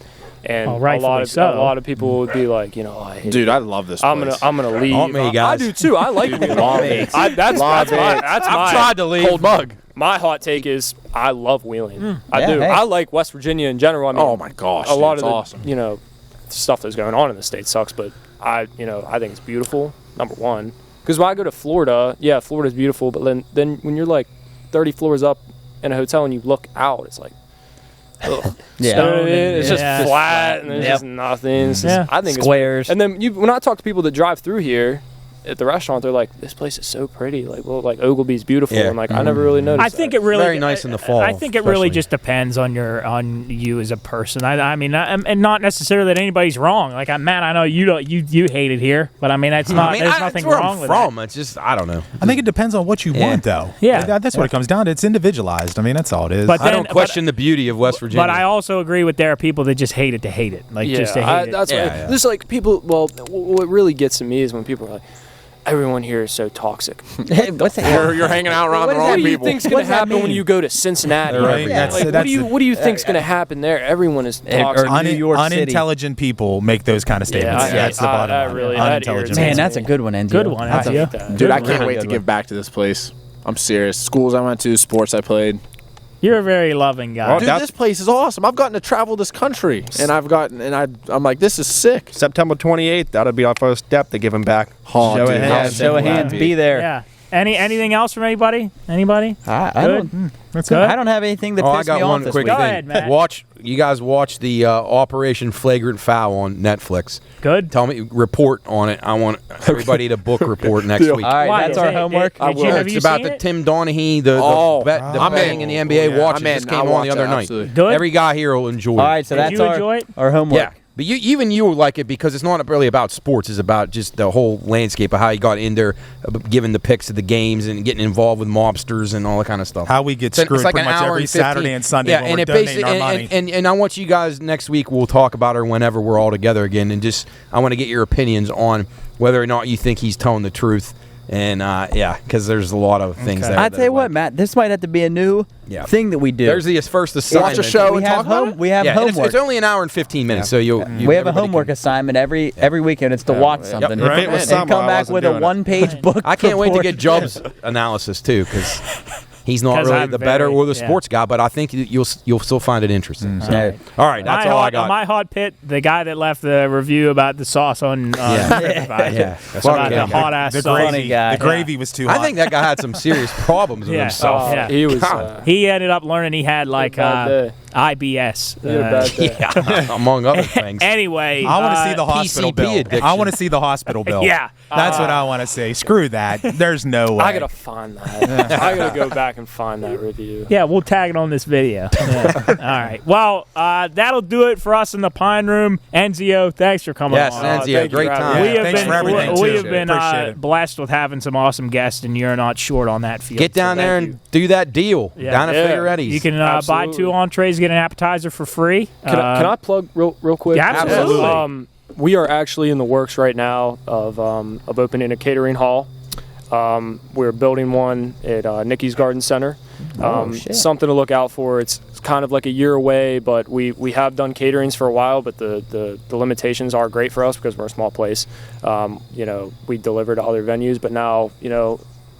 And a lot of people would be like, I hate Dude, I love this place. I'm gonna leave. Guys. I do too. I like Wheeling. That's my tried to leave. cold mug. My hot take is I love Wheeling. I do. Hey. I like West Virginia in general. I mean, Oh my gosh, a lot it's of the awesome. Stuff that's going on in the state sucks, but I think it's beautiful. Number one, because when I go to Florida, Florida's beautiful, but then when you're like 30 floors up in a hotel and you look out, it's like. Ugh. Yeah. You know what I mean? It's just flat and there's just nothing. It's just, I think Squares. And then when I talk to people that drive through here at the restaurant, they're like, "This place is so pretty." Like, Ogilby's beautiful. Yeah. I'm like, I never really noticed. I think it really very nice in the fall. I think it really just depends on you as a person. I mean, and not necessarily that anybody's wrong. Like, Matt, I know you hate it here, but I mean, that's not. There's nothing wrong with it. It's just I don't know. I think it depends on what you want, though. Yeah. That's what it comes down to. It's individualized. I mean, that's all it is. But I don't question the beauty of West Virginia. But I also agree with there are people that just hate it to hate it. Like, just to hate it. That's This like people. Well, what really gets to me is when people are like, everyone here is so toxic. What's that? You're hanging out around the wrong What do you people. think's going to happen when you go to Cincinnati? Right. Yeah. What do you think's going to happen there? Everyone is toxic. Or New York City. Unintelligent people make those kind of statements. That's the bottom line. Unintelligent. Man, that's a good one, Enzio. Good one, That's Enzio. Dude, I can't wait to give back to this place. I'm serious. Schools I went to, sports I played. You're a very loving guy. Dude, this place is awesome. I've gotten to travel this country, and I'm like, this is sick. September 28th, that'll be our first step to giving back. Oh, Show dude, of how hands. sick Show of would that hands. be? Be there. Yeah. Anything else from anybody? Anybody? I don't. I don't have anything that I pissed got me off one this quick week. Go thing. ahead, Matt. You guys watch the Operation Flagrant Foul on Netflix. Good. Tell me, report on it. I want everybody to book report next week. All right, Why? that's our homework. Have It's you about seen the it? Tim Donaghy, the betting in the NBA. Watch it. Just came on the other night. Good. Every guy here will enjoy it. All right, so Did that's you enjoy it? our homework. Yeah. But even you will like it because it's not really about sports. It's about just the whole landscape of how he got in there, giving the picks of the games and getting involved with mobsters and all that kind of stuff. How we get So screwed it's like pretty an much hour every and 15. Saturday and Sunday when we're it donating our money. And I want you guys next week, we'll talk about it whenever we're all together again. And just I want to get your opinions on whether or not you think he's telling the truth. And because there's a lot of things there. I tell you what, Matt, this might have to be a new thing that we do. There's the first assignment. Watch a show we and have talk about it? We have homework. It's only an hour and 15 minutes, so you we have a homework assignment every weekend. It's to watch something. If it was And summer, come I back wasn't with a doing it. one-page book. I can't wait to report. get Job's analysis too, because he's not 'Cause really I'm the better very- or the sports guy, but I think you'll still find it interesting. So. Yeah. All right, that's all I got. My hot pit, the guy that left the review about the sauce on TripAdvisor. Yeah. About the hot ass The sauce. gravy, guy. the gravy was too hot. I think that guy had some serious problems with Yeah. himself. Yeah. He was. He ended up learning he had like bad day. IBS. You had a bad day. Yeah, among other things. Anyway, I want to see the hospital PCP bill. addiction. I want to see the hospital bill. Yeah. That's what I want to see. Screw that. There's no way. I gotta find that. I gotta go back and find that review. Yeah, we'll tag it on this video. Yeah. All right. Well, that'll do it for us in the Pine Room. Enzio, thanks for coming Yes, on. Enzio, great time. We have Thanks been, for everything, we too. have been Appreciate it. blessed with having some awesome guests, and you're not short on that field. Get down so there thank and do that deal down at Figaretti's. you can buy 2 entrees, get an appetizer for free. Can I plug real quick? Yeah, absolutely. We are actually in the works right now of opening a catering hall. We're building one at Nikki's Garden Center. Something to look out for. It's kind of like a year away, but we have done caterings for a while, but the limitations are great for us because we're a small place. We deliver to other venues, but now,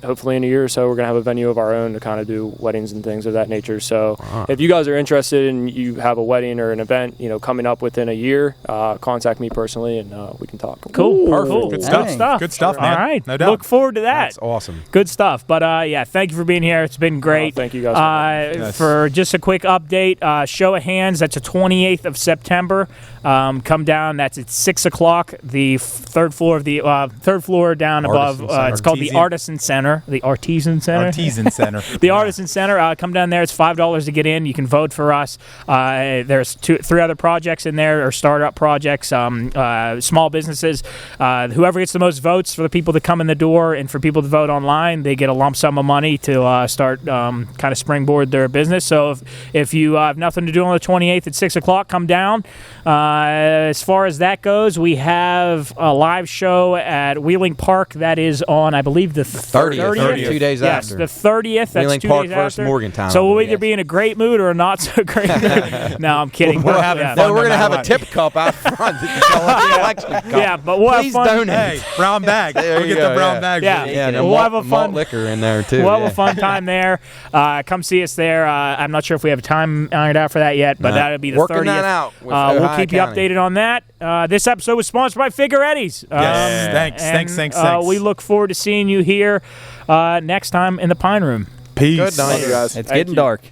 hopefully in a year or so, we're going to have a venue of our own to kind of do weddings and things of that nature. So if you guys are interested and you have a wedding or an event, coming up within a year, contact me personally and we can talk. Cool. Perfect. Cool. Good stuff. Good stuff, man. All right. No doubt. Look forward to that. That's awesome. Good stuff. But thank you for being here. It's been great. Thank you guys. For just a quick update, show of hands. That's the 28th of September. Come down. That's at 6 o'clock. The third floor down above. It's called the Artisan Center. The Artisan Center. Artisan Center. The Artisan Center. Come down there. It's $5 to get in. You can vote for us. There's 3 other projects in there, or startup projects, small businesses. Whoever gets the most votes for the people that come in the door, and for people to vote online, they get a lump sum of money to start kind of springboard their business. So if you have nothing to do on the 28th at 6 o'clock, come down. As far as that goes, we have a live show at Wheeling Park. That is on, I believe, the 30th. 2 days yes, after. the 30th. That's Wheeling 2 Park days versus after. Morgantown. So we'll either be in a great mood or a not so great mood. No, I'm kidding. We're having fun. No, we're going to no have matter a tip cup out front. The election cup. Yeah, but we'll Please have fun. donate. Hey, brown bag. There We'll you get go, the brown yeah. bag. Yeah. Yeah, and We'll have a malt fun liquor in there, too. We'll have a fun time there. Come see us there. I'm not sure if we have time ironed out for that yet, but that'll be the 30th. Working that out with we'll Ohio keep you County. updated on that. This episode was sponsored by Figaretti's. Yes. Thanks. We look forward to seeing you here next time in the Pine Room. Peace. Good night, Thank you guys. It's getting dark.